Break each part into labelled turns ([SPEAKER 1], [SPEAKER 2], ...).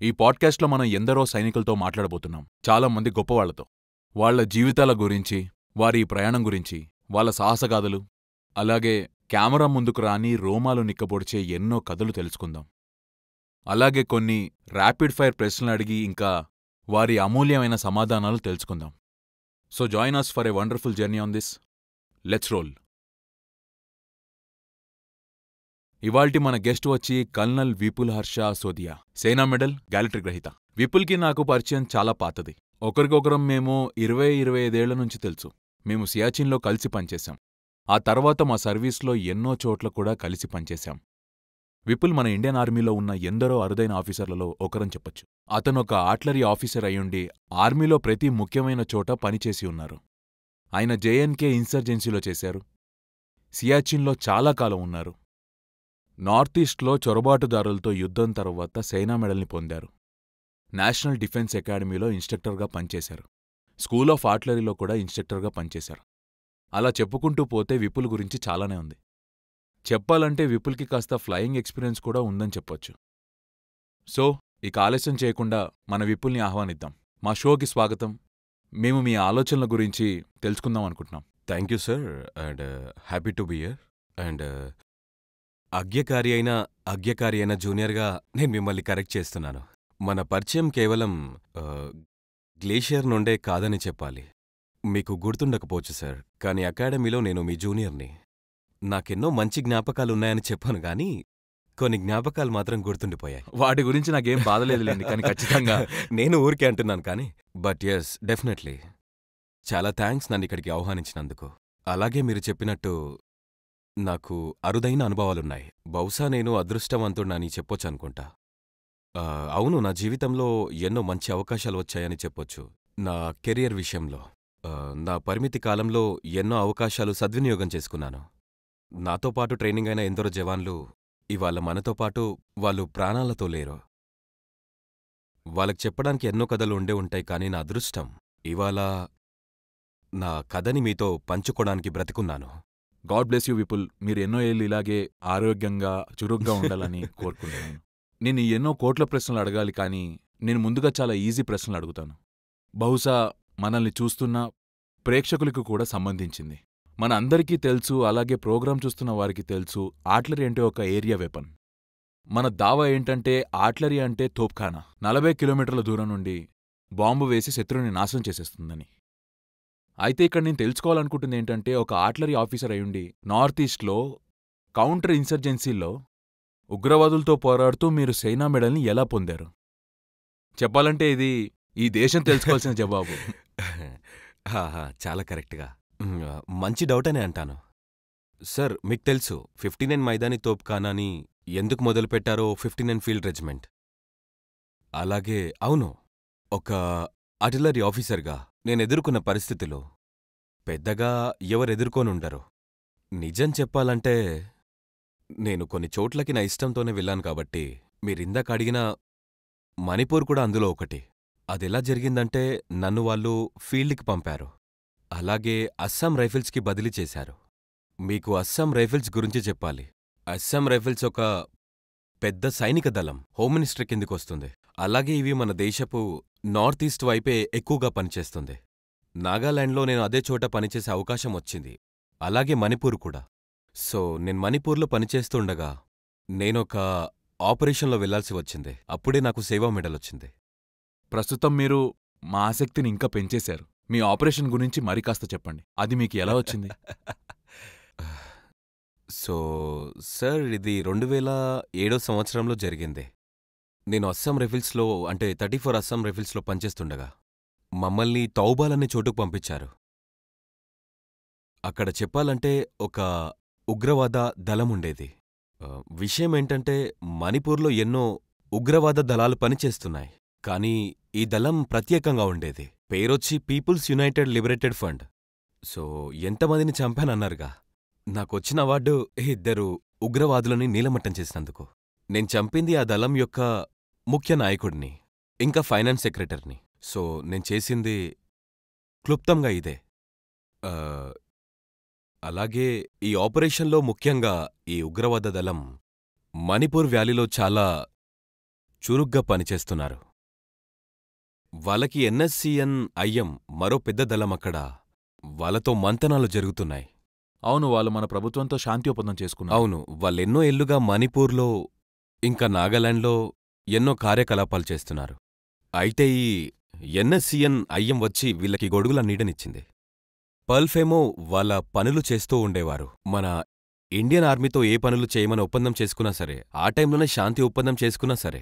[SPEAKER 1] ఈ పాడ్కాస్ట్లో మనం ఎందరో సైనికులతో మాట్లాడబోతున్నాం. చాలా మంది గొప్పవాళ్లతో. వాళ్ల జీవితాల గురించి, వారి ప్రయాణం గురించి, వాళ్ల సాహసగాథలు, అలాగే కెమెరా ముందుకు రాని రోమాలు నిక్కబొడిచే ఎన్నో కథలు తెలుసుకుందాం. అలాగే కొన్ని ర్యాపిడ్ ఫైర్ ప్రశ్నలు అడిగి ఇంకా వారి అమూల్యమైన సమాధానాలు తెలుసుకుందాం. So join us for a wonderful journey on this. Let's roll. ఇవాల్టి మన గెస్ట్ వచ్చి కల్నల్ విపుల్ హర్ష సోదియా, సేనా మెడల్, గ్యాలట్రీ గ్రహీత. విపుల్కి నాకు పరిచయం చాలా పాతది. ఒకరికొకరం మేము 20-25 ఏళ్ల నుంచి తెలుసు. మేము సియాచిన్లో కలిసి పనిచేశాం. ఆ తర్వాత మా సర్వీస్లో ఎన్నో చోట్ల కూడా కలిసి పనిచేశాం. విపుల్ మన ఇండియన్ ఆర్మీలో ఉన్న ఎందరో అరుదైన ఆఫీసర్లలో ఒకరని చెప్పొచ్చు. అతనొక ఆర్టిలరీ ఆఫీసర్ అయ్యుండి ఆర్మీలో ప్రతి ముఖ్యమైన చోట పనిచేసి ఉన్నారు. ఆయన జేఎన్కే ఇన్సర్జెన్సీలో చేశారు. సియాచిన్లో చాలా కాలం ఉన్నారు. నార్త్ ఈస్ట్లో చొరబాటుదారులతో యుద్ధం తర్వాత సేనా మెడల్ని పొందారు. నేషనల్ డిఫెన్స్ అకాడమీలో ఇన్స్ట్రక్టర్గా పనిచేశారు. స్కూల్ ఆఫ్ ఆర్టిలరీలో కూడా ఇన్స్ట్రక్టర్గా పనిచేశారు. అలా చెప్పుకుంటూ పోతే విపుల్ గురించి చాలానే ఉంది. చెప్పాలంటే విపుల్కి కాస్త ఫ్లయింగ్ ఎక్స్పీరియన్స్ కూడా ఉందని చెప్పొచ్చు. సో ఇక ఆలస్యం చేయకుండా మన విపుల్ని ఆహ్వానిద్దాం. మా షోకి స్వాగతం. మేము మీ ఆలోచనల గురించి తెలుసుకుందాం అనుకుంటున్నాం.
[SPEAKER 2] Thank you sir, and happy to be here. And అజ్ఞకారి అయిన జూనియర్గా నేను మిమ్మల్ని కరెక్ట్ చేస్తున్నాను. మన పరిచయం కేవలం గ్లేషియర్ నుండే కాదని చెప్పాలి. మీకు గుర్తుండకపోవచ్చు సార్, కానీ అకాడమీలో నేను మీ జూనియర్ని. నాకెన్నో మంచి జ్ఞాపకాలున్నాయని చెప్పాను గానీ కొన్ని జ్ఞాపకాలు మాత్రం గుర్తుండిపోయాయి.
[SPEAKER 1] వాటి గురించి నాకేం బాధలేదులేండి, కానీ ఖచ్చితంగా
[SPEAKER 2] నేను ఊరికే అంటున్నాను కానీ. But yes, definitely. చాలా థ్యాంక్స్ నన్ను ఇక్కడికి ఆహ్వానించినందుకు. అలాగే మీరు చెప్పినట్టు నాకు అరుదైన అనుభవాలున్నాయి. బహుశా నేను అదృష్టవంతుడినని చెప్పొచ్చనుకుంటా. అవును, నా జీవితంలో ఎన్నో మంచి అవకాశాలు వచ్చాయని చెప్పొచ్చు. నా కెరియర్ విషయంలో నా పరిమితి కాలంలో ఎన్నో అవకాశాలు సద్వినియోగం చేసుకున్నాను. నాతో పాటు ట్రైనింగ్ అయిన ఎందరో జవాన్లు ఇవాళ మనతో పాటు వాళ్ళు ప్రాణాలతో లేరు. వాళ్ళకి చెప్పడానికి ఎన్నో కథలు ఉండే ఉంటాయి, కానీ నా అదృష్టం ఇవాళ నా కథని మీతో పంచుకోవడానికి బ్రతికున్నాను.
[SPEAKER 1] God bless you Vipul. మీరు ఎన్నో ఏళ్ళు ఇలాగే ఆరోగ్యంగా చురుగ్గా ఉండాలని కోరుకుంటున్నాను. నేను ఎన్నో కోట్ల ప్రశ్నలు అడగాలి, కానీ నేను ముందుగా చాలా ఈజీ ప్రశ్నలు అడుగుతాను. బహుశా మనల్ని చూస్తున్న ప్రేక్షకులకు కూడా సంబంధించింది. మన అందరికీ తెలుసు, అలాగే ప్రోగ్రాం చూస్తున్న వారికి తెలుసు, ఆర్టిలరీ అంటే ఒక ఏరియా వెపన్. మన దావా ఏంటంటే ఆర్టిలరీ అంటే తోప్ఖానా. 40 కిలోమీటర్ల దూరం నుండి బాంబు వేసి శత్రువుని నాశనం చేసేస్తుందని. అయితే ఇక్కడ నేను తెలుసుకోవాలనుకుంటుంది ఏంటంటే, ఒక ఆర్టిలరీ ఆఫీసర్ అయ్యుండి నార్త్ ఈస్ట్లో కౌంటర్ ఇన్సర్జెన్సీల్లో ఉగ్రవాదులతో పోరాడుతూ మీరు సేనా మెడల్ని ఎలా పొందారు? చెప్పాలంటే ఇది ఈ దేశం తెలుసుకోవాల్సిన జవాబు.
[SPEAKER 2] చాలా కరెక్ట్గా, మంచి డౌటనే అంటాను. సార్, మీకు తెలుసు 59 మైదాని తోప్ఖానాని ఎందుకు మొదలుపెట్టారో? 59 ఫీల్డ్ రెజిమెంట్. అలాగే అవును, ఒక ఆర్టిలరీ ఆఫీసర్గా నేనెదుర్కొన్న పరిస్థితులు పెద్దగా ఎవరెదుర్కోనుండరు. నిజం చెప్పాలంటే నేను కొన్ని చోట్లకి నా ఇష్టంతోనే వెళ్ళాను కాబట్టి. మీరిందాక అడిగిన మణిపూర్ కూడా అందులో ఒకటి. అదెలా జరిగిందంటే నన్ను వాళ్ళు ఫీల్డ్కి పంపారు. అలాగే అస్సాం రైఫిల్స్కి బదిలీ చేశారు. మీకు అస్సాం రైఫిల్స్ గురించి చెప్పాలి. అస్సాం రైఫిల్స్ ఒక పెద్ద సైనిక దళం, హోమ్ మినిస్టర్ కిందికొస్తుంది. అలాగే ఇవి మన దేశపు నార్త్ ఈస్ట్ వైపే ఎక్కువగా పనిచేస్తుంది. నాగాలాండ్లో నేను అదే చోట పనిచేసే అవకాశం వచ్చింది. అలాగే మణిపూర్ కూడా. సో నేను మణిపూర్లో పనిచేస్తుండగా నేనొక ఆపరేషన్లో వెళ్లాల్సి వచ్చింది. అప్పుడే నాకు సేవా మెడల్ వచ్చింది.
[SPEAKER 1] ప్రస్తుతం మీరు మా ఆసక్తిని ఇంకా పెంచేశారు. మీ ఆపరేషన్ గురించి మరి కాస్త చెప్పండి. అది మీకు ఎలా వచ్చింది?
[SPEAKER 2] సో సార్, ఇది 2007 సంవత్సరంలో జరిగింది. నేను అస్సాం రైఫిల్స్లో, అంటే 34 అస్సాం రైఫిల్స్లో పనిచేస్తుండగా మమ్మల్ని తౌబాల్ అనే చోటుకు పంపించారు. అక్కడ చెప్పాలంటే ఒక ఉగ్రవాద దళముండేది. విషయమేంటంటే మణిపూర్లో ఎన్నో ఉగ్రవాద దళాలు పనిచేస్తున్నాయి, కానీ ఈ దళం ప్రత్యేకంగా ఉండేది. పేరొచ్చి people's united liberated fund. So ఎంతమందిని చంపానన్నారుగా. నాకొచ్చిన అవార్డు 2 ఉగ్రవాదులని నీలమట్టం చేసినందుకు. నేను చంపింది ఆ దళం యొక్క ముఖ్య నాయకుడిని, ఇంకా ఫైనాన్స్ సెక్రటరీని. సో నేను చేసింది క్లుప్తంగా ఇదే. అలాగే ఈ ఆపరేషన్లో ముఖ్యంగా ఈ ఉగ్రవాద దళం మణిపూర్ వ్యాలీలో చాలా చురుగ్గా పనిచేస్తున్నారు. వాళ్ళకి ఎన్ఎస్సిఎన్ ఐఎం మరో పెద్ద దళమక్కడ. వాళ్ళతో మంతనాలు జరుగుతున్నాయి.
[SPEAKER 1] అవును, వాళ్ళు మన ప్రభుత్వంతో శాంతి ఒప్పందం చేసుకున్నారు.
[SPEAKER 2] అవును, వాళ్ళెన్నో ఏళ్లుగా మణిపూర్లో ఇంకా నాగాలాండ్లో ఎన్నో కార్యకలాపాలు చేస్తున్నారు. అయితే ఈ ఎన్ఎస్సిఎన్ ఐఎం వచ్చి వీళ్ళకి గొడుగుల నీడనిచ్చింది. పల్ఫేమో వాళ్ళ పనులు చేస్తూ ఉండేవారు. మన ఇండియన్ ఆర్మీతో ఏ పనులు చేయమని ఒప్పందం చేసుకున్నా సరే, ఆ టైంలోనే శాంతి ఒప్పందం చేసుకున్నా సరే,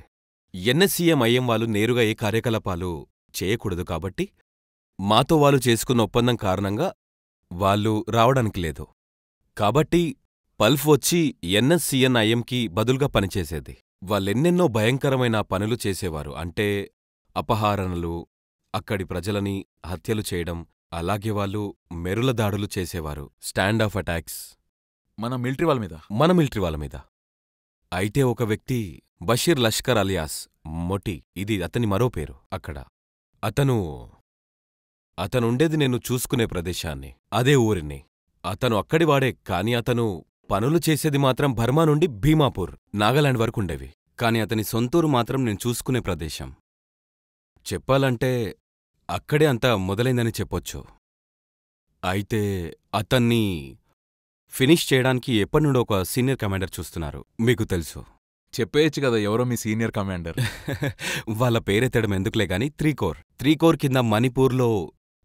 [SPEAKER 2] ఎన్ఎస్సిఎం ఐఎం వాళ్ళు నేరుగా ఏ కార్యకలాపాలు చేయకూడదు. కాబట్టి మాతో వాళ్ళు చేసుకున్న ఒప్పందం కారణంగా వాళ్ళు రావడానికి లేదు. కాబట్టి పల్ఫ్ వచ్చి ఎన్ఎస్సిఎన్ ఐఎంకి బదులుగా పనిచేసేది. వాళ్ళెన్నెన్నో భయంకరమైన పనులు చేసేవారు. అంటే అపహరణలు, అక్కడి ప్రజలని హత్యలు చేయడం, అలాగే వాళ్ళు మెరుల దాడులు చేసేవారు. స్టాండ్ ఆఫ్ అటాక్స్
[SPEAKER 1] మన మిలిటరీ వాళ్ళ మీద.
[SPEAKER 2] మన మిలిటరీ వాళ్ళ మీద. అయితే ఒక వ్యక్తి బషీర్ లష్కర్ అలియాస్ మొటి, ఇది అతని మరో పేరు అక్కడ. అతనుండేది నేను చూసుకునే ప్రదేశాన్ని, అదే ఊరిని. అతను అక్కడివాడే, కాని అతను పనులు చేసేది మాత్రం బర్మా నుండి భీమాపూర్, నాగాలాండ్ వరకుండేవి. కాని అతని సొంతూరు మాత్రం నేను చూసుకునే ప్రదేశం. చెప్పాలంటే అక్కడే అంతా మొదలైందని చెప్పొచ్చు. అయితే అతన్ని ఫినిష్ చేయడానికి ఎప్పటినుండో ఒక సీనియర్ కమాండర్ చూస్తున్నారు. మీకు తెలుసు.
[SPEAKER 1] చెప్పేయచ్చు కదా ఎవరో మీ సీనియర్ కమాండర్.
[SPEAKER 2] వాళ్ళ పేరెత్తడం ఎందుకులే గాని 3 కోర్. 3 కోర్ కింద మణిపూర్లో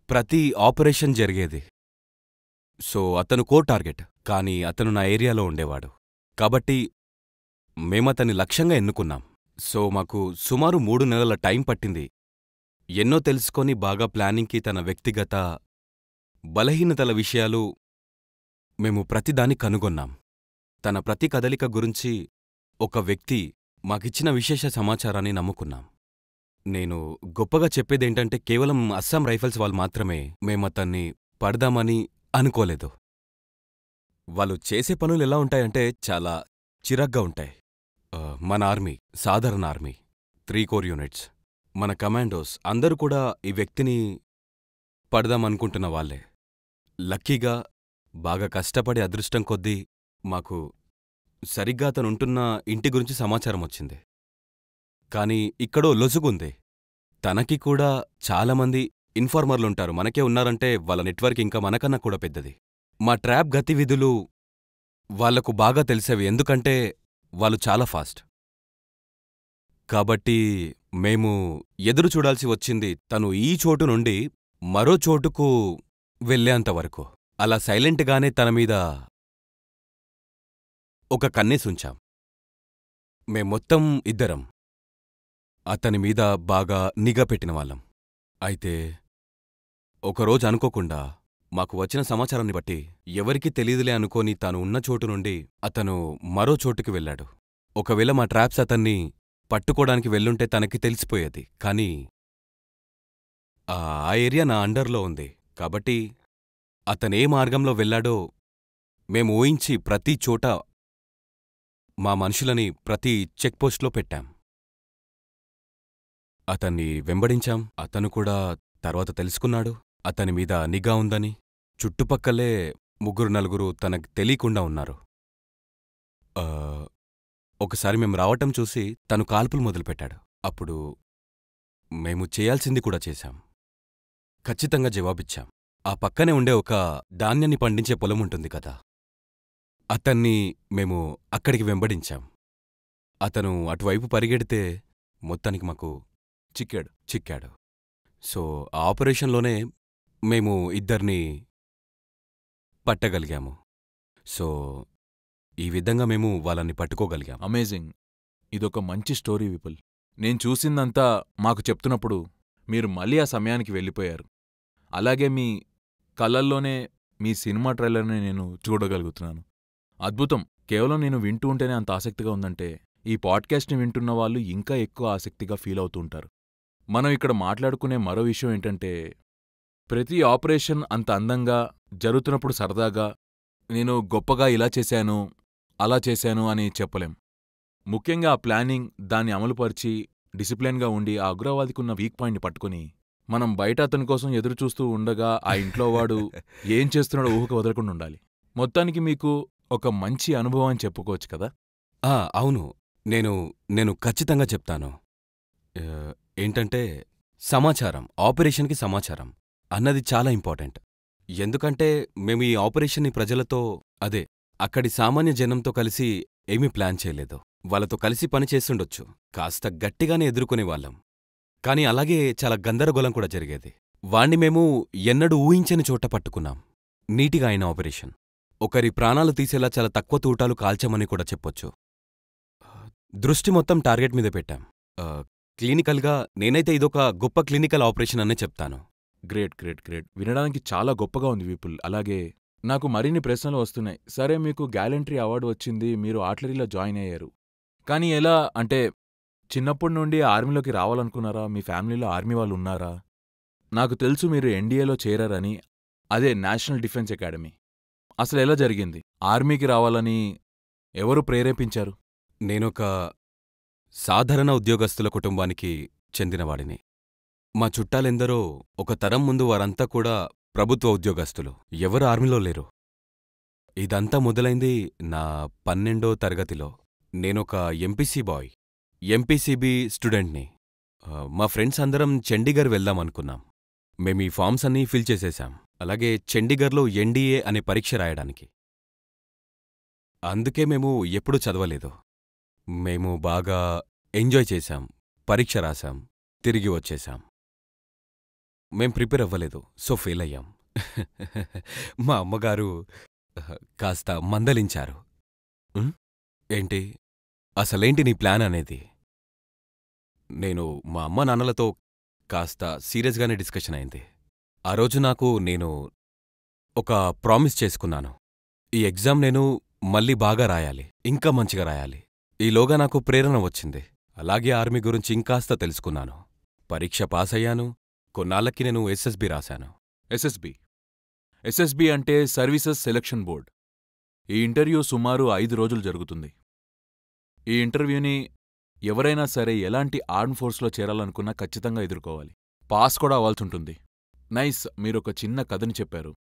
[SPEAKER 2] ప్రతి ఆపరేషన్ జరిగేది. సో అతను కోర్ టార్గెట్. కాని అతను నా ఏరియాలో ఉండేవాడు. కాబట్టి మేమతన్ని లక్ష్యంగా ఎన్నుకున్నాం. సో మాకు సుమారు 3 నెలల టైం పట్టింది. ఎన్నో తెలుసుకొని బాగా ప్లానింగ్కి తన వ్యక్తిగత బలహీనతల విషయాలు మేము ప్రతిదాన్ని కనుగొన్నాం. తన ప్రతి కదలిక గురించి ఒక వ్యక్తి మాకిచ్చిన విశేష సమాచారాన్ని నమ్ముకున్నాం. నేను గొప్పగా చెప్పేదేంటంటే కేవలం అస్సాం రైఫల్స్ వాళ్ళు మాత్రమే మేమతన్ని పడదామని అనుకోలేదు. వాళ్ళు చేసే పనులు ఎలా ఉంటాయంటే చాలా చిరాగ్గా ఉంటాయి. మన ఆర్మీ, సాధారణ ఆర్మీ, 3 కోర్ యూనిట్స్, మన కమాండోస్ అందరూ కూడా ఈ వ్యక్తిని పడదామనుకుంటున్న వాళ్ళే. లక్కీగా బాగా కష్టపడి అదృష్టం కొద్దీ మాకు సరిగ్గా అతనుంటున్న ఇంటి గురించి సమాచారం వచ్చింది. కాని ఇక్కడో లొసుగుంది. తనకి కూడా చాలామంది ఇన్ఫార్మర్లుంటారు. మనకే ఉన్నారంటే వాళ్ళ నెట్వర్క్ ఇంకా మనకన్నా కూడా పెద్దది. మా ట్రాప్ గతివిధులు వాళ్లకు బాగా తెలిసేవి, ఎందుకంటే వాళ్ళు చాలా ఫాస్ట్. కాబట్టి మేము ఎదురు చూడాల్సి వచ్చింది తను ఈ చోటు నుండి మరో చోటుకు వెళ్ళేంతవరకు. అలా సైలెంట్గానే తన మీద ఒక కన్నేసుంచాం. మేమొత్తం ఇద్దరం అతని మీద బాగా నిఘా పెట్టినవాళ్ళం. అయితే ఒకరోజు అనుకోకుండా మాకు వచ్చిన సమాచారాన్ని బట్టి ఎవరికీ తెలీదులే అనుకోని తాను ఉన్న చోటు నుండి అతను మరో చోటుకి వెళ్ళాడు. ఒకవేళ మా ట్రాప్స్ అతన్ని పట్టుకోడానికి వెళ్ళుంటే తనకి తెలిసిపోయేది. కానీ ఆ ఏరియా నా అండర్లో ఉంది. కాబట్టి అతనే మార్గంలో వెళ్ళాడో మేము ఊహించి ప్రతి చోట మా మనుషులని ప్రతి చెక్పోస్ట్లో పెట్టాం. అతన్ని వెంబడించాం. అతను కూడా తర్వాత తెలుసుకున్నాడు అతని మీద నిఘా ఉందని. చుట్టుపక్కలే 3-4 తనకు తెలీకుండా ఉన్నారు. ఒకసారి మేం రావటం చూసి తను కాల్పులు మొదలుపెట్టాడు. అప్పుడు మేము చేయాల్సింది కూడా చేశాం. ఖచ్చితంగా జవాబిచ్చాం. ఆ పక్కనే ఉండే ఒక ధాన్యాన్ని పండించే పొలముంటుంది కదా, అతన్ని మేము అక్కడికి వెంబడించాం. అతను అటువైపు పరిగెడితే మొత్తానికి మాకు చిక్కాడు. సో ఆ ఆపరేషన్లోనే మేము ఇద్దరిని పట్టగలిగాము. సో ఈ విధంగా మేము వాళ్ళని పట్టుకోగలిగాం.
[SPEAKER 1] అమేజింగ్. ఇదొక మంచి స్టోరీ విపుల్. నేను చూసిందంతా మాకు చెప్తున్నప్పుడు మీరు మళ్ళీ ఆ సమయానికి వెళ్ళిపోయారు. అలాగే మీ కళ్ళల్లోనే మీ సినిమా ట్రైలర్ని నేను చూడగలుగుతున్నాను. అద్భుతం. కేవలం నేను వింటూ ఉంటేనే అంత ఆసక్తిగా ఉందంటే ఈ పాడ్కాస్ట్ని వింటున్న వాళ్ళు ఇంకా ఎక్కువ ఆసక్తిగా ఫీల్ అవుతూ ఉంటారు. మనం ఇక్కడ మాట్లాడుకునే మరో విషయం ఏంటంటే, ప్రతి ఆపరేషన్ అంత అందంగా జరుగుతున్నప్పుడు సరదాగా నేను గొప్పగా ఇలా చేశాను అలా చేశాను అని చెప్పలేం. ముఖ్యంగా ఆ ప్లానింగ్, దాన్ని అమలుపరిచి డిసిప్లిన్గా ఉండి ఆ ఉగ్రవాదికున్న వీక్ పాయింట్ని పట్టుకుని మనం బయట అతని కోసం ఎదురుచూస్తూ ఉండగా ఆ ఇంట్లో వాడు ఏం చేస్తున్నాడో ఊహకు వదలకుండా ఉండాలి. మొత్తానికి మీకు ఒక మంచి అనుభవం అని చెప్పుకోవచ్చు కదా.
[SPEAKER 2] అవును, నేను నేను ఖచ్చితంగా చెప్తాను. ఏంటంటే సమాచారం, ఆపరేషన్‌కి సమాచారం అన్నది చాలా ఇంపార్టెంట్. ఎందుకంటే మేము ఈ ఆపరేషన్‌ని ప్రజలతో అదే అక్కడి సామాన్య జనంతో కలిసి ఏమీ ప్లాన్ చేయలేదు. వాళ్ళతో కలిసి పని చేసుండొచ్చు. కాస్త గట్టిగానే ఎదుర్కొనేవాళ్ళం. కానీ అలాగే చాలా గందరగోళం కూడా జరిగేది. వాణ్ణి మేము ఎన్నడూ ఊహించని చోట పట్టుకున్నాం. నీటిగా అయిన ఆపరేషన్. ఒకరి ప్రాణాలు తీసేలా చాలా తక్కువ తూటాలు కాల్చామని కూడా చెప్పొచ్చు. దృష్టి మొత్తం టార్గెట్ మీద పెట్టాం. క్లినికల్గా నేనైతే ఇదొక గొప్ప క్లినికల్ ఆపరేషన్ అనే చెప్తాను.
[SPEAKER 1] గ్రేట్ గ్రేట్ గ్రేట్ వినడానికి చాలా గొప్పగా ఉంది విపుల్. అలాగే నాకు మరిన్ని ప్రశ్నలు వస్తున్నాయి. సరే, మీకు గ్యాలంట్రీ అవార్డు వచ్చింది, మీరు ఆర్టిలరీలో జాయిన్ అయ్యారు. కానీ ఎలా అంటే చిన్నప్పటి నుండి ఆర్మీలోకి రావాలనుకున్నారా? మీ ఫ్యామిలీలో ఆర్మీ వాళ్ళు ఉన్నారా? నాకు తెలుసు మీరు ఎన్డీఏలో చేరారని, అదే నేషనల్ డిఫెన్స్ అకాడమీ. అసలు ఎలా జరిగింది? ఆర్మీకి రావాలని ఎవరు ప్రేరేపించారు?
[SPEAKER 2] నేనొక సాధారణ ఉద్యోగస్తుల కుటుంబానికి చెందినవాడిని. మా చుట్టాలెందరో ఒక తరం ముందు వారంతా కూడా ప్రభుత్వ ఉద్యోగస్తులు. ఎవరు ఆర్మీలో లేరు. ఇదంతా మొదలైంది నా 12వ తరగతిలో. నేనొక ఎంపీసీ బాయ్, ఎంపీసీబీ స్టూడెంట్ని. మా ఫ్రెండ్స్ అందరం చండీగఢ్ వెళ్దామనుకున్నాం. మేమీ ఫామ్స్ అన్నీ ఫిల్ చేసేశాం. అలాగే చండీగఢ్లో ఎన్డీఏ అనే పరీక్ష రాయడానికి. అందుకే మేము ఎప్పుడూ చదవలేదు. మేము బాగా ఎంజాయ్ చేశాం, పరీక్ష రాశాం, తిరిగి వచ్చేశాం. మేం ప్రిపేర్ అవ్వలేదు, సో ఫెయిల్ అయ్యాం. మా అమ్మగారు కాస్త మందలించారు. ఏంటి అసలేంటి నీ ప్లాన్ అనేది? నేను మా అమ్మ నాన్నలతో కాస్త సీరియస్గానే డిస్కషన్ అయింది. ఆ రోజు నేను ఒక ప్రామిస్ చేసుకున్నాను. ఈ ఎగ్జామ్ నేను మళ్ళీ బాగా రాయాలి, ఇంకా మంచిగా రాయాలి. ఈలోగా నాకు ప్రేరణ వచ్చింది. అలాగే ఆర్మీ గురించి ఇంకాస్త తెలుసుకున్నాను. పరీక్ష పాసయ్యాను. కొన్నాళ్లకి నేను ఎస్ఎస్బి రాశాను.
[SPEAKER 1] ఎస్ఎస్బి అంటే సర్వీసెస్ సెలక్షన్ బోర్డ్. ఈ ఇంటర్వ్యూ సుమారు 5 రోజులు జరుగుతుంది. ఈ ఇంటర్వ్యూని ఎవరైనా సరే ఎలాంటి ఆర్మ్ ఫోర్స్లో చేరాలనుకున్నా ఖచ్చితంగా ఎదుర్కోవాలి. పాస్ కూడా అవ్వాల్సుంటుంది. నైస్, మీరొక చిన్న కథని చెప్పారు.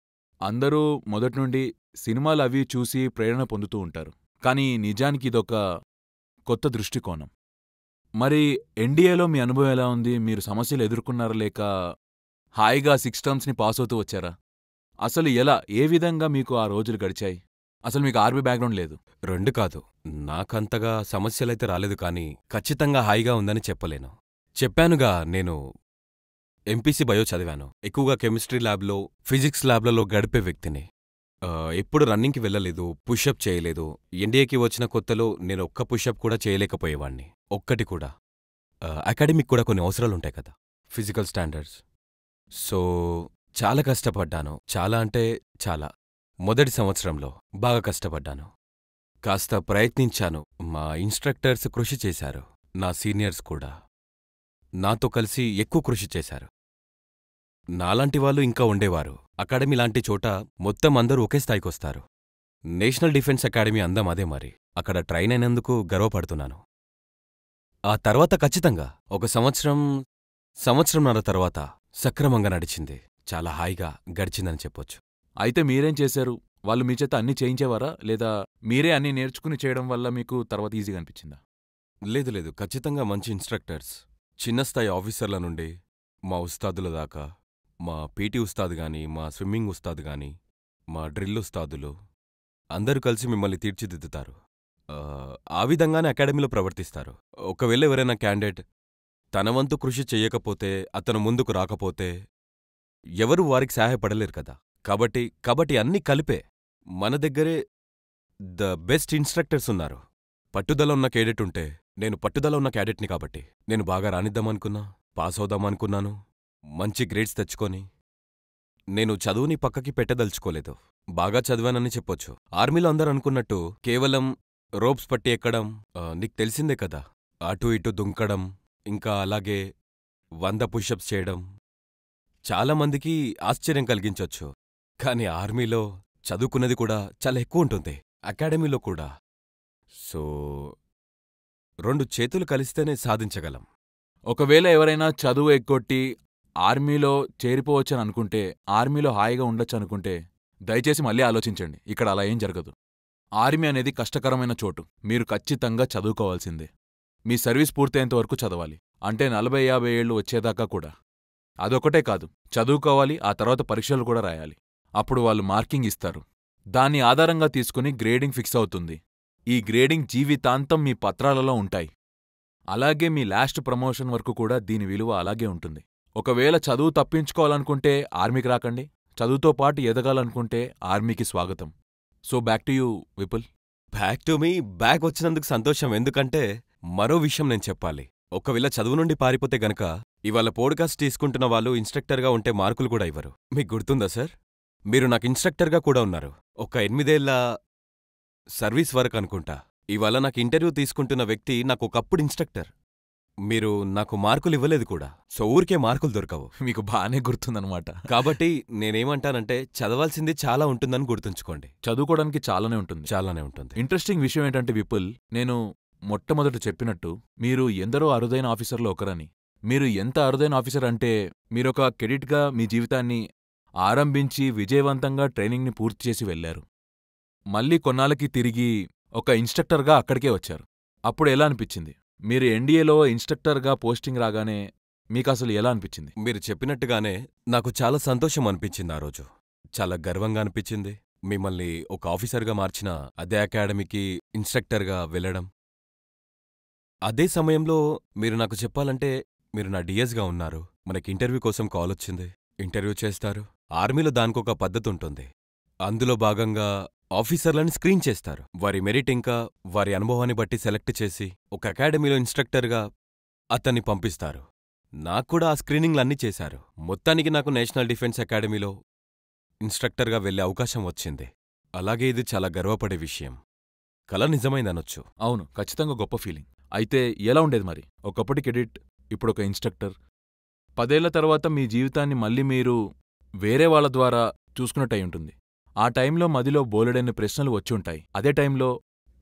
[SPEAKER 1] అందరూ మొదట్నుండి సినిమాలు అవి చూసి ప్రేరణ పొందుతూ ఉంటారు. కానీ నిజానికి ఇదొక కొత్త దృష్టికోణం. మరి ఎన్డీఏలో మీ అనుభవం ఎలా ఉంది? మీరు సమస్యలు ఎదుర్కొన్నారా, లేక హాయిగా 6 టర్మ్స్ని పాస్ అవుతూ వచ్చారా? అసలు ఎలా, ఏ విధంగా మీకు ఆ రోజులు గడిచాయి? అసలు మీకు ఆర్మీ బ్యాక్గ్రౌండ్ లేదు.
[SPEAKER 2] 2 కాదు, నాకంతగా సమస్యలైతే రాలేదు. కానీ ఖచ్చితంగా హాయిగా ఉందని చెప్పలేను. చెప్పానుగా, నేను ఎంపీసీ బయో చదివాను. ఎక్కువగా కెమిస్ట్రీ ల్యాబ్లో, ఫిజిక్స్ ల్యాబ్లలో గడిపే వ్యక్తిని. ఎప్పుడు రన్నింగ్కి వెళ్ళలేదు, పుషప్ చేయలేదు. ఎన్డీఏకి వచ్చిన కొత్తలో నేను ఒక్క పుషప్ కూడా చేయలేకపోయేవాణ్ణి. ఒక్కటి కూడా. అకాడమిక్ కూడా కొన్ని అవసరాలుంటాయి కదా, ఫిజికల్ స్టాండర్డ్స్. సో చాలా కష్టపడ్డాను. చాలా అంటే చాలా. మొదటి సంవత్సరంలో బాగా కష్టపడ్డాను. కాస్త ప్రయత్నించాను. మా ఇన్స్ట్రక్టర్స్ కృషి చేశారు. నా సీనియర్స్ కూడా నాతో కలిసి ఎక్కువ కృషి చేశారు. నాలాంటి వాళ్ళు ఇంకా ఉండేవారు. అకాడమీ లాంటి చోట మొత్తం అందరూ ఒకే స్థాయికొస్తారు. నేషనల్ డిఫెన్స్ అకాడమీ అందం అదే మరి. అక్కడ ట్రైన్ అయినందుకు గర్వపడుతున్నాను. ఆ తర్వాత ఖచ్చితంగా ఒక సంవత్సరంన్నర తర్వాత సక్రమంగా నడిచింది. చాలా హాయిగా గడిచిందని చెప్పొచ్చు.
[SPEAKER 1] అయితే మీరేం చేశారు? వాళ్ళు మీ చేత అన్నీ చేయించేవారా, లేదా మీరే అన్నీ నేర్చుకుని చేయడం వల్ల మీకు తర్వాత ఈజీగా అనిపించిందా?
[SPEAKER 2] లేదు లేదు, ఖచ్చితంగా మంచి ఇన్స్ట్రక్టర్స్. చిన్న స్థాయి ఆఫీసర్ల నుండి మా ఉస్తాదుల దాకా, మా పీటీ ఉస్తాద్ గాని, మా స్విమ్మింగ్ ఉస్తాద్ గాని, మా డ్రిల్ ఉస్తాదులు అందరూ కలిసి మిమ్మల్ని తీర్చిదిద్దుతారు. ఆ విధంగానే అకాడమీలో ప్రవర్తిస్తారు. ఒకవేళ ఎవరైనా క్యాండిడేట్ తన వంతు కృషి చెయ్యకపోతే, అతను ముందుకు రాకపోతే ఎవరూ వారికి సహాయపడలేరు కదా. కాబట్టి అన్నీ కలిపే మన దగ్గరే ద బెస్ట్ ఇన్స్ట్రక్టర్స్ ఉన్నారు. పట్టుదల ఉన్న కేడెట్ ఉంటే, నేను పట్టుదల ఉన్న క్యాడెట్ని కాబట్టి నేను బాగా రానిద్దామనుకున్నా, పాస్ అవుదామనుకున్నాను. మంచి గ్రేడ్స్ తెచ్చుకొని నేను చదువుని పక్కకి పెట్టదలుచుకోలేదు. బాగా చదివానని చెప్పొచ్చు. ఆర్మీలో అందరూ అనుకున్నట్టు కేవలం రోప్స్ పట్టి ఎక్కడం, నీకు తెలిసిందే కదా, అటూ ఇటూ దుంకడం, ఇంకా అలాగే 100 పుషప్స్ చేయడం చాలామందికి ఆశ్చర్యం కలిగించొచ్చు. కానీ ఆర్మీలో చదువుకున్నది కూడా చాలా ఎక్కువ ఉంటుంది, అకాడమీలో కూడా. సో 2 చేతులు కలిస్తేనే సాధించగలం.
[SPEAKER 1] ఒకవేళ ఎవరైనా చదువు ఎగ్గొట్టి ఆర్మీలో చేరిపోవచ్చని అనుకుంటే, ఆర్మీలో హాయిగా ఉండొచ్చనుకుంటే, దయచేసి మళ్ళీ ఆలోచించండి. ఇక్కడ అలా ఏం జరగదు. ఆర్మీ అనేది కష్టకరమైన చోటు. మీరు ఖచ్చితంగా చదువుకోవాల్సిందే. మీ సర్వీస్ పూర్తయ్యేంత వరకు చదవాలి. అంటే 40-50 ఏళ్ళు వచ్చేదాకా కూడా. అదొకటే కాదు, చదువుకోవాలి, ఆ తర్వాత పరీక్షలు కూడా రాయాలి. అప్పుడు వాళ్ళు మార్కింగ్ ఇస్తారు. దాన్ని ఆధారంగా తీసుకుని గ్రేడింగ్ ఫిక్స్ అవుతుంది. ఈ గ్రేడింగ్ జీవితాంతం మీ పత్రాలలో ఉంటాయి. అలాగే మీ లాస్ట్ ప్రమోషన్ వరకు కూడా దీని విలువ అలాగే ఉంటుంది. ఒకవేళ చదువు తప్పించుకోవాలనుకుంటే ఆర్మీకి రాకండి. చదువుతో పాటు ఎదగాలనుకుంటే ఆర్మీకి స్వాగతం. So back to you Vipul.
[SPEAKER 2] Back to me. Back వచ్చినందుకు సంతోషం. ఎందుకంటే మరో విషయం నేను చెప్పాలి. ఒకవేళ చదువు నుండి పారిపోతే గనక ఇవాళ పోడ్కాస్ట్ తీసుకుంటున్న వాళ్ళు ఇన్స్ట్రక్టర్గా ఉంటే మార్కులు కూడా ఇవ్వరు. మీకు గుర్తుందా సార్? మీరు నాకు ఇన్స్ట్రక్టర్గా కూడా ఉన్నారు. ఒక 8 ఏళ్ల సర్వీస్ వరకు అనుకుంటా. ఇవాళ నాకు ఇంటర్వ్యూ తీసుకుంటున్న వ్యక్తి నాకు ఒకప్పుడు ఇన్స్ట్రక్టర్. మీరు నాకు మార్కులు ఇవ్వలేదు కూడా. సో ఊరికే మార్కులు దొరకవు.
[SPEAKER 1] మీకు బానే గుర్తుందనమాట.
[SPEAKER 2] కాబట్టి నేనేమంటానంటే చదవాల్సింది చాలా ఉంటుందని గుర్తుంచుకోండి.
[SPEAKER 1] చదువుకోవడానికి చాలానే ఉంటుంది.
[SPEAKER 2] చాలానే ఉంటుంది.
[SPEAKER 1] ఇంట్రెస్టింగ్ విషయం ఏంటంటే విపుల్, నేను మొట్టమొదట చెప్పినట్టు మీరు ఎందరో అరుదైన ఆఫీసర్లో ఒకరని. మీరు ఎంత అరుదైన ఆఫీసర్ అంటే మీరొక కెడిట్గా మీ జీవితాన్ని ఆరంభించి విజయవంతంగా ట్రైనింగ్ని పూర్తి చేసి వెళ్లారు. మళ్ళీ కొన్నాళ్ళకి తిరిగి ఒక ఇన్స్ట్రక్టర్గా అక్కడికే వచ్చారు. అప్పుడు ఎలా అనిపించింది? మీరు ఎన్డీఏలో ఇన్స్ట్రక్టర్గా పోస్టింగ్ రాగానే మీకసలు ఎలా అనిపించింది?
[SPEAKER 2] మీరు చెప్పినట్టుగానే నాకు చాలా సంతోషం అనిపించింది ఆ రోజు. చాలా గర్వంగా అనిపించింది. మిమ్మల్ని ఒక ఆఫీసర్గా మార్చిన అదే అకాడమీకి ఇన్స్ట్రక్టర్గా వెళ్ళడం. అదే సమయంలో మీరు నాకు చెప్పాలంటే మీరు నా డిఎస్గా ఉన్నారు. మనకి ఇంటర్వ్యూ కోసం కాల్ వచ్చింది. ఇంటర్వ్యూ చేస్తారు. ఆర్మీలో దానికొక పద్ధతి ఉంటుంది. అందులో భాగంగా ఆఫీసర్లని స్క్రీన్ చేస్తారు. వారి మెరిట్ ఇంకా వారి అనుభవాన్ని బట్టి సెలెక్ట్ చేసి ఒక అకాడమీలో ఇన్స్ట్రక్టర్గా అతన్ని పంపిస్తారు. నాక్కూడా ఆ స్క్రీనింగ్లన్నీ చేశారు. మొత్తానికి నాకు నేషనల్ డిఫెన్స్ అకాడమీలో ఇన్స్ట్రక్టర్గా వెళ్లే అవకాశం వచ్చింది. అలాగే ఇది చాలా గర్వపడే విషయం. కల నిజమైందనొచ్చు.
[SPEAKER 1] అవును, ఖచ్చితంగా గొప్ప ఫీలింగ్. అయితే ఎలా ఉండేది మరి? ఒకప్పటి కెడిట్, ఇప్పుడొక ఇన్స్ట్రక్టర్. 10 ఏళ్ల తర్వాత మీ జీవితాన్ని మళ్ళీ మీరు వేరే వాళ్ళ ద్వారా చూసుకున్నట్టయి ఉంటుంది. ఆ టైంలో మదిలో బోలెడన్ని ప్రశ్నలు వచ్చుంటాయి. అదే టైంలో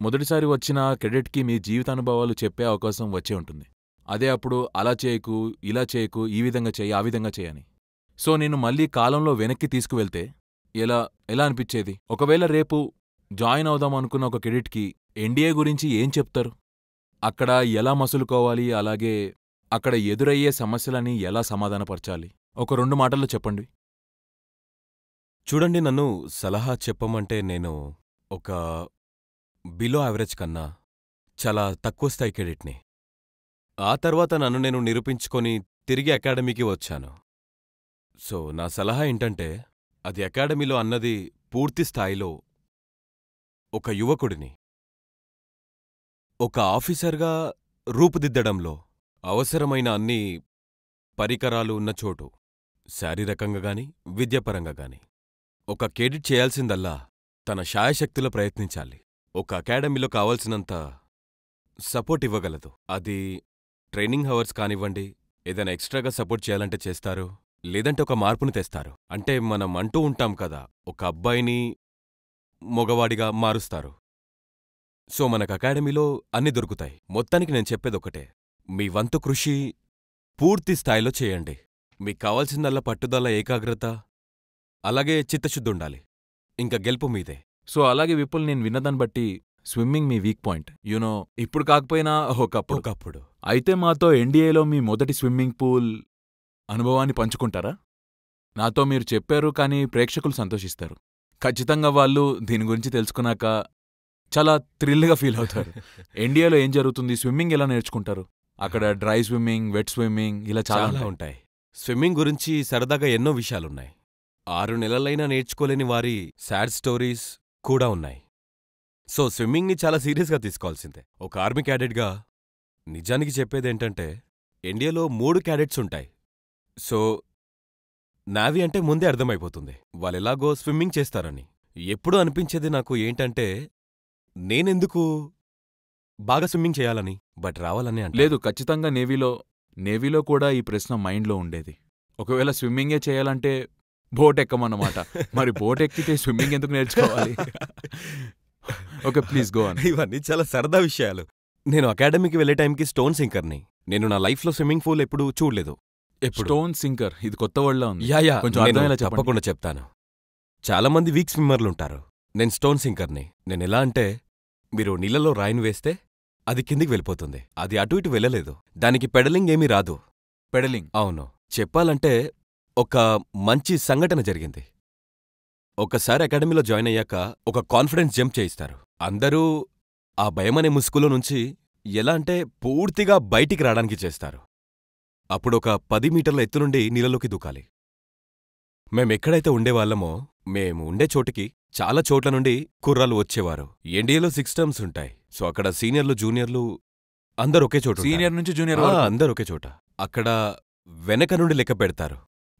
[SPEAKER 1] మొదటిసారి వచ్చిన కెడెట్కి మీ జీవితానుభవాలు చెప్పే అవకాశం వచ్చే ఉంటుంది. అదే అప్పుడు అలా చేయకు, ఇలా చేయకు, ఈ విధంగా చెయ్యి, ఆ విధంగా చేయని. సో నేను మళ్ళీ కాలంలో వెనక్కి తీసుకువెళ్తే ఎలా అనిపించేది? ఒకవేళ రేపు జాయిన్ అవుదాం అనుకున్న ఒక కెడెట్కి ఎన్డీఏ గురించి ఏం చెప్తారు? అక్కడ ఎలా మసులుకోవాలి, అలాగే అక్కడ ఎదురయ్యే సమస్యలని ఎలా సమాధానపరచాలి? ఒక 2 మాటల్లో చెప్పండి.
[SPEAKER 2] చూడండి, నన్ను సలహా చెప్పమంటే నేను ఒక బిలో యావరేజ్ కన్నా చాలా తక్కువ స్థాయి కెడెట్ని. ఆ తర్వాత నన్ను నేను నిరూపించుకొని తిరిగి అకాడమీకి వచ్చాను. సో నా సలహా ఏంటంటే అది అకాడమీలో అన్నది పూర్తి స్థాయిలో ఒక యువకుడిని ఒక ఆఫీసర్గా రూపుదిద్దడంలో అవసరమైన అన్ని పరికరాలు ఉన్న చోటు, శారీరకంగా గాని విద్యాపరంగా గాని. ఒక కేడెట్ చేయాల్సిందల్లా తన శాయశక్తిలో ప్రయత్నించాలి. ఒక అకాడమీలో కావాల్సినంత సపోర్ట్ ఇవ్వగలదు. అది ట్రైనింగ్ హవర్స్ కానివ్వండి, ఏదైనా ఎక్స్ట్రాగా సపోర్ట్ చేయాలంటే చేస్తారు, లేదంటే ఒక మార్పుని తెస్తారు. అంటే మనం అంటూ ఉంటాం కదా, ఒక అబ్బాయిని మగవాడిగా మారుస్తారు. సో మనకు అకాడమీలో అన్ని దొరుకుతాయి. మొత్తానికి నేను చెప్పేదొకటే, మీ వంతు కృషి పూర్తి స్థాయిలో చేయండి. మీకు కావాల్సిందల్లా పట్టుదల, ఏకాగ్రత, అలాగే చిత్తశుద్ధుండాలి. ఇంక గెలుపు మీదే.
[SPEAKER 1] సో అలాగే విపుల్, నేను విన్నదాన్ని బట్టి స్విమ్మింగ్ మీ వీక్ పాయింట్. యూనో, ఇప్పుడు కాకపోయినా ఒకప్పుడు. అయితే మాతో ఎన్డీఏలో మీ మొదటి స్విమ్మింగ్ పూల్ అనుభవాన్ని పంచుకుంటారా? నాతో మీరు చెప్పారు, కానీ ప్రేక్షకులు సంతోషిస్తారు. ఖచ్చితంగా వాళ్ళు దీని గురించి తెలుసుకున్నాక చాలా థ్రిల్గా ఫీల్ అవుతారు. ఎన్డీఏలో ఏం జరుగుతుంది, స్విమ్మింగ్ ఎలా నేర్చుకుంటారు? అక్కడ డ్రై స్విమ్మింగ్, వెట్ స్విమ్మింగ్, ఇలా చాలా
[SPEAKER 2] ఉంటాయి. స్విమ్మింగ్ గురించి సరదాగా ఎన్నో విషయాలున్నాయి. 6 నెలలైనా నేర్చుకోలేని వారి సాడ్ స్టోరీస్ కూడా ఉన్నాయి. సో స్విమ్మింగ్ని చాలా సీరియస్గా తీసుకోవాల్సిందే. ఒక ఆర్మీ క్యాడెట్గా నిజానికి చెప్పేదేంటంటే ఇండియాలో 3 క్యాడెట్స్ ఉంటాయి. సో నావీ అంటే ముందే అర్థమైపోతుంది వాళ్ళెలాగో స్విమ్మింగ్ చేస్తారని. ఎప్పుడూ అనిపించేది నాకు ఏంటంటే నేనెందుకు బాగా స్విమ్మింగ్ చేయాలని, బట్ రావాలని అంటే
[SPEAKER 1] లేదు. ఖచ్చితంగా నేవీలో కూడా ఈ ప్రశ్న మైండ్లో ఉండేది. ఒకవేళ స్విమ్మింగే చేయాలంటే బోట్ ఎక్కమన్నమాట. మరి బోట్ ఎక్కితే స్విమ్మింగ్ ఎందుకు నేర్చుకోవాలి? Okay, please go on.
[SPEAKER 2] ఇవన్నీ చాలా సరదా విషయాలు. నేను అకాడమీకి వెళ్లే టైంకి స్టోన్ సింకర్ని. నేను నా లైఫ్లో స్విమ్మింగ్ పూల్ ఎప్పుడూ చూడలేదు.
[SPEAKER 1] స్టోన్ సింకర్, ఇది కొత్త వర్డ్లా ఉంది.
[SPEAKER 2] యా
[SPEAKER 1] కొంచెం అర్థమయ్యేలా చెప్పండి.
[SPEAKER 2] తప్పకుండా చెప్తాను. చాలామంది వీక్ స్విమ్మర్లుంటారు. నేను స్టోన్ సింకర్ని. నేనెలా అంటే, మీరు నీళ్ళలో రాయిని వేస్తే అది కిందికి వెళ్ళిపోతుంది. అది అటు ఇటు వెళ్ళలేదు. దానికి పెడలింగ్ ఏమీ రాదు.
[SPEAKER 1] పెడలింగ్?
[SPEAKER 2] అవును. చెప్పాలంటే ఒక మంచి సంఘటన జరిగింది. ఒకసారి అకాడమీలో జాయిన్ అయ్యాక ఒక కాన్ఫిడెన్స్ జంప్ చేయిస్తారు. అందరూ ఆ భయమనే ముసుగులో నుంచి ఎలా అంటే పూర్తిగా బయటికి రావడానికి చేస్తారు. అప్పుడొక 10 మీటర్ల ఎత్తు నుండి నీళ్ళలోకి దూకాలి. మేమెక్కడైతే ఉండేవాళ్ళమో మేము ఉండే చోటికి చాలా చోట్ల నుండి కుర్రాలు వచ్చేవారు. ఎన్డీఏలో 6 టర్మ్స్ ఉంటాయి. సో అక్కడ సీనియర్లు జూనియర్లు అందరూ ఒకే చోట ఉంటారు.
[SPEAKER 1] సీనియర్ నుంచి జూనియర్
[SPEAKER 2] అందరూ ఒకే చోట. అక్కడ వెనక నుండి లెక్క పెడతారు.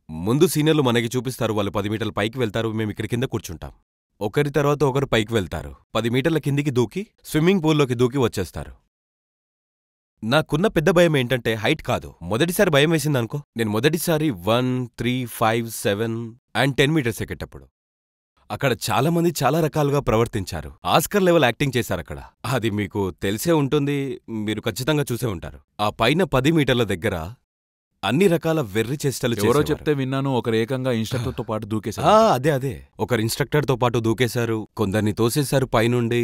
[SPEAKER 2] ముందు సీనియర్లు మనకి చూపిస్తారు. వాళ్ళు 10 మీటర్ల పైకి వెళ్తారు. మేమిక్కడి కింద కూర్చుంటాం. ఒకరి తర్వాత ఒకరు పైకి వెళ్తారు. 10 మీటర్ల కిందికి దూకి స్విమ్మింగ్ పూల్లోకి దూకి వచ్చేస్తారు. నాకున్న పెద్ద భయం ఏంటంటే హైట్ కాదు. మొదటిసారి భయం వేసిందనుకో. నేను మొదటిసారి 1, 3, 5, 7 అండ్ 10 మీటర్స్ ఎక్కేటప్పుడు అక్కడ చాలామంది చాలా రకాలుగా ప్రవర్తించారు. ఆస్కర్ లెవెల్ యాక్టింగ్ చేశారక్కడ. అది మీకు తెలిసే ఉంటుంది. మీరు ఖచ్చితంగా చూసే ఉంటారు. ఆ పైన 10 మీటర్ల దగ్గర అన్ని రకాల వెర్రి చేష్టలు
[SPEAKER 1] ఎవరో
[SPEAKER 2] చేసేవారు.
[SPEAKER 1] చెప్తే విన్నాను, ఒకరు ఏకంగా ఇన్స్ట్రక్టర్తో పాటు దూకేశారు.
[SPEAKER 2] అదే ఒకరు ఇన్స్ట్రక్టర్తో పాటు దూకేశారు. కొందరిని తోసేశారు పైనుండి,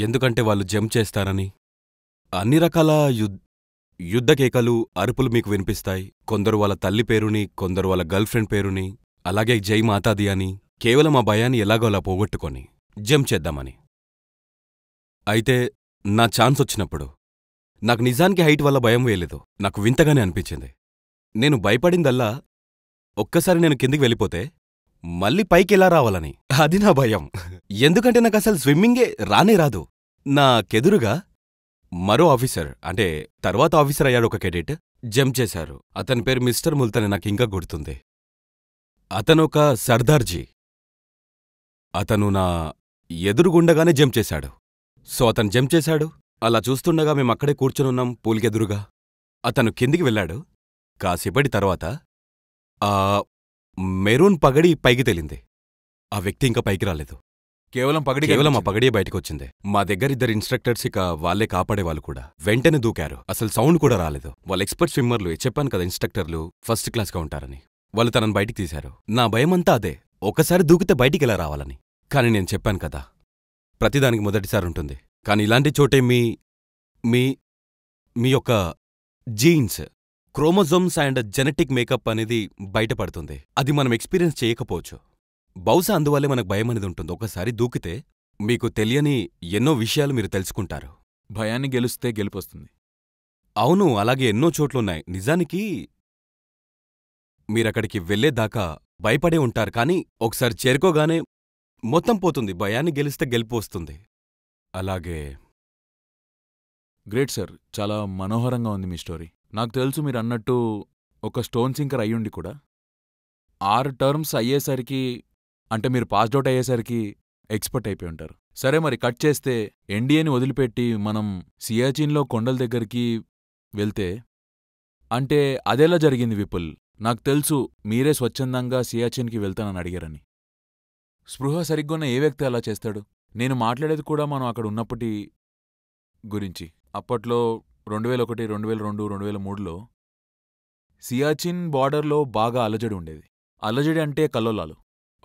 [SPEAKER 2] ఎందుకంటే వాళ్ళు జంప్ చేస్తారని. అన్ని రకాల యుద్ధ కేకలు, అరుపులు మీకు వినిపిస్తాయి. కొందరు వాళ్ళ తల్లి పేరుని, కొందరు వాళ్ళ గర్ల్ ఫ్రెండ్ పేరుని, అలాగే జై మాతాది అని, కేవలం ఆ భయాన్ని ఎలాగో అలా పోగొట్టుకొని జంప్ చేద్దామని. అయితే నా ఛాన్స్ వచ్చినప్పుడు నాకు నిజానికి హైట్ వల్ల భయం వేయలేదు. నాకు వింతగానే అనిపించింది. నేను భయపడిందల్లా ఒక్కసారి నేను కిందికి వెళ్ళిపోతే మళ్ళీ పైకెలా రావాలని. అది నా భయం. ఎందుకంటే నాకసలు స్విమ్మింగే రానే రాదు. నాకెదురుగా మరో ఆఫీసర్, అంటే తర్వాత ఆఫీసర్ అయ్యాడు ఒక కెడెట్, జంప్ చేశారు. అతని పేరు మిస్టర్ ముల్తని. నాకింకా గుర్తుంది. అతనొక సర్దార్జీ. అతను నా ఎదురుగుండగానే జంప్ చేశాడు. సో అతను జంప్ చేశాడు. అలా చూస్తుండగా మేమక్కడే కూర్చునున్నాం పూల్కెదురుగా. అతను కిందికి వెళ్ళాడు. కాసేపటి తర్వాత ఆ మెరూన్ పగడి పైకి తేలింది. ఆ వ్యక్తి ఇంకా పైకి రాలేదు.
[SPEAKER 1] కేవలం
[SPEAKER 2] ఆ పగడియే బయటకొచ్చింది. మా దగ్గర 2 ఇన్స్ట్రక్టర్స్ ఇక వాళ్లే కాపాడేవాళ్ళు కూడా. వెంటనే దూకారు. అసలు సౌండ్ కూడా రాలేదు. వాళ్ళ ఎక్స్పర్ట్ స్విమ్మర్లు. చెప్పాను కదా ఇన్స్ట్రక్టర్లు ఫస్ట్ క్లాస్గా ఉంటారని. వాళ్ళు తనని బయటికి తీశారు. నా భయమంతా అదే, ఒకసారి దూకితే బయటికెలా రావాలని. కాని నేను చెప్పాను కదా, ప్రతిదానికి మొదటిసారి ఉంటుంది. కాని ఇలాంటి చోటే మీ యొక్క jeans, chromosomes and genetic makeup అనేది బయటపడుతుంది. అది మనం ఎక్స్పీరియన్స్ చేయకపోవచ్చు. బహుశా అందువల్లే మనకు భయమనేది ఉంటుంది. ఒకసారి దూకితే మీకు తెలియని ఎన్నో విషయాలు మీరు తెలుసుకుంటారు.
[SPEAKER 1] భయాన్ని గెలిస్తే గెలుపొస్తుంది.
[SPEAKER 2] అవును, అలాగే ఎన్నో చోట్లున్నాయి. నిజానికి మీరక్కడికి వెళ్లేదాకా భయపడే ఉంటారు. కానీ ఒకసారి చేరుకోగానే మొత్తం పోతుంది. భయాన్ని గెలిస్తే గెలుపు వస్తుంది. అలాగే
[SPEAKER 1] గ్రేట్ సార్, చాలా మనోహరంగా ఉంది మీ స్టోరీ. నాకు తెలుసు మీరు అన్నట్టు ఒక స్టోన్ సింకర్ అయ్యుండి కూడా 6 టర్మ్స్ అయ్యేసరికి, అంటే మీరు పాస్డ్ అవుట్ అయ్యేసరికి ఎక్స్పర్ట్ అయిపోయి ఉంటారు. సరే, మరి కట్ చేస్తే ఎన్డీఏని వదిలిపెట్టి మనం సియాచిన్లో కొండల దగ్గరికి వెళ్తే, అంటే అదెలా జరిగింది విపుల్? నాకు తెలుసు మీరే స్వచ్ఛందంగా సియాచిన్కి వెళ్తానని అడిగారని. స్పృహ సరిగ్గున్న ఏ వ్యక్తి అలా చేస్తాడు? నేను మాట్లాడేది కూడా మనం అక్కడ ఉన్నప్పటి గురించి. అప్పట్లో 2001, 2002, 2003లో సియాచిన్ బార్డర్లో బాగా అలజడి ఉండేది. అలజడి అంటే కల్లోలాలు,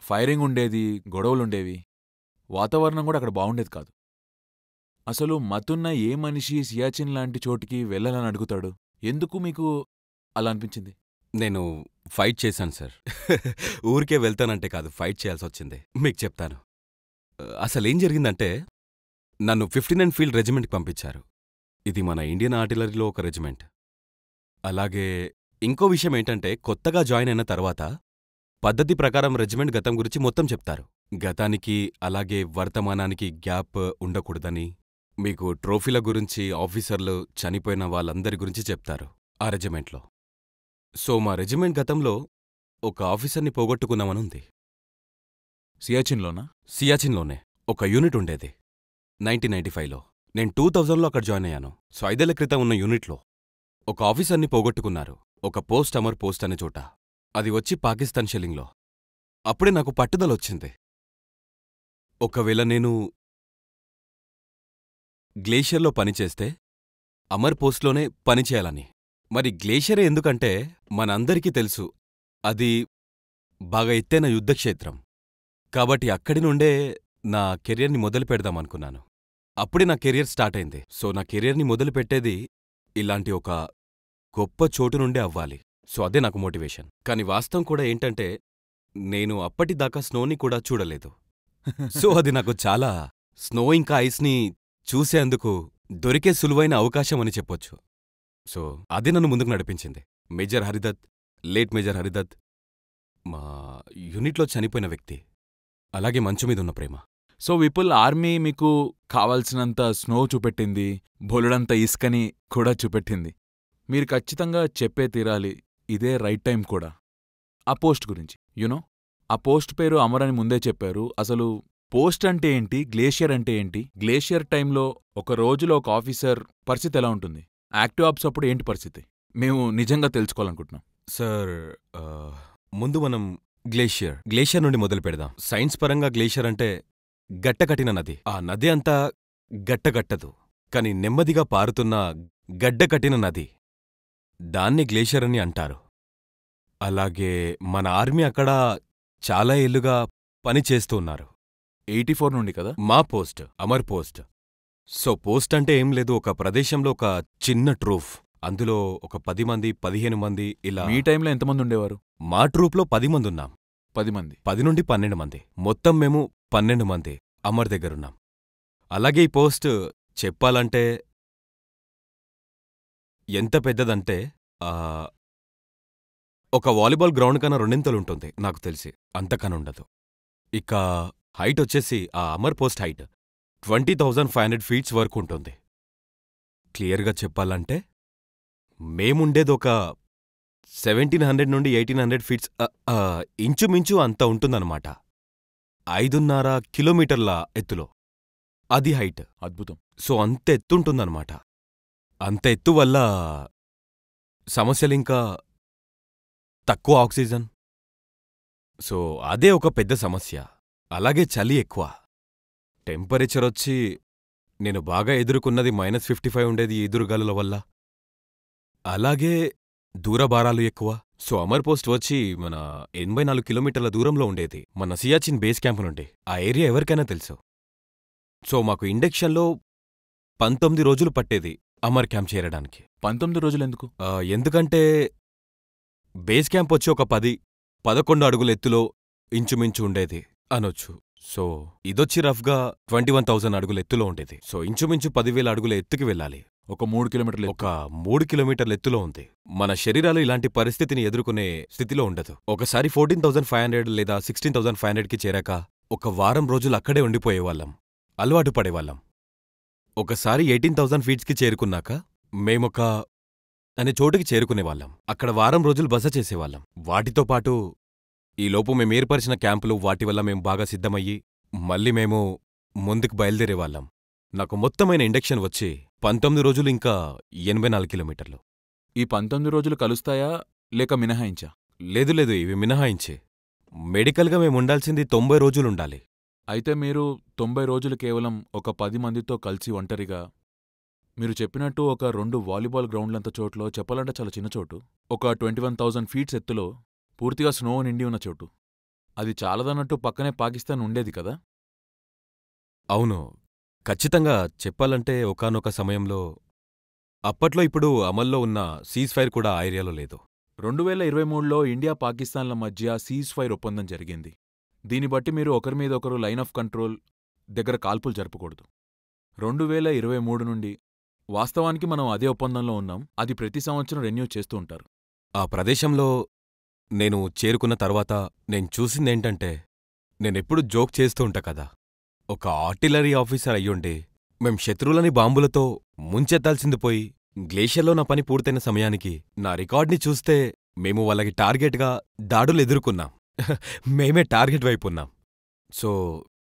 [SPEAKER 1] ఫైరింగ్ ఉండేది, గొడవలుండేవి. వాతావరణం కూడా అక్కడ బావుండేది కాదు. అసలు మతున్న ఏ మనిషి సియాచిన్ లాంటి చోటికి వెళ్ళాలని అడుగుతాడు? ఎందుకు మీకు అలా అనిపించింది?
[SPEAKER 2] నేను ఫైట్ చేశాను సార్. ఊరికే వెళ్తానంటే కాదు, ఫైట్ చేయాల్సొచ్చింది. మీకు చెప్తాను. అసలేం జరిగిందంటే, నన్ను 59 ఫీల్డ్ రెజిమెంట్కి పంపించారు. ఇది మన ఇండియన్ ఆర్టిలరీలో ఒక రెజిమెంట్. అలాగే ఇంకో విషయం ఏంటంటే, కొత్తగా జాయిన్ అయిన తర్వాత పద్ధతి ప్రకారం రెజిమెంట్ గతం గురించి మొత్తం చెప్తారు. గతానికి అలాగే వర్తమానానికి గ్యాప్ ఉండకూడదని, మీకు ట్రోఫీల గురించి, ఆఫీసర్లు చనిపోయిన వాళ్ళందరి గురించి చెప్తారు ఆ రెజిమెంట్లో. సో మా రెజిమెంట్ గతంలో ఒక ఆఫీసర్ని పోగొట్టుకున్నామనుంది.
[SPEAKER 1] సియాచిన్లోనా?
[SPEAKER 2] సియాచిన్లోనే ఒక యూనిట్ ఉండేది 1995లో. నేను 2000లో అక్కడ జాయిన్ అయ్యాను. సో 5 ఏళ్ల క్రితం ఉన్న యూనిట్లో ఒక ఆఫీసర్ని పోగొట్టుకున్నారు. ఒక పోస్ట్ అమర్ పోస్ట్ అనే చోట. అది వచ్చి పాకిస్తాన్ షెల్లింగ్లో. అప్పుడే నాకు పట్టుదలొచ్చింది. ఒకవేళ నేను గ్లేషియర్లో పనిచేస్తే అమర్ పోస్ట్లోనే పనిచేయాలని. మరి గ్లేషియరే ఎందుకంటే మనందరికీ తెలుసు అది బాగా ఎత్తైన యుద్ధక్షేత్రం. కాబట్టి అక్కడి నుండే నా కెరియర్ని మొదలు పెడదామనుకున్నాను. అప్పుడే నా కెరియర్ స్టార్ట్ అయింది. సో నా కెరియర్ని మొదలు పెట్టేది ఇలాంటి ఒక గొప్ప చోటు నుండే అవ్వాలి. సో అదే నాకు మోటివేషన్. కానీ వాస్తవం కూడా ఏంటంటే నేను అప్పటిదాకా స్నోని కూడా చూడలేదు. సో అది నాకు చాలా స్నో ఇంకా ఐస్ని చూసేందుకు దొరికే సులువైన అవకాశం అని చెప్పొచ్చు. సో అదే నన్ను ముందుకు నడిపించింది. మేజర్ హరిదత్, లేట్ మేజర్ హరిదత్ మా యూనిట్లో చనిపోయిన వ్యక్తి. అలాగే మంచు మీద ఉన్న ప్రేమ.
[SPEAKER 1] సో విపుల్, ఆర్మీ మీకు కావాల్సినంత స్నో చూపెట్టింది, బొలెడంత ఇసుకని కూడా చూపెట్టింది. మీరు ఖచ్చితంగా చెప్పే తీరాలి, ఇదే రైట్ టైం కూడా. ఆ పోస్ట్ గురించి యునో, ఆ పోస్ట్ పేరు అమర్ అని ముందే చెప్పారు. అసలు పోస్ట్ అంటే ఏంటి, గ్లేషియర్ అంటే ఏంటి, గ్లేషియర్ టైంలో ఒక రోజులో ఒక ఆఫీసర్ పరిస్థితి ఎలా ఉంటుంది, యాక్టివ్ ఆప్స్ అప్పుడు ఏంటి పరిస్థితి, మేము నిజంగా తెలుసుకోవాలనుకుంటున్నాం.
[SPEAKER 2] సార్, ముందు మనం గ్లేషియర్ నుండి మొదలు పెడదాం. సైన్స్ పరంగా గ్లేషియర్ అంటే గట్టకట్టిన నది. ఆ నది అంతా గట్టగట్టదు, కాని నెమ్మదిగా పారుతున్న గడ్డకట్టిన నది. దాన్ని గ్లేషియర్ అని అంటారు. అలాగే మన ఆర్మీ అక్కడ చాలా ఏళ్లుగా పనిచేస్తూ ఉన్నారు.
[SPEAKER 1] 84 నుండి కదా
[SPEAKER 2] మా post, Amar post. So post అంటే ఏం లేదు, ఒక ప్రదేశంలో ఒక చిన్న ట్రూప్. అందులో ఒక 10 మంది 15 మంది ఇలా.
[SPEAKER 1] మీ టైంలో ఎంతమంది ఉండేవారు?
[SPEAKER 2] మా ట్రూప్లో 10 మంది ఉన్నాం.
[SPEAKER 1] 10 మంది.
[SPEAKER 2] 10 నుండి 12 మంది. మొత్తం మేము 12 మంది అమర్ దగ్గరున్నాం. అలాగే ఈ పోస్ట్ చెప్పాలంటే ఎంత పెద్దదంటే ఒక వాలీబాల్ గ్రౌండ్ కన్నా రెండింతలుంటుంది నాకు తెలిసి, అంతకనుండదు. ఇక హైట్ వచ్చేసి ఆ అమర్ పోస్ట్ హైట్ 20,500 ఫీట్స్ వరకు ఉంటుంది. క్లియర్గా చెప్పాలంటే మేముండేదొక 1700 నుండి 1800 ఫీట్స్, ఇంచుమించు అంత ఉంటుందన్నమాట. 5.5 కిలోమీటర్ల ఎత్తులో అది హైట్.
[SPEAKER 1] అద్భుతం.
[SPEAKER 2] సో అంత ఎత్తుంటుందన్నమాట. అంత ఎత్తు వల్ల సమస్యలింకా తక్కువ ఆక్సిజన్. సో అదే ఒక పెద్ద సమస్య. అలాగే చలి ఎక్కువ. టెంపరేచర్ వచ్చి నేను బాగా ఎదుర్కొన్నది -55 ఉండేది ఈ ఎదురుగాలుల వల్ల. అలాగే దూరభారాలు ఎక్కువ. సో అమర్ పోస్ట్ వచ్చి మన 84 కిలోమీటర్ల దూరంలో ఉండేది మన సియాచిన్ బేస్ క్యాంప్ నుండి. ఆ ఏరియా ఎవరికైనా తెలుసు. సో మాకు ఇండక్షన్లో 19 రోజులు పట్టేది అమర్ క్యాంప్ చేరడానికి.
[SPEAKER 1] 19 రోజులు ఎందుకు?
[SPEAKER 2] ఎందుకంటే బేస్ క్యాంప్ వచ్చి ఒక 10-11 అడుగుల ఎత్తులో ఇంచుమించు ఉండేది అనొచ్చు. సో ఇదొచ్చి రఫ్గా 21,000 అడుగుల ఎత్తులో ఉండేది. సో ఇంచుమించు 10,000 అడుగుల ఎత్తుకి వెళ్ళాలి.
[SPEAKER 1] ఒక 3 కిలోమీటర్లు.
[SPEAKER 2] ఒక 3 కిలోమీటర్ల ఎత్తులో ఉంది. మన శరీరాలు ఇలాంటి పరిస్థితిని ఎదుర్కొనే స్థితిలో ఉండదు. ఒకసారి 14,500 లేదా 16,500కి చేరాక ఒక వారం రోజులు అక్కడే ఉండిపోయేవాళ్ళం, అలవాటు పడేవాళ్ళం. ఒకసారి 18,000 ఫీట్స్కి చేరుకున్నాక మేమొక అనే చోటుకి చేరుకునేవాళ్ళం. అక్కడ వారం రోజులు బస చేసేవాళ్ళం. వాటితో పాటు ఈలోపు మేమేర్పరిచిన క్యాంపులు, వాటి వల్ల మేం బాగా సిద్ధమయ్యి మళ్ళీ మేము ముందుకు బయలుదేరేవాళ్ళం. నాకు మొత్తమైన ఇండక్షన్ వచ్చి 19 రోజులు ఇంకా 84 కిలోమీటర్లు.
[SPEAKER 1] ఈ 19 రోజులు కలుస్తాయా లేక మినహాయించా?
[SPEAKER 2] లేదు లేదు, ఇవి మినహాయించే. మెడికల్గా మేముండాల్సింది 90 రోజులుండాలి.
[SPEAKER 1] అయితే మీరు 90 రోజులు కేవలం ఒక 10 మందితో కలిసి ఒంటరిగా, మీరు చెప్పినట్టు ఒక 2 వాలీబాల్ గ్రౌండ్లంత చోట్లో, చెప్పాలంటే చాలా చిన్న చోటు, ఒక 21,000 ఫీట్స్ ఎత్తులో పూర్తిగా స్నో నిండి ఉన్న చోటు, అది చాలదన్నట్టు పక్కనే పాకిస్తాన్ ఉండేది కదా?
[SPEAKER 2] అవును, ఖచ్చితంగా చెప్పాలంటే ఒకానొక సమయంలో అప్పట్లో ఇప్పుడు అమల్లో ఉన్న సీజ్ ఫైర్ కూడా ఆ ఏరియాలో లేదు.
[SPEAKER 1] 2023లో ఇండియా పాకిస్తాన్ల మధ్య సీజ్ ఫైర్ ఒప్పందం జరిగింది. దీన్ని బట్టి మీరు ఒకరి మీద ఒకరు లైన్ ఆఫ్ కంట్రోల్ దగ్గర కాల్పులు జరపకూడదు. 2023 నుండి వాస్తవానికి మనం అదే ఒప్పందంలో ఉన్నాం. అది ప్రతి సంవత్సరం రెన్యూ చేస్తూ ఉంటారు.
[SPEAKER 2] ఆ ప్రదేశంలో నేను చేరుకున్న తర్వాత నేను చూసిందేంటంటే, నేనెప్పుడు జోక్ చేస్తూ ఉంటా కదా, ఒక ఆర్టిలరీ ఆఫీసర్ అయ్యుండి మేం శత్రువులని బాంబులతో ముంచెత్తాల్సింది పోయి గ్లేషియర్లో నా పని పూర్తయిన సమయానికి నా రికార్డ్ని చూస్తే మేము వాళ్ళకి టార్గెట్గా దాడులు ఎదుర్కొన్నాం. మేమే టార్గెట్ వైపున్నాం. సో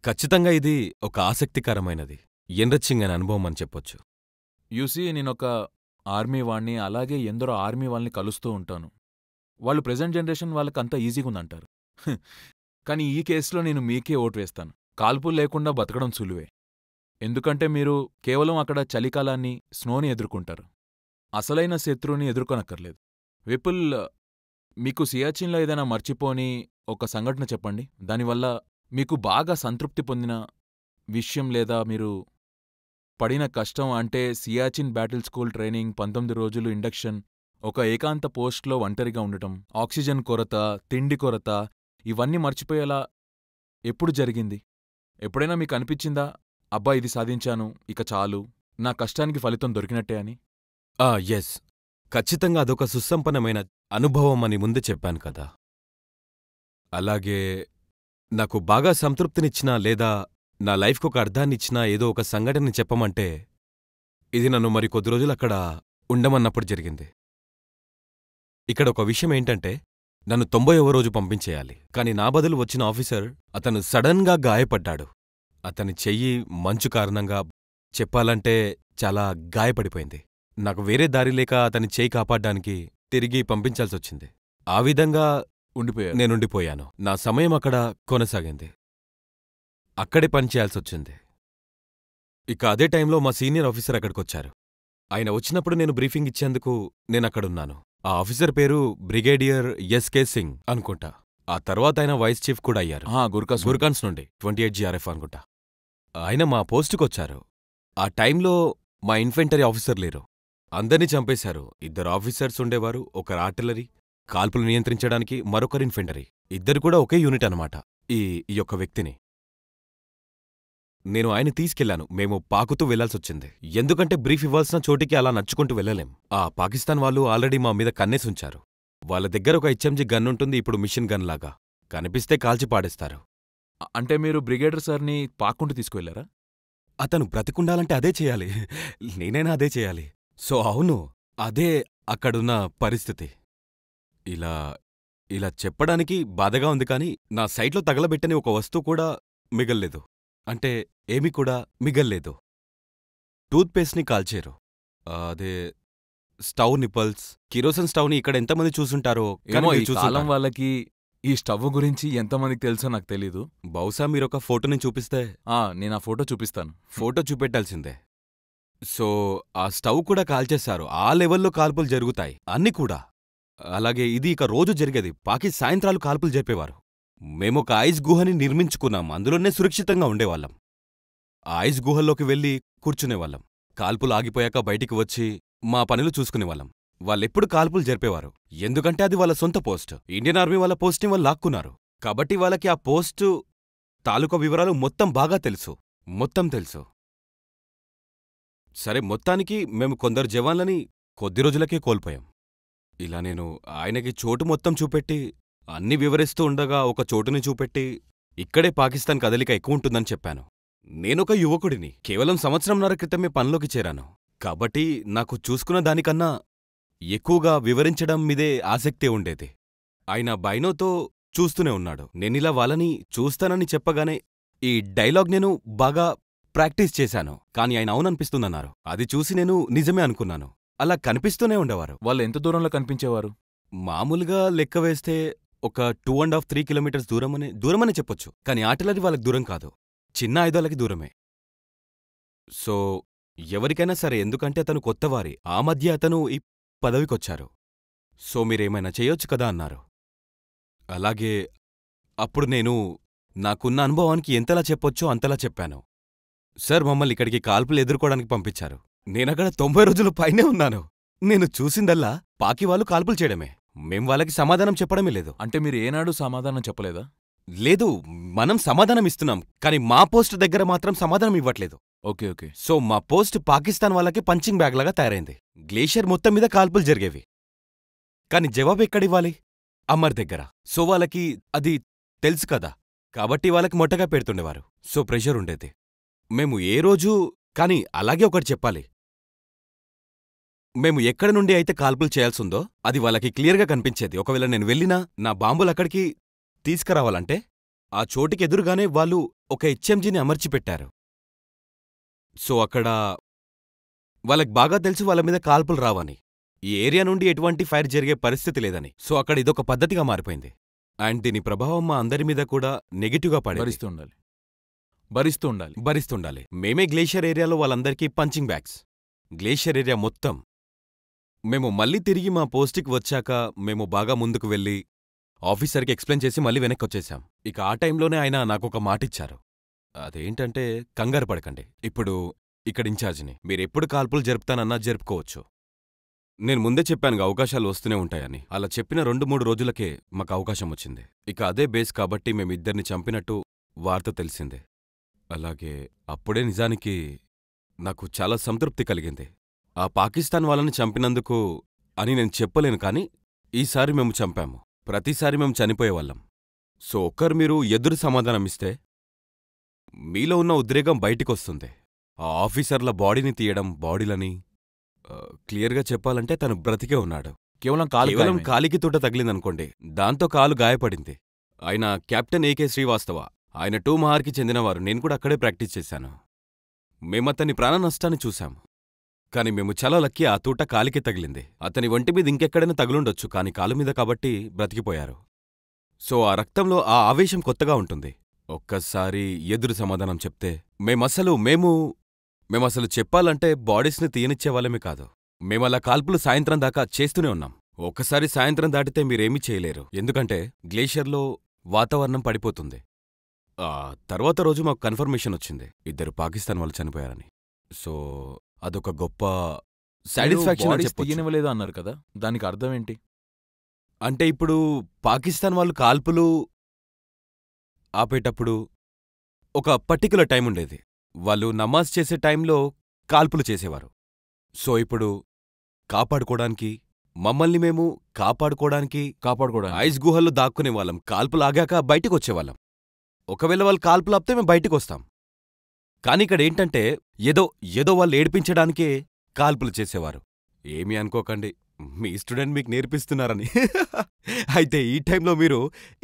[SPEAKER 2] ఖచ్చితంగా ఇది ఒక ఆసక్తికరమైనది, ఎన్రిచింగ్ అనే అనుభవం అని చెప్పొచ్చు.
[SPEAKER 1] యూసీ, నేనొక ఆర్మీ వాణ్ణి, అలాగే ఎందరో ఆర్మీ వాళ్ళని కలుస్తూ ఉంటాను. వాళ్ళు ప్రెజెంట్ జనరేషన్ వాళ్ళకంతా ఈజీగుందంటారు. కానీ ఈ కేసులో నేను మీకే ఓటు వేస్తాను. కాల్పులు లేకుండా బతకడం సులువే. ఎందుకంటే మీరు కేవలం అక్కడ చలికాలాన్ని, స్నోని ఎదుర్కొంటారు. అసలైన శత్రువుని ఎదుర్కొనక్కర్లేదు. విపుల్, మీకు సియాచిన్లో ఏదైనా మర్చిపోని ఒక సంఘటన చెప్పండి. దానివల్ల మీకు బాగా సంతృప్తి పొందిన విషయం లేదా మీరు పడిన కష్టం అంటే సియాచిన్ బ్యాటిల్ స్కూల్ ట్రైనింగ్, 19 రోజులు ఇండక్షన్, ఒక ఏకాంత పోస్ట్లో ఒంటరిగా ఉండటం, ఆక్సిజన్ కొరత, తిండి కొరత, ఇవన్నీ మర్చిపోయేలా ఎప్పుడు జరిగింది? ఎప్పుడైనా మీకు అనిపించిందా, అబ్బా ఇది సాధించాను, ఇక చాలు, నా కష్టానికి ఫలితం దొరికినట్టే అని?
[SPEAKER 2] ఎస్, ఖచ్చితంగా అదొక సుసంపన్నమైన అనుభవం అని ముందే చెప్పాను కదా. అలాగే నాకు బాగా సంతృప్తినిచ్చినా లేదా నా లైఫ్కొక అర్థాన్నిచ్చినా ఏదో ఒక సంఘటనని చెప్పమంటే ఇది నన్ను మరి కొద్ది రోజులు అక్కడ ఉండమన్నప్పుడు జరిగింది. ఇక్కడ ఒక విషయం ఏంటంటే, నన్ను 90వ రోజు పంపించేయాలి. కాని నా బదులు వచ్చిన ఆఫీసర్ అతను సడన్గా గాయపడ్డాడు. అతని చెయ్యి మంచు కారణంగా చెప్పాలంటే చాలా గాయపడిపోయింది. నాకు వేరే దారి లేక అతని చెయ్యి కాపాడ్డానికి తిరిగి పంపించాల్సొచ్చింది. ఆ విధంగా నేనుండిపోయాను. నా సమయం అక్కడ కొనసాగింది. అక్కడే పనిచేయాల్సొచ్చింది. ఇక అదే టైంలో మా సీనియర్ ఆఫీసర్ అక్కడికొచ్చారు. ఆయన వచ్చినప్పుడు నేను బ్రీఫింగ్ ఇచ్చేందుకు నేనక్కడున్నాను. ఆ ఆఫీసర్ పేరు బ్రిగేడియర్ ఎస్కే సింగ్ అనుకుంటా. ఆ తర్వాత ఆయన వైస్ చీఫ్ కూడా అయ్యారు. గుర్కాన్స్ నుండి 28 GRF అనుకుంటా. ఆయన మా పోస్టుకొచ్చారు. ఆ టైంలో మా ఇన్ఫెంటరీ ఆఫీసర్ లేరు. అందర్నీ చంపేశారు. 2 ఆఫీసర్స్ ఉండేవారు, ఒకరు ఆర్టిలరీ, కాల్పులు నియంత్రించడానికి మరొకరు ఇన్ఫెంటరీ. ఇద్దరు కూడా ఒకే యూనిట్ అనమాట. ఈ యొక్క వ్యక్తిని నేను ఆయన తీసుకెళ్లాను. మేము పాకుతూ వెళ్లాల్సొచ్చింది. ఎందుకంటే బ్రీఫ్ ఇవ్వాల్సిన చోటికి అలా నడుచుకుంటూ వెళ్లలేం. ఆ పాకిస్తాన్ వాళ్ళు ఆల్రెడీ మా మీద కన్నేసుంచారు. వాళ్ళ దగ్గర ఒక HMG గన్ ఉంటుంది, ఇప్పుడు మిషన్ గన్ లాగా. కనిపిస్తే కాల్చి పాడేస్తారు.
[SPEAKER 1] అంటే మీరు బ్రిగేడర్ సార్ని పాక్కుంటూ తీసుకువెళ్లారా?
[SPEAKER 2] అతను బ్రతికుండాలంటే అదే చేయాలి. నేనైనా అదే చేయాలి. సో అవును, అదే అక్కడున్న పరిస్థితి. ఇలా ఇలా చెప్పడానికి బాధగా ఉంది, కాని నా సైట్లో తగలబెట్టని ఒక వస్తువు కూడా మిగల్లేదు. అంటే ఏమీ కూడా మిగల్లేదు. టూత్పేస్ట్ని కాల్చేరు. అదే స్టవ్ నిప్పల్స్, కిరోసిన్ స్టవ్ని ఇక్కడ ఎంతమంది చూసుంటారో.
[SPEAKER 1] ఏమో ఈ కాలం వాళ్ళకి ఈ స్టవ్ గురించి ఎంతమందికి తెలుసో నాకు తెలీదు.
[SPEAKER 2] బహుశా మీరొక ఫోటోని చూపిస్తే.
[SPEAKER 1] నేను ఆ ఫోటో చూపిస్తాను.
[SPEAKER 2] ఫోటో చూపెట్టాల్సిందే. సో ఆ స్టవ్ కూడా కాల్చేశారు. ఆ లెవెల్లో కాల్పులు జరుగుతాయి అన్ని కూడా. అలాగే ఇది ఇక రోజు జరిగేది. సాయంత్రాలు కాల్పులు జరిపేవారు. మేమొక ఐస్ గుహని నిర్మించుకున్నాం. అందులోనే సురక్షితంగా ఉండేవాళ్ళం. ఆ ఐస్ గుహల్లోకి వెళ్ళి కూర్చునేవాళ్ళం. కాల్పులు ఆగిపోయాక బయటికి వచ్చి మా పనులు చూసుకునేవాళ్ళం. వాళ్ళెప్పుడు కాల్పులు జరిపేవారు. ఎందుకంటే అది వాళ్ళ సొంత పోస్ట్. ఇండియన్ ఆర్మీ వాళ్ళ పోస్ట్ని వాళ్ళు లాక్కున్నారు. కాబట్టి వాళ్ళకి ఆ పోస్టు తాలూకా వివరాలు మొత్తం బాగా తెలుసు. మొత్తం తెలుసు. సరే, మొత్తానికి మేము కొందరు జవాన్లని కొద్ది రోజులకే కోల్పోయాం. ఇలా నేను ఆయనకి చోటు మొత్తం చూపెట్టి అన్నీ వివరిస్తూ ఉండగా ఒక చోటుని చూపెట్టి ఇక్కడే పాకిస్తాన్ కదలిక ఎక్కువుంటుందని చెప్పాను. నేనొక యువకుడిని. కేవలం సంవత్సరంన్నర క్రితమే పనిలోకి చేరాను. కాబట్టి నాకు చూసుకున్న దానికన్నా ఎక్కువగా వివరించడం మీదే ఆసక్తే ఉండేది. ఆయన బైనోతో చూస్తూనే ఉన్నాడు. నేనిలా వాళ్ళని చూస్తానని చెప్పగానే ఈ డైలాగ్ నేను బాగా ప్రాక్టీస్ చేశాను. కాని ఆయన అవుననిపిస్తుందన్నారు. అది చూసి నేను నిజమే అనుకున్నాను. అలా కనిపిస్తూనే ఉండేవారు.
[SPEAKER 1] వాళ్ళు ఎంత దూరంలో కనిపించేవారు?
[SPEAKER 2] మామూలుగా లెక్క వేస్తే ఒక 2.5-3 కిలోమీటర్స్ దూరమనే చెప్పొచ్చు. కాని ఆర్టిలరీ వాళ్ళకి దూరం కాదు, చిన్న ఆయుధాలకి దూరమే. సో ఎవరికైనా సరే, ఎందుకంటే అతను కొత్తవారి. ఆ మధ్య అతను ఈ పదవికొచ్చారు. సో మీరేమైనా చేయొచ్చు కదా అన్నారు. అలాగే అప్పుడు నేను నాకున్న అనుభవానికి ఎంతలా చెప్పొచ్చో అంతలా చెప్పాను. సార్, మమ్మల్ని ఇక్కడికి కాల్పులు ఎదుర్కోవడానికి పంపించారు. నేనక్కడ 90 రోజులు పైనే ఉన్నాను. నేను చూసిందల్లా పాకివాళ్ళు కాల్పులు చేయడమే. మేం వాళ్ళకి సమాధానం చెప్పడమే లేదు.
[SPEAKER 1] అంటే మీరు ఏనాడు సమాధానం చెప్పలేదా?
[SPEAKER 2] లేదు, మనం సమాధానం ఇస్తున్నాం, కాని మా పోస్ట్ దగ్గర మాత్రం సమాధానం ఇవ్వట్లేదు.
[SPEAKER 1] Okay okay.
[SPEAKER 2] సో మా పోస్ట్ పాకిస్తాన్ వాళ్ళకి పంచింగ్ బ్యాగ్ లాగా తయారైంది. గ్లేషియర్ మొత్తం మీద కాల్పులు జరిగేవి. కాని జవాబు ఎక్కడివ్వాలి? అమర్ దగ్గర. సో వాళ్ళకి అది తెలుసు కదా, కాబట్టి వాళ్ళకి మొట్టగా పెడుతుండేవారు. సో ప్రెషర్ ఉండేది. మేము ఏ రోజూ కాని అలాగే ఒకటి చెప్పాలి. మేము ఎక్కడి నుండి అయితే కాల్పులు చేయాల్సిందో అది వాళ్ళకి క్లియర్గా కనిపించేది. ఒకవేళ నేను వెళ్ళినా నా బాంబులక్కడికి తీసుకురావాలంటే ఆ చోటికి ఎదురుగానే వాళ్ళు ఒక HMGని అమర్చిపెట్టారు. సో అక్కడ వాళ్ళకి బాగా తెలుసు వాళ్ళ మీద కాల్పులు రావని, ఈ ఏరియా నుండి ఎటువంటి ఫైర్ జరిగే పరిస్థితి లేదని. సో అక్కడ ఇదొక పద్ధతిగా మారిపోయింది. అండ్ దీని ప్రభావం మా అందరి మీద కూడా నెగిటివ్గా పడేది. భరిస్తుండాలి. మేమే గ్లేషియర్ ఏరియాలో వాళ్ళందరికీ పంచింగ్ బ్యాగ్స్. గ్లేషియర్ ఏరియా మొత్తం. మేము మళ్ళీ తిరిగి మా పోస్టుకి వచ్చాక మేము బాగా ముందుకు వెళ్ళి ఆఫీసర్కి ఎక్స్ప్లెయిన్ చేసి మళ్ళీ వెనక్కొచ్చేశాం. ఇక ఆ టైంలోనే ఆయన నాకొక మాటిచ్చారు. అదేంటంటే, కంగారు పడకండి. ఇప్పుడు ఇక్కడ ఇన్ఛార్జిని. మీరెప్పుడు కాల్పులు జరుపుతానన్నా జరుపుకోవచ్చు. నేను ముందే చెప్పానుగా అవకాశాలు వస్తూనే ఉంటాయని. అలా చెప్పిన 2-3 రోజులకే మాకు అవకాశం వచ్చింది. ఇక అదే బేస్ కాబట్టి మేమిద్దరిని చంపినట్టు వార్త తెలిసిందే. అలాగే అప్పుడే నిజానికి నాకు చాలా సంతృప్తి కలిగింది. ఆ పాకిస్తాన్ వాళ్ళని చంపినందుకు అని నేను చెప్పలేను కానీ ఈసారి మేము చంపాము. ప్రతిసారి మేము చనిపోయేవాళ్ళం. సో ఒక్కరు మీరు ఎదురు సమాధానమిస్తే మీలో ఉన్న ఉద్రేకం బయటికొస్తుంది. ఆ ఆఫీసర్ల బాడీని తీయడం, బాడీలని క్లియర్గా చెప్పాలంటే తను బ్రతికే ఉన్నాడు.
[SPEAKER 1] కేవలం
[SPEAKER 2] కేవలం కాలికి తుట తగిలిందనుకోండి, దాంతో కాలు గాయపడింది. ఆయన కెప్టెన్ ఏకే శ్రీవాస్తవ. ఆయన 2 మహార్కి చెందినవారు. నేను కూడా అక్కడే ప్రాక్టీస్ చేశాను. మేమతని ప్రాణ నష్టాన్ని చూశాం. కాని మేము చాలా లక్కీ, ఆ తూట కాలికి తగిలింది. అతని ఒంటి మీద ఇంకెక్కడైనా తగులుండొచ్చు, కాని కాలు మీద కాబట్టి బ్రతికిపోయారు. సో ఆ రక్తంలో ఆ ఆవేశం కొత్తగా ఉంటుంది. ఒక్కసారి ఎదురు సమాధానం చెప్తే మేమసలు చెప్పాలంటే బాడీస్ని తీయనిచ్చేవాళ్ళమే కాదు. మేమలా కాల్పులు సాయంత్రం దాకా చేస్తూనే ఉన్నాం. ఒక్కసారి సాయంత్రం దాటితే మీరేమీ చేయలేరు, ఎందుకంటే గ్లేషియర్లో వాతావరణం పడిపోతుంది. ఆ తర్వాత రోజు మాకు కన్ఫర్మేషన్ వచ్చింది, 2 పాకిస్తాన్ వాళ్ళు చనిపోయారని. సో అదొక గొప్ప సాటిస్ఫాక్షన్ అని చెప్పొచ్చు.
[SPEAKER 1] తీయనివ్వలేదు అన్నారు కదా, దానికి అర్థం ఏంటి?
[SPEAKER 2] అంటే ఇప్పుడు పాకిస్తాన్ వాళ్ళు కాల్పులు ఆపేటప్పుడు ఒక పర్టిక్యులర్ టైం ఉండేది. వాళ్ళు నమాజ్ చేసే టైంలో కాల్పులు చేసేవారు. సో ఇప్పుడు కాపాడుకోవడానికి, మమ్మల్ని మేము కాపాడుకోవడానికి ఐస్ గుహల్లో దాక్కునేవాళ్ళం. కాల్పులాగాక బయటికొచ్చేవాళ్ళం. ఒకవేళ వాళ్ళు కాల్పులాపితే మేము బయటికొస్తాం. కాని ఇక్కడేంటంటే ఏదో వాళ్ళు ఏడిపించడానికే కాల్పులు చేసేవారు. ఏమీ అనుకోకండి, మీ స్టూడెంట్ మీకు నేర్పిస్తున్నారని. అయితే ఈ టైంలో మీరు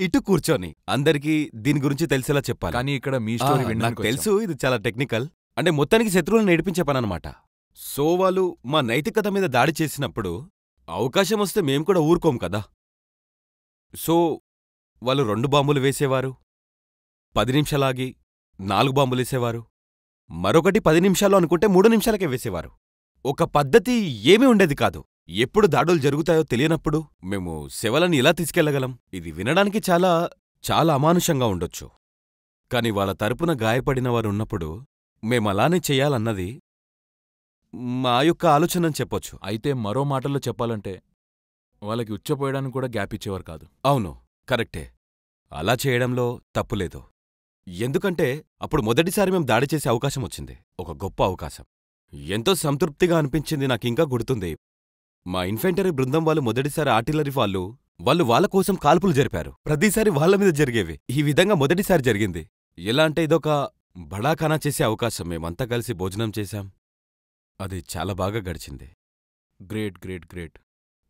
[SPEAKER 2] ఇటు కూర్చొని అందరికీ దీని గురించి తెలిసేలా చెప్పాలి.
[SPEAKER 1] కానీ ఇక్కడ మీ స్టోరీ
[SPEAKER 2] నాకు
[SPEAKER 1] వినడానికి
[SPEAKER 2] తెలుసు, ఇది చాలా టెక్నికల్. అంటే మొత్తానికి శత్రువులను నేర్పించే పననమాట. సో వాళ్ళు మా నైతికత మీద దాడి చేసినప్పుడు అవకాశం వస్తే మేం కూడా ఊరుకోం కదా. సో వాళ్ళు 2 బాంబులు వేసేవారు, 10 నిమిషాలాగి 4 బాంబులేసేవారు, మరొకటి 10 నిమిషాలు అనుకుంటే 3 నిమిషాలకే వేసేవారు. ఒక పద్ధతి ఏమీ ఉండేది కాదు. ఎప్పుడు దాడులు జరుగుతాయో తెలియనప్పుడు మేము శవాలని ఎలా తీసుకెళ్లగలం? ఇది వినడానికి చాలా చాలా అమానుషంగా ఉండొచ్చు. కాని వాళ్ళ తరపున గాయపడిన వారున్నప్పుడు మేమలానే చెయ్యాలన్నది మా యొక్క ఆలోచనని చెప్పొచ్చు.
[SPEAKER 1] అయితే మరో మాటల్లో చెప్పాలంటే వాళ్ళకి ఉచ్చపోయడానికి కూడా గ్యాప్ ఇచ్చేవారు కాదు.
[SPEAKER 2] అవును, కరెక్టే. అలా చేయడంలో తప్పులేదు. ఎందుకంటే అప్పుడు మొదటిసారి మేం దాడి చేసే అవకాశం వచ్చింది. ఒక గొప్ప అవకాశం. ఎంతో సంతృప్తిగా అనిపించింది. నాకింకా గుర్తుంది, మా ఇన్ఫెంటరీ బృందం వాళ్ళు మొదటిసారి ఆర్టిలరీ వాళ్ళు వాళ్ళ కోసం కాల్పులు జరిపారు. ప్రతిసారి వాళ్ళ మీద జరిగేవి. ఈ విధంగా మొదటిసారి జరిగింది. ఎలా అంటే ఇదొక బడాఖానా చేసే అవకాశం. మేమంతా కలిసి భోజనం చేశాం. అది చాలా బాగా గడిచింది.
[SPEAKER 1] Great great great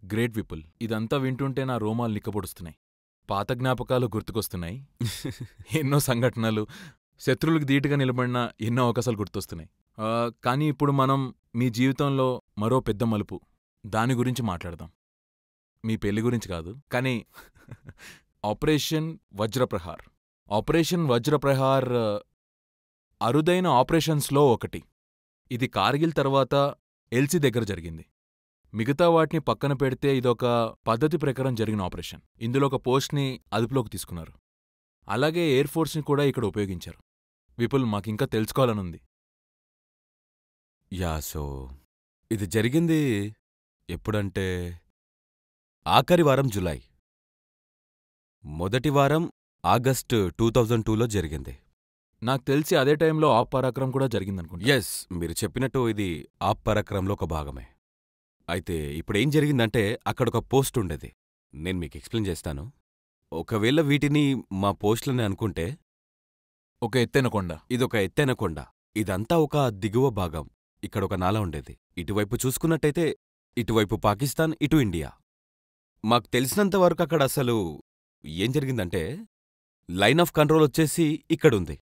[SPEAKER 1] great Vipul. ఇదంతా వింటుంటే నా రోమాలు నిక్కబొడుస్తున్నాయి. పాత జ్ఞాపకాలు గుర్తుకొస్తున్నాయి. ఎన్నో సంఘటనలు, శత్రువులకు ధీటుగా నిలబడిన ఎన్నో అవకాశాలు గుర్తొస్తున్నాయి. కానీ ఇప్పుడు మనం మీ జీవితంలో మరో పెద్ద మలుపు, దాని గురించి మాట్లాడదాం. మీ పెళ్లి గురించి కాదు, కానీ ఆపరేషన్ వజ్రప్రహార్. ఆపరేషన్ వజ్రప్రహార్ అరుదైన ఆపరేషన్స్లో ఒకటి. ఇది కార్గిల్ తర్వాత ఎల్సి దగ్గర జరిగింది. మిగతా వాటిని పక్కన పెడితే ఇదొక పద్ధతి ప్రకారం జరిగిన ఆపరేషన్. ఇందులో ఒక పోస్ట్ని అదుపులోకి తీసుకున్నారు. అలాగే ఎయిర్ ఫోర్స్ని కూడా ఇక్కడ ఉపయోగించారు. విపుల్, మాకింకా తెలుసుకోవాలనుంది.
[SPEAKER 2] సో ఇది జరిగింది ఎప్పుడంటే ఆఖరి వారం జులై, మొదటి వారం ఆగస్టు 2002లో జరిగింది.
[SPEAKER 1] నాకు తెలిసి అదే టైంలో ఆప్ పరాక్రమ్ కూడా జరిగిందనుకుంటా.
[SPEAKER 2] ఎస్, మీరు చెప్పినట్టు ఇది ఆప్ పరాక్రమ్లో ఒక భాగమే. అయితే ఇప్పుడేం జరిగిందంటే అక్కడొక పోస్ట్ ఉండేది. నేను మీకు ఎక్స్ప్లెయిన్ చేస్తాను. ఒకవేళ వీటిని మా పోస్టులని అనుకుంటే
[SPEAKER 1] ఒక ఎత్తైన కొండ.
[SPEAKER 2] ఇదొక ఎత్తైన కొండ. ఇదంతా ఒక దిగువ భాగం. ఇక్కడొక నాల ఉండేది. ఇటువైపు చూసుకున్నట్టయితే ఇటువైపు పాకిస్తాన్, ఇటు ఇండియా. మాకు తెలిసినంతవరకు అక్కడ అసలు ఏం జరిగిందంటే లైన్ ఆఫ్ కంట్రోల్ వచ్చేసి ఇక్కడుంది.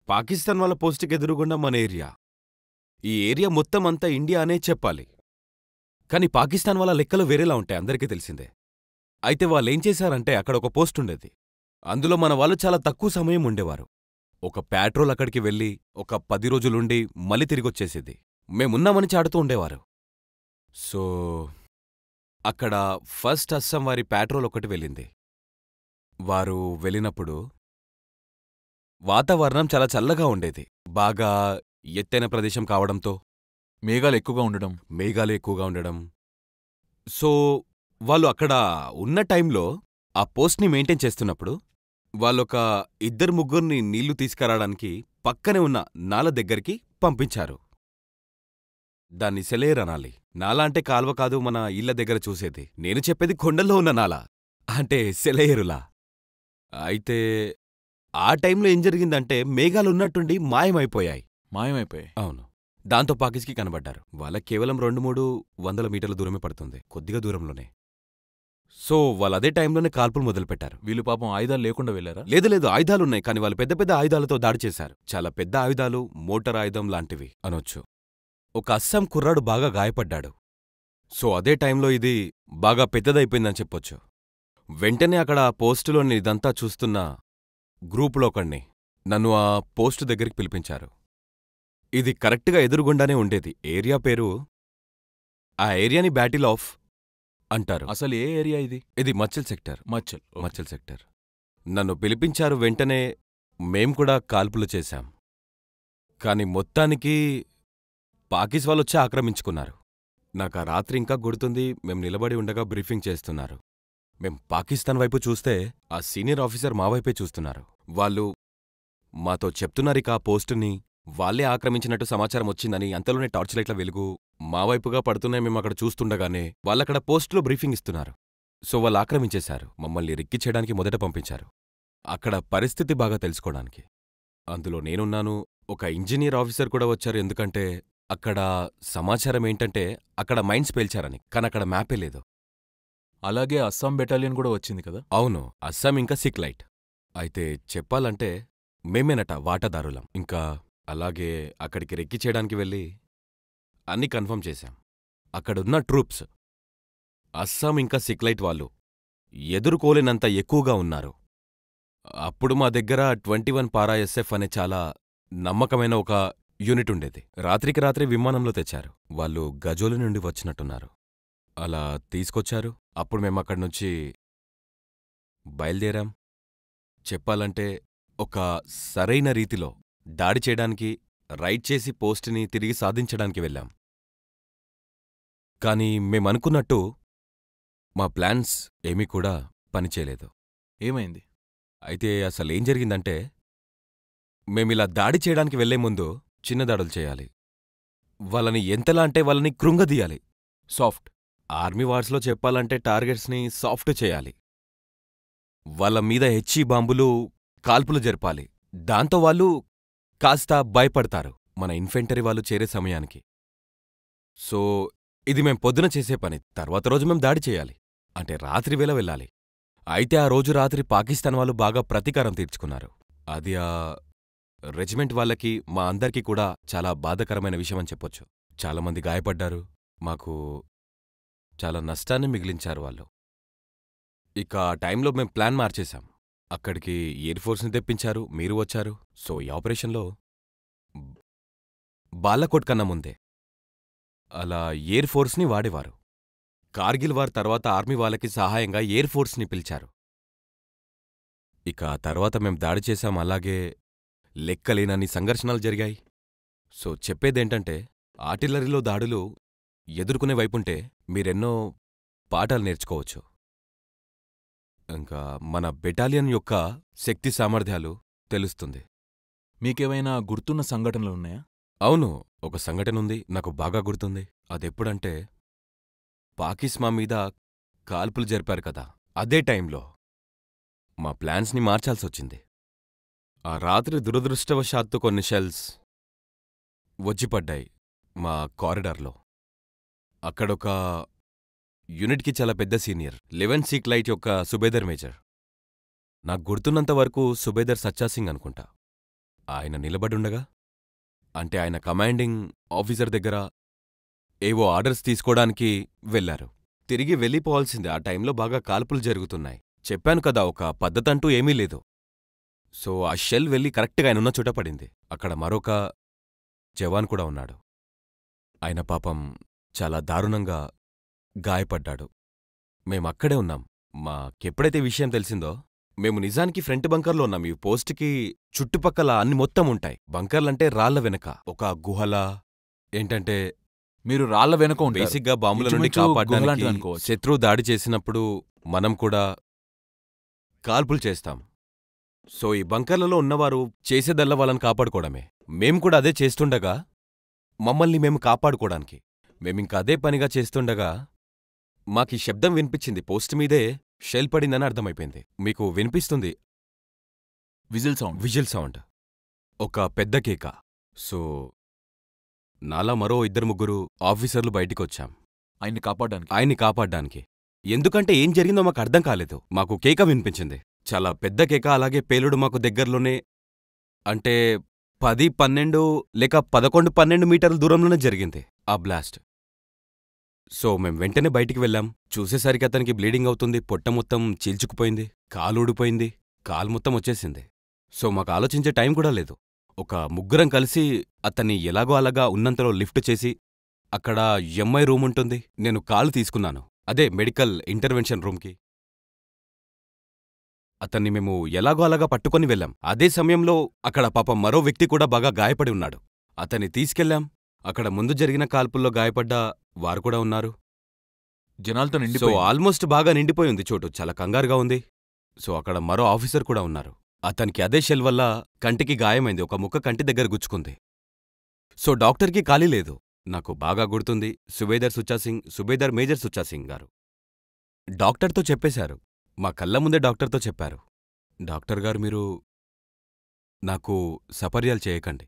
[SPEAKER 2] పాకిస్తాన్ వాళ్ళ పోస్టుకి ఎదురుగుండా మన ఏరియా. ఈ ఏరియా మొత్తం అంతా ఇండియా అనే చెప్పాలి. కాని పాకిస్తాన్ వాళ్ళ లెక్కలు వేరేలా ఉంటాయి, అందరికీ తెలిసిందే. అయితే వాళ్ళేం చేశారంటే అక్కడ ఒక పోస్ట్ ఉండేది. అందులో మన వాళ్ళు చాలా తక్కువ సమయం ఉండేవారు. ఒక ప్యాట్రోల్ అక్కడికి వెళ్ళి ఒక 10 రోజులుండి మళ్ళీ తిరిగొచ్చేసేది. మేమున్నామని చాటుతూ ఉండేవారు. సో అక్కడ ఫస్ట్ అస్సాం వారి ప్యాట్రోల్ ఒకటి వెళ్ళింది. వారు వెళ్ళినప్పుడు వాతావరణం చాలా చల్లగా ఉండేది. బాగా ఎత్తైన ప్రదేశం కావడంతో
[SPEAKER 1] మేఘాలు ఎక్కువగా ఉండడం.
[SPEAKER 2] మేఘాలు ఎక్కువగా ఉండడం. సో, వాళ్ళు అక్కడ ఉన్న టైంలో ఆ పోస్ట్‌ని మెయింటైన్ చేస్తున్నప్పుడు వాళ్ళొక ఇద్దరు ముగ్గురిని నీళ్లు తీసుకురావడానికి పక్కనే ఉన్న నాల దగ్గరికి పంపించారు. దాన్ని సెలయేరు అనాలి. నాల అంటే కాల్వ కాదు మన ఇళ్ళ దగ్గర చూసేది. నేను చెప్పేది కొండల్లో ఉన్న నాల. అంటే సెలయేరులా. అయితే ఆ టైంలో ఏం జరిగిందంటే మేఘాలున్నట్టుండి మాయమైపోయాయి.
[SPEAKER 1] మాయమైపోయాయి.
[SPEAKER 2] అవును. దాంతో పాకిస్కి కనబడ్డారు. వాళ్ళకి కేవలం 2-3 వందల మీటర్ల దూరమే పడుతుంది. కొద్దిగా దూరంలోనే. సో, వాళ్ళదే టైంలోనే కాల్పులు మొదలుపెట్టారు.
[SPEAKER 1] వీళ్ళు పాపం ఆయుధాలు లేకుండా వెళ్లారా?
[SPEAKER 2] లేదు లేదు, ఆయుధాలున్నాయి. కానీ వాళ్ళు పెద్ద పెద్ద ఆయుధాలతో దాడి చేశారు. చాలా పెద్ద ఆయుధాలు, మోటార్ ఆయుధం లాంటివి అనొచ్చు. ఒక అస్సాం కుర్రాడు బాగా గాయపడ్డాడు. సో, అదే టైంలో ఇది బాగా పెద్దదైపోయిందని చెప్పొచ్చు. వెంటనే అక్కడ పోస్టులోని ఇదంతా చూస్తున్న గ్రూపులోకణ్ణి నన్ను ఆ పోస్టు దగ్గరికి పిలిపించారు. ఇది కరెక్ట్గా ఎదురుగుండానే ఉండేది. ఏరియా పేరు ఆ ఏరియాని బ్యాటిల్ ఆఫ్ అంటారు.
[SPEAKER 1] అసలు ఏ ఏరియా ఇది?
[SPEAKER 2] ఇది మచ్చల్ సెక్టర్.
[SPEAKER 1] మచ్చల్.
[SPEAKER 2] మచ్చల్ సెక్టర్. నన్ను పిలిపించారు. వెంటనే మేం కూడా కాల్పులు చేశాం. కాని మొత్తానికి పాకిస్ వాళ్ళొచ్చి ఆక్రమించుకున్నారు. నాకా రాత్రి ఇంకా గుర్తుంది. మేం నిలబడి ఉండగా బ్రీఫింగ్ చేస్తున్నారు. మేం పాకిస్తాన్ వైపు చూస్తే ఆ సీనియర్ ఆఫీసర్ మా వైపే చూస్తున్నారు. వాళ్ళు మాతో చెప్తున్నారిక ఆ పోస్టుని వాళ్ళే ఆక్రమించినట్టు సమాచారం వచ్చిందని. అంతలోనే టార్చ్ లైట్ల వెలుగు మా వైపుగా పడుతున్నాయి. మేమక్కడ చూస్తుండగానే వాళ్ళక్కడ పోస్టులో బ్రీఫింగ్ ఇస్తున్నారు. సో, వాళ్ళు ఆక్రమించేశారు. మమ్మల్ని రిక్కి చేయడానికి మొదట పంపించారు. అక్కడ పరిస్థితి బాగా తెలుసుకోవడానికి. అందులో నేనున్నాను. ఒక ఇంజనీర్ ఆఫీసర్ కూడా వచ్చారు. ఎందుకంటే అక్కడ సమాచారం ఏంటంటే అక్కడ మైన్స్ పేల్చారని. కానక్కడ మ్యాపే లేదు.
[SPEAKER 1] అలాగే అస్సాం బెటాలియన్ కూడా వచ్చింది కదా?
[SPEAKER 2] అవును, అస్సాం ఇంకా సిక్లైట్. అయితే చెప్పాలంటే మేమేనట వాటాదారులం. ఇంకా అలాగే అక్కడికి రెక్కి చేయడానికి వెళ్ళి అన్నీ కన్ఫర్మ్ చేశాం. అక్కడున్న ట్రూప్స్ అస్సాం ఇంకా సిక్లైట్ వాళ్ళు ఎదుర్కోలేనంత ఎక్కువగా ఉన్నారు. అప్పుడు మా దగ్గర 21 పారా ఎస్ఎఫ్ అనే చాలా నమ్మకమైన ఒక యూనిట్ ఉండేది. రాత్రికి రాత్రి విమానంలో తెచ్చారు. వాళ్ళు గజోలి నుండి వచ్చినట్టున్నారు. అలా తీసుకొచ్చారు. అప్పుడు మేమక్కడ్నుంచి బయల్దేరాం. చెప్పాలంటే ఒక సరైన రీతిలో దాడి చేయడానికి, రైడ్ చేసి పోస్టుని తిరిగి సాధించడానికి వెళ్ళాం. కాని మేమనుకున్నట్టు మా ప్లాన్స్ ఏమీ కూడా పనిచేయలేదు.
[SPEAKER 1] ఏమైంది?
[SPEAKER 2] అయితే అసలేం జరిగిందంటే మేమిలా దాడి చేయడానికి వెళ్లే ముందు చిన్న దాడులు చేయాలి. వాళ్ళని ఎంతలా అంటే వాళ్ళని కృంగదీయాలి.
[SPEAKER 1] సాఫ్ట్.
[SPEAKER 2] ఆర్మీ వార్స్లో చెప్పాలంటే టార్గెట్స్ని సాఫ్ట్ చేయాలి. వాళ్ళ మీద హెచ్ఈ బాంబులు కాల్పులు జరపాలి. దాంతో వాళ్ళు కాస్త భయపడతారు మన ఇన్ఫెంటరీ వాళ్ళు చేరే సమయానికి. సో, ఇది మేం పొద్దున చేసే పని. తర్వాత రోజు మేం దాడి చేయాలి. అంటే రాత్రివేళ వెళ్ళాలి. అయితే ఆ రోజు రాత్రి పాకిస్తాన్ వాళ్ళు బాగా ప్రతీకారం తీర్చుకున్నారు. అది ఆ రెజిమెంట్ వాళ్ళకి, మా అందరికీ కూడా చాలా బాధాకరమైన విషయమని చెప్పొచ్చు. చాలామంది గాయపడ్డారు. మాకు చాలా నష్టాన్ని మిగిలించారు వాళ్ళు. ఇక ఆ టైంలో మేం ప్లాన్ మార్చేశాం. అక్కడికి ఎయిర్ ఫోర్స్ని తెప్పించారు. మీరు వచ్చారు. సో, ఈ ఆపరేషన్లో బాలాకోట్ కన్నా ముందే అలా ఎయిర్ ఫోర్స్ని వాడేవారు. కార్గిల్ వార్ తర్వాత ఆర్మీ వాళ్ళకి సహాయంగా ఎయిర్ ఫోర్స్ని పిలిచారు. ఇక ఆ తర్వాత మేం దాడి చేశాం. అలాగే లెక్కలేనన్ని సంఘర్షణలు జరిగాయి. సో, చెప్పేదేంటంటే ఆర్టిల్లరీలో దాడులు ఎదుర్కొనే వైపుంటే మీరెన్నో పాఠాలు నేర్చుకోవచ్చు. ఇంకా మన బెటాలియన్ యొక్క శక్తి సామర్థ్యాలు తెలుస్తుంది.
[SPEAKER 1] మీకేమైనా గుర్తున్న సంఘటనలున్నాయా?
[SPEAKER 2] అవును, ఒక సంఘటనుంది. నాకు బాగా గుర్తుంది. అదెప్పుడంటే పాకిస్ మా మీద కాల్పులు జరిపారు కదా, అదే టైంలో మా ప్లాన్స్ని మార్చాల్సొచ్చింది. ఆ రాత్రి దురదృష్టవశాత్తు కొన్ని షెల్స్ వచ్చిపడ్డాయి మా కారిడార్లో. అక్కడొక యూనిట్కి చాలా పెద్ద సీనియర్ 11 సిక్లైట్ యొక్క సుబేదర్ మేజర్. నాకు గుర్తున్నంతవరకు సుబేదర్ సచ్చాసింగ్ అనుకుంటా. ఆయన నిలబడుండగా, అంటే ఆయన కమాండింగ్ ఆఫీసర్ దగ్గర ఏవో ఆర్డర్స్ తీసుకోవడానికి వెళ్లారు. తిరిగి వెళ్ళిపోవాల్సిందే. ఆ టైంలో బాగా కాల్పులు జరుగుతున్నాయి. చెప్పాను కదా, ఒక పద్ధతంటూ ఏమీ లేదు. సో, ఆ షెల్ వెళ్ళి కరెక్ట్గా ఆయనున్న చోట పడింది. అక్కడ మరొక జవాన్ కూడా ఉన్నాడు. ఆయన పాపం చాలా దారుణంగా గాయపడ్డాడు. మేమక్కడే ఉన్నాం. మాకెప్పుడైతే విషయం తెలిసిందో మేము నిజానికి ఫ్రంట్ బంకర్లో ఉన్నాం. ఈ పోస్ట్కి చుట్టుపక్కల అన్ని మొత్తం ఉంటాయి. బంకర్లంటే రాళ్ల వెనక ఒక గుహలా ఏంటంటే
[SPEAKER 1] మీరు రాళ్ల వెనుక ఉంటారు.
[SPEAKER 2] బేసిక్గా బాంబుల నుండి
[SPEAKER 1] ఇంచుమించు గుహ
[SPEAKER 2] కాపాడడానికి
[SPEAKER 1] లాంటిది అనుకోవచ్చు.
[SPEAKER 2] శత్రువు దాడి చేసినప్పుడు మనం కూడా కాల్పులు చేస్తాం. సో ఈ బంకర్లలో ఉన్నవారు చేసేదల్లా వాళ్ళని కాపాడుకోవడమే. మేం కూడా అదే చేస్తుండగా మమ్మల్ని మేము కాపాడుకోవడానికి మేమింక అదే పనిగా చేస్తుండగా మాకీ శబ్దం వినిపించింది. పోస్ట్ మీదే షెల్ పడిందని అర్థమైపోయింది. మీకు వినిపిస్తుంది
[SPEAKER 1] విజిల్ సౌండ్.
[SPEAKER 2] ఒక పెద్ద కేక. సో నాలా మరో 2-3 ఆఫీసర్లు బయటికొచ్చాం ఆయన్ని కాపాడ్డానికి. ఎందుకంటే ఏం జరిగిందో మాకు అర్థం కాలేదు. మాకు కేక వినిపించింది, చాలా పెద్ద కేక. అలాగే పేలుడు మాకు దగ్గరలోనే, అంటే 10-12 లేక 11-12 మీటర్ల దూరంలోనే జరిగింది ఆ బ్లాస్ట్. సో మేం వెంటనే బయటికి వెళ్ళాం. చూసేసరికి అతనికి బ్లీడింగ్ అవుతుంది, పొట్ట మొత్తం చీల్చుకుపోయింది, కాలు ఊడిపోయింది, కాలు మొత్తం వచ్చేసింది. సో మాకు ఆలోచించే టైం కూడా లేదు. ఒక ముగ్గురం కలిసి అతన్ని ఎలాగో అలాగా ఉన్నంతలో లిఫ్ట్ చేసి, అక్కడ ఎంఐ రూమ్ ఉంటుంది, నేను కాలు తీసుకున్నాను, అదే మెడికల్ ఇంటర్వెన్షన్ రూమ్కి. అతన్ని మేము ఎలాగో అలాగా పట్టుకొని వెళ్ళాం. అదే సమయంలో అక్కడ పాపం మరో వ్యక్తి కూడా బాగా గాయపడి ఉన్నాడు. అతన్ని తీసుకెళ్ళాం. అక్కడ ముందు జరిగిన కాల్పుల్లో గాయపడ్డ వారు కూడా ఉన్నారు.
[SPEAKER 1] జనాలతో
[SPEAKER 2] సో
[SPEAKER 1] నిండిపోయి
[SPEAKER 2] ఆల్మోస్ట్ బాగా నిండిపోయి ఉంది చోటు, చాలా కంగారుగా ఉంది. సో అక్కడ మరో ఆఫీసర్ కూడా ఉన్నారు. అతనికి అదే షెల్ వల్ల కంటికి గాయమైంది, ఒక ముక్క కంటి దగ్గర గుచ్చుకుంది. సో డాక్టర్కి ఖాళీ లేదు. నాకు బాగా గుర్తుంది, సుబేదార్ మేజర్ సుచ్చా సింగ్ గారు డాక్టర్తో చెప్పేశారు. మా కళ్ళ ముందే డాక్టర్తో చెప్పారు, డాక్టర్ గారు మీరు నాకు సపర్యాలు చేయకండి.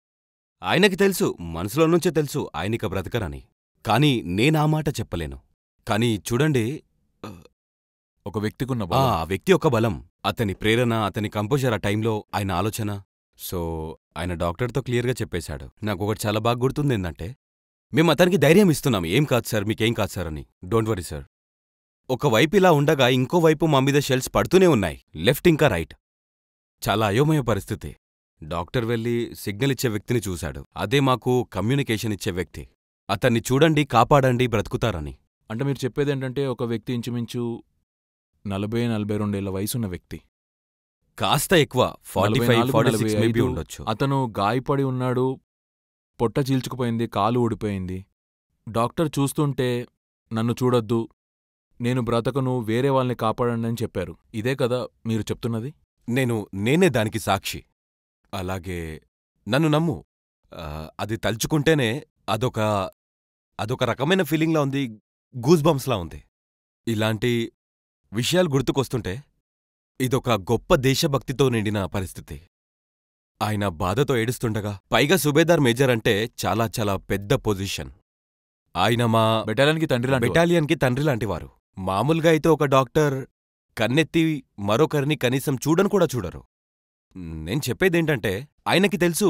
[SPEAKER 2] ఆయనకి తెలుసు, మనసులో నుంచే తెలుసు ఆయనిక బ్రతకరని. కాని నేనా మాట చెప్పలేను. కాని చూడండి,
[SPEAKER 1] ఒక వ్యక్తికున్న
[SPEAKER 2] ఆ వ్యక్తి ఒక బలం, అతని ప్రేరణ, అతని కంపోజర్, ఆ టైంలో ఆయన ఆలోచన. సో ఆయన డాక్టర్తో క్లియర్గా చెప్పేశాడు. నాకొకటి చాలా బాగా గుర్తుంది ఏందంటే, మేము అతనికి ధైర్యం ఇస్తున్నాం, ఏం కాదు సార్, మీకేం కాదు సార్ అని, డోంట్ వరీ సార్. ఒకవైపు ఇలా ఉండగా ఇంకోవైపు మా మీద షెల్స్ పడుతూనే ఉన్నాయి, లెఫ్ట్ ఇంకా రైట్. చాలా అయోమయ పరిస్థితి. డాక్టర్ వెళ్ళి సిగ్నల్ ఇచ్చే వ్యక్తిని చూశాడు, అదే మాకు కమ్యూనికేషన్ ఇచ్చే వ్యక్తి. అతన్ని చూడండి, కాపాడండి, బ్రతుకుతారని.
[SPEAKER 1] అంటే మీరు చెప్పేదేంటంటే ఒక వ్యక్తి ఇంచుమించు 40-42 ఏళ్ల వయసున్న వ్యక్తి,
[SPEAKER 2] కాస్త ఎక్కువ, 45-46 మేబీ ఉండొచ్చు.
[SPEAKER 1] అతను గాయపడి ఉన్నాడు, పొట్ట చీల్చుకుపోయింది, కాలు ఊడిపోయింది. డాక్టర్ చూస్తుంటే నన్ను చూడొద్దు, నేను బ్రతకను, వేరే వాళ్ళని కాపాడండి అని చెప్పారు. ఇదే కదా మీరు చెప్తున్నది?
[SPEAKER 2] నేనే దానికి సాక్షి. అలాగే నన్ను నమ్ము, అది తలుచుకుంటేనే అదొక రకమైన ఫీలింగ్లా ఉంది, గూస్ బంప్స్లా ఉంది. ఇలాంటి విషయాలు గుర్తుకొస్తుంటే ఇదొక గొప్ప దేశభక్తితో నిండిన పరిస్థితి. ఆయన బాధతో ఏడుస్తుండగా, పైగా సుబేదార్ మేజర్ అంటే చాలా చాలా పెద్ద పొజిషన్. ఆయన మా బెటాలియన్కి తండ్రి లాంటివారు. మామూలుగా అయితే ఒక డాక్టర్ కన్నెత్తి మరొకరిని కనీసం చూడను కూడా చూడరు. నేను చెప్పేదేంటంటే, ఆయనకి తెలుసు,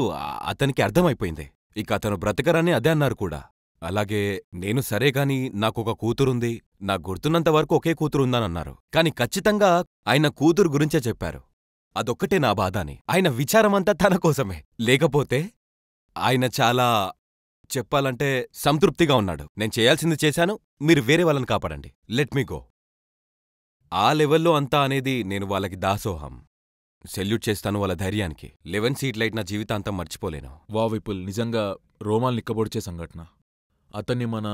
[SPEAKER 2] అతనికి అర్థమైపోయింది, ఇక అతను బ్రతకరని అదే అన్నారు కూడా. అలాగే నేను సరే కాని నాకొక కూతురుంది, నాకు గుర్తున్నంతవరకు ఒకే కూతురుందనన్నారు. కాని ఖచ్చితంగా ఆయన కూతురు గురించే చెప్పారు. అదొక్కటే నా బాధ అని. ఆయన విచారమంతా తన కోసమే. లేకపోతే ఆయన చాలా, చెప్పాలంటే సంతృప్తిగా ఉన్నాడు. నేను చేయాల్సింది చేశాను, మీరు వేరే వాళ్ళని కాపాడండి, లెట్ మీ గో. ఆ లెవెల్లో అంతా అనేది నేను వాళ్ళకి దాసోహం. సెల్యూట్ చేస్తాను వాళ్ళ ధైర్యానికి. 11 సీట్ లైట్ నా జీవితాంతం మర్చిపోలేను.
[SPEAKER 1] విపుల్, నిజంగా రోమాలు నిక్కబొడిచే సంఘటన. అతన్ని మన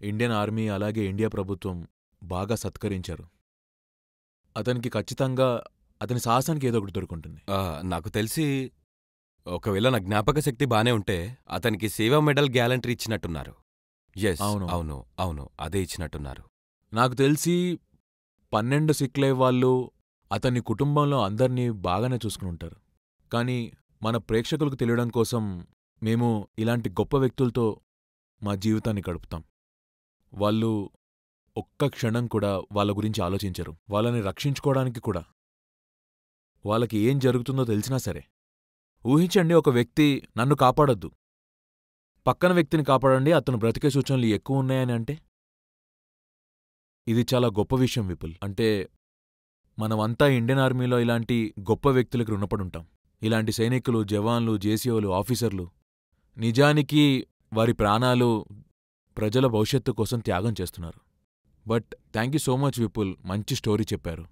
[SPEAKER 1] ఇండియన్ ఆర్మీ అలాగే ఇండియా ప్రభుత్వం బాగా సత్కరించారు. అతనికి ఖచ్చితంగా అతని సాహసానికి ఏదో ఒకటి దొరుకుంటుంది.
[SPEAKER 2] నాకు తెలిసి ఒకవేళ నా జ్ఞాపక శక్తి బానే ఉంటే అతనికి సేవా మెడల్ గ్యాలంటరీ ఇచ్చినట్టున్నారు. ఎస్, అవును, అదే ఇచ్చినట్టున్నారు.
[SPEAKER 1] నాకు తెలిసి 12 సిక్లైవ్ వాళ్ళు అతని కుటుంబంలో అందర్నీ బాగానే చూసుకుని ఉంటారు. కానీ మన ప్రేక్షకులకు తెలియడం కోసం మేము ఇలాంటి గొప్ప వ్యక్తులతో మా జీవితాన్ని గడుపుతాం. వాళ్ళు ఒక్క క్షణం కూడా వాళ్ళ గురించి ఆలోచించరు, వాళ్ళని రక్షించుకోవడానికి కూడా. వాళ్ళకి ఏం జరుగుతుందో తెలిసినా సరే. ఊహించండి, ఒక వ్యక్తి నన్ను కాపాడొద్దు, పక్కన వ్యక్తిని కాపాడండి, అతను బ్రతికే సూచనలు ఎక్కువ ఉన్నాయని అంటే. ఇది చాలా గొప్ప విషయం విపుల్. అంటే మనమంతా ఇండియన్ ఆర్మీలో ఇలాంటి గొప్ప వ్యక్తులకు రుణపడుంటాం. ఇలాంటి సైనికులు, జవాన్లు, జేసీఓలు, ఆఫీసర్లు నిజానికి వారి ప్రాణాలు ప్రజల భవిష్యత్తు కోసం త్యాగం చేస్తున్నారు. But thank you so much Vipul, మంచి స్టోరీ చెప్పారు.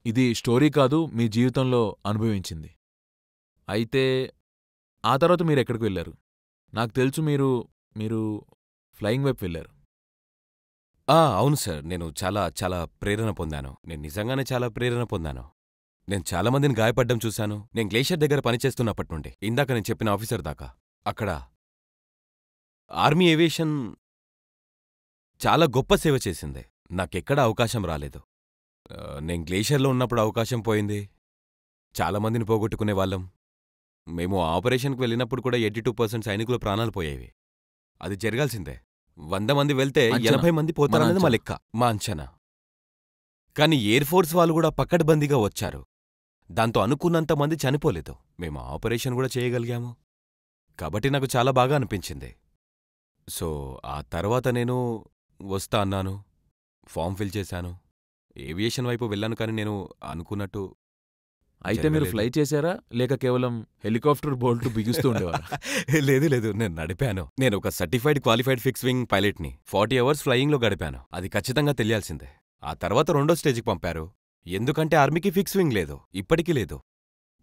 [SPEAKER 1] ఇది స్టోరీ కాదు, మీ జీవితంలో అనుభవించింది. అయితే ఆ తర్వాత మీరెక్కడికి వెళ్లారు? నాకు తెలుసు మీరు ఫ్లయింగ్ వైపు వెళ్లారు.
[SPEAKER 2] అవును సార్. నేను చాలా చాలా ప్రేరణ పొందాను. నేను నిజంగానే చాలా ప్రేరణ పొందాను. నేను చాలా మందిని గాయపడ్డం చూశాను. నేను గ్లేషియర్ దగ్గర పనిచేస్తున్నప్పటి నుండి ఇందాక నేను చెప్పిన ఆఫీసర్ దాకా. అక్కడ ఆర్మీ ఏవియేషన్ చాలా గొప్ప సేవ చేసింది. నాకెక్కడా అవకాశం రాలేదు. నేను గ్లేషియర్లో ఉన్నప్పుడు అవకాశం పోయింది. చాలామందిని పోగొట్టుకునేవాళ్ళం. మేము ఆపరేషన్కి వెళ్ళినప్పుడు కూడా 82% సైనికుల ప్రాణాలు పోయేవి. అది జరగాల్సిందే. 100 మంది వెళ్తే
[SPEAKER 1] అంచనా.
[SPEAKER 2] 80 మంది పోతారనేది మా
[SPEAKER 1] అంచనా.
[SPEAKER 2] లెక్క, మా అంచనా. కానీ ఎయిర్ ఫోర్స్ వాళ్ళు కూడా పకడ్బందీగా వచ్చారు. దాంతో అనుకున్నంత మంది చనిపోలేదు. మేము ఆపరేషన్ కూడా చేయగలిగాము. కాబట్టి నాకు చాలా బాగా అనిపించింది. సో ఆ తర్వాత నేను వస్తా అన్నాను. ఫామ్ ఫిల్ చేశాను. ఏవియేషన్ వైపు వెళ్ళాను, కానీ నేను అనుకున్నట్టు
[SPEAKER 1] అయితే మీరు
[SPEAKER 2] జరగలేదు.
[SPEAKER 1] ఫ్లై చేశారా, లేక కేవలం హెలికాప్టర్ బోల్ట్ బిగిస్తూ ఉండేవారా?
[SPEAKER 2] లేదు లేదు, నేను నడిపాను. నేను ఒక సర్టిఫైడ్ క్వాలిఫైడ్ ఫిక్స్ వింగ్ పైలట్ని. 40 అవర్స్ ఫ్లయింగ్లో గడిపాను. అది ఖచ్చితంగా తెలియాల్సిందే. ఆ తర్వాత 2వ స్టేజ్కి పంపారు. ఎందుకంటే ఆర్మీకి ఫిక్స్ వింగ్ లేదు, ఇప్పటికీ లేదు.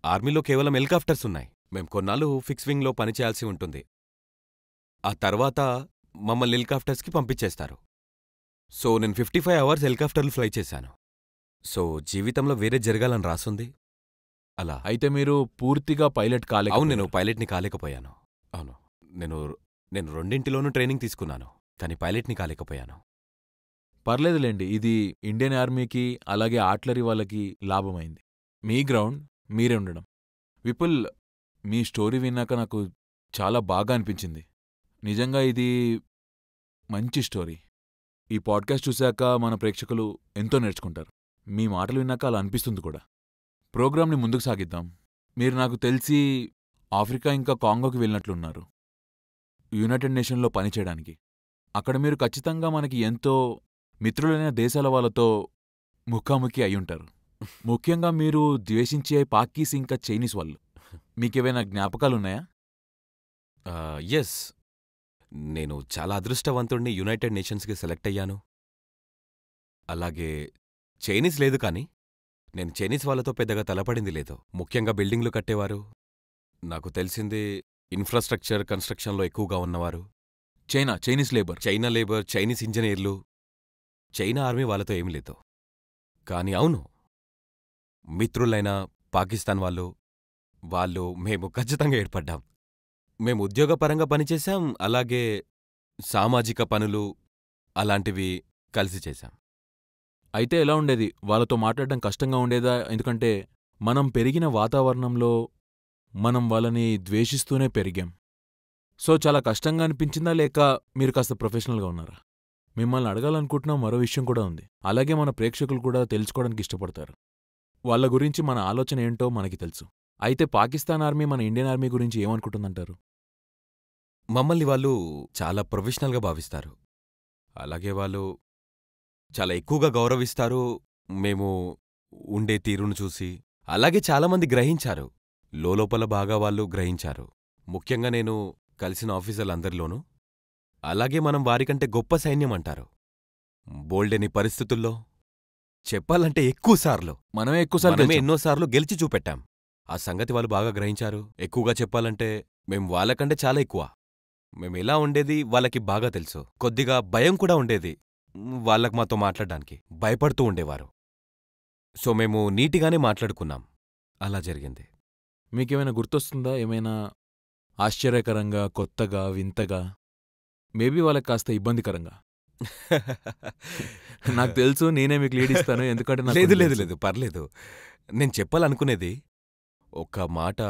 [SPEAKER 2] ఆర్మీలో కేవలం హెలికాప్టర్స్ ఉన్నాయి. మేం కొన్నాళ్ళు ఫిక్స్ వింగ్లో పనిచేయాల్సి ఉంటుంది. ఆ తర్వాత మమ్మల్ని హెలికాప్టర్స్కి పంపించేస్తారు. సో నేను 55 అవర్స్ హెలికాప్టర్లు ఫ్లై చేశాను. సో జీవితంలో వేరే జరగాలని రాసుంది. అలా.
[SPEAKER 1] అయితే మీరు పూర్తిగా పైలట్ కాలే?
[SPEAKER 2] అవును, నేను పైలట్ని కాలేకపోయాను. అవును, నేను నేను రెండింటిలోనూ ట్రైనింగ్ తీసుకున్నాను, కానీ పైలట్ని కాలేకపోయాను.
[SPEAKER 1] పర్లేదులేండి, ఇది ఇండియన్ ఆర్మీకి అలాగే ఆర్టిలరీ వాళ్ళకి లాభమైంది. మీ గ్రౌండ్ మీరే ఉండడం. విపుల్, మీ స్టోరీ విన్నాక నాకు చాలా బాగా అనిపించింది. నిజంగా ఇది మంచి స్టోరీ. ఈ పాడ్కాస్ట్ చూశాక మన ప్రేక్షకులు ఎంతో నేర్చుకుంటారు. మీ మాటలు విన్నాక అలా అనిపిస్తుంది కూడా. ప్రోగ్రాంని ముందుకు సాగిద్దాం. మీరు నాకు తెలిసి ఆఫ్రికా ఇంకా కాంగోకి వెళ్ళినట్లున్నారు, యునైటెడ్ నేషన్లో పనిచేయడానికి. అక్కడ మీరు ఖచ్చితంగా మనకి ఎంతో మిత్రులైన దేశాల వాళ్ళతో ముఖాముఖి అయ్యుంటారు. ముఖ్యంగా మీరు ద్వేషించే పాకీస్ ఇంకా చైనీస్ వాళ్ళు. మీకేవైనా జ్ఞాపకాలున్నాయా?
[SPEAKER 2] ఎస్, నేను చాలా అదృష్టవంతుణ్ణి. యునైటెడ్ నేషన్స్కి సెలెక్ట్ అయ్యాను. అలాగే చైనీస్ లేదు, కానీ నేను చైనీస్ వాళ్ళతో పెద్దగా తలపడింది లేదు. ముఖ్యంగా బిల్డింగ్లు కట్టేవారు, నాకు తెలిసింది ఇన్ఫ్రాస్ట్రక్చర్ కన్స్ట్రక్షన్లో ఎక్కువగా ఉన్నవారు.
[SPEAKER 1] Chinese labour.
[SPEAKER 2] China labour, Chinese ఇంజనీర్లు. చైనా ఆర్మీ వాళ్ళతో ఏమీ లేదు. కానీ అవును, మిత్రులైన పాకిస్తాన్ వాళ్ళు మేము ఖచ్చితంగా ఏర్పడ్డాం. మేము ఉద్యోగపరంగా పనిచేశాం, అలాగే సామాజిక పనులు అలాంటివి కలిసి చేశాం.
[SPEAKER 1] అయితే ఎలా ఉండేది? వాళ్ళతో మాట్లాడడం కష్టంగా ఉండేదా? ఎందుకంటే మనం పెరిగిన వాతావరణంలో మనం వాళ్ళని ద్వేషిస్తూనే పెరిగాం. సో చాలా కష్టంగా అనిపించిందా, లేక మీరు కాస్త ప్రొఫెషనల్గా ఉన్నారా? మిమ్మల్ని అడగాలనుకుంటున్న మరో విషయం కూడా ఉంది. అలాగే మన ప్రేక్షకులు కూడా తెలుసుకోవడానికి ఇష్టపడతారు. వాళ్ళ గురించి మన ఆలోచన ఏంటో మనకి తెలుసు. అయితే పాకిస్తాన్ ఆర్మీ మన ఇండియన్ ఆర్మీ గురించి ఏమనుకుంటుందంటారు?
[SPEAKER 2] మమ్మల్ని వాళ్ళు చాలా ప్రొఫెషనల్గా భావిస్తారు. అలాగే వాళ్ళు చాలా ఎక్కువగా గౌరవిస్తారు మేము ఉండే తీరును చూసి. అలాగే చాలామంది గ్రహించారు, లోలోపల బాగా వాళ్ళు గ్రహించారు. ముఖ్యంగా నేను కలిసిన ఆఫీసర్లందరిలోనూ. అలాగే మనం వారికంటే గొప్ప సైన్యం అంటారు. బోల్డెని పరిస్థితుల్లో చెప్పాలంటే ఎక్కువసార్లు
[SPEAKER 1] మనమే ఎక్కువసార్లు
[SPEAKER 2] మనమే
[SPEAKER 1] గెలిచాం.
[SPEAKER 2] ఎన్నోసార్లు గెలిచి చూపెట్టాం. ఆ సంగతి వాళ్ళు బాగా గ్రహించారు. ఎక్కువగా చెప్పాలంటే మేం వాళ్ళకంటే చాలా ఎక్కువ. మేమెలా ఉండేది వాళ్ళకి బాగా తెలుసు. కొద్దిగా భయం కూడా ఉండేది వాళ్ళకు మాతో మాట్లాడడానికి. భయపడుతూ ఉండేవారు. సో మేము నీటిగానే మాట్లాడుకున్నాం. అలా జరిగింది.
[SPEAKER 1] మీకేమైనా గుర్తొస్తుందా? ఏమైనా ఆశ్చర్యకరంగా, కొత్తగా, వింతగా, మేబీ వాళ్ళకి కాస్త ఇబ్బందికరంగా? నాకు తెలుసు, నేనే మీకు లీడ్ ఇస్తాను, ఎందుకంటే నాకు
[SPEAKER 2] లేదు
[SPEAKER 1] కొంచెం
[SPEAKER 2] లేదు
[SPEAKER 1] తెలుసు.
[SPEAKER 2] లేదు, పర్లేదు. నేను చెప్పాలనుకునేది ఒక మాట.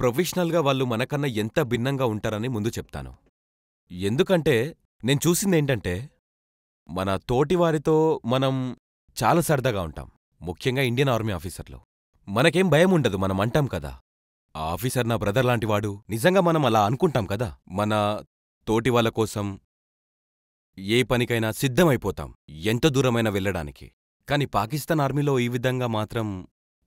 [SPEAKER 2] ప్రొఫెషనల్గా వాళ్ళు మనకన్నా ఎంత భిన్నంగా ఉంటారని ముందు చెప్తాను. ఎందుకంటే నేను చూసిందేంటంటే మన తోటివారితో మనం చాలా సరదాగా ఉంటాం. ముఖ్యంగా ఇండియన్ ఆర్మీ ఆఫీసర్లు. మనకేం భయం ఉండదు, మనం అంటాం కదా, ఆ ఆఫీసర్ నా బ్రదర్ లాంటివాడు. నిజంగా మనం అలా అనుకుంటాం కదా. మన తోటి వాళ్ళ కోసం ఏ పనికైనా సిద్ధమైపోతాం, ఎంత దూరమైనా వెళ్ళడానికి. కాని పాకిస్తాన్ ఆర్మీలో ఈ విధంగా మాత్రం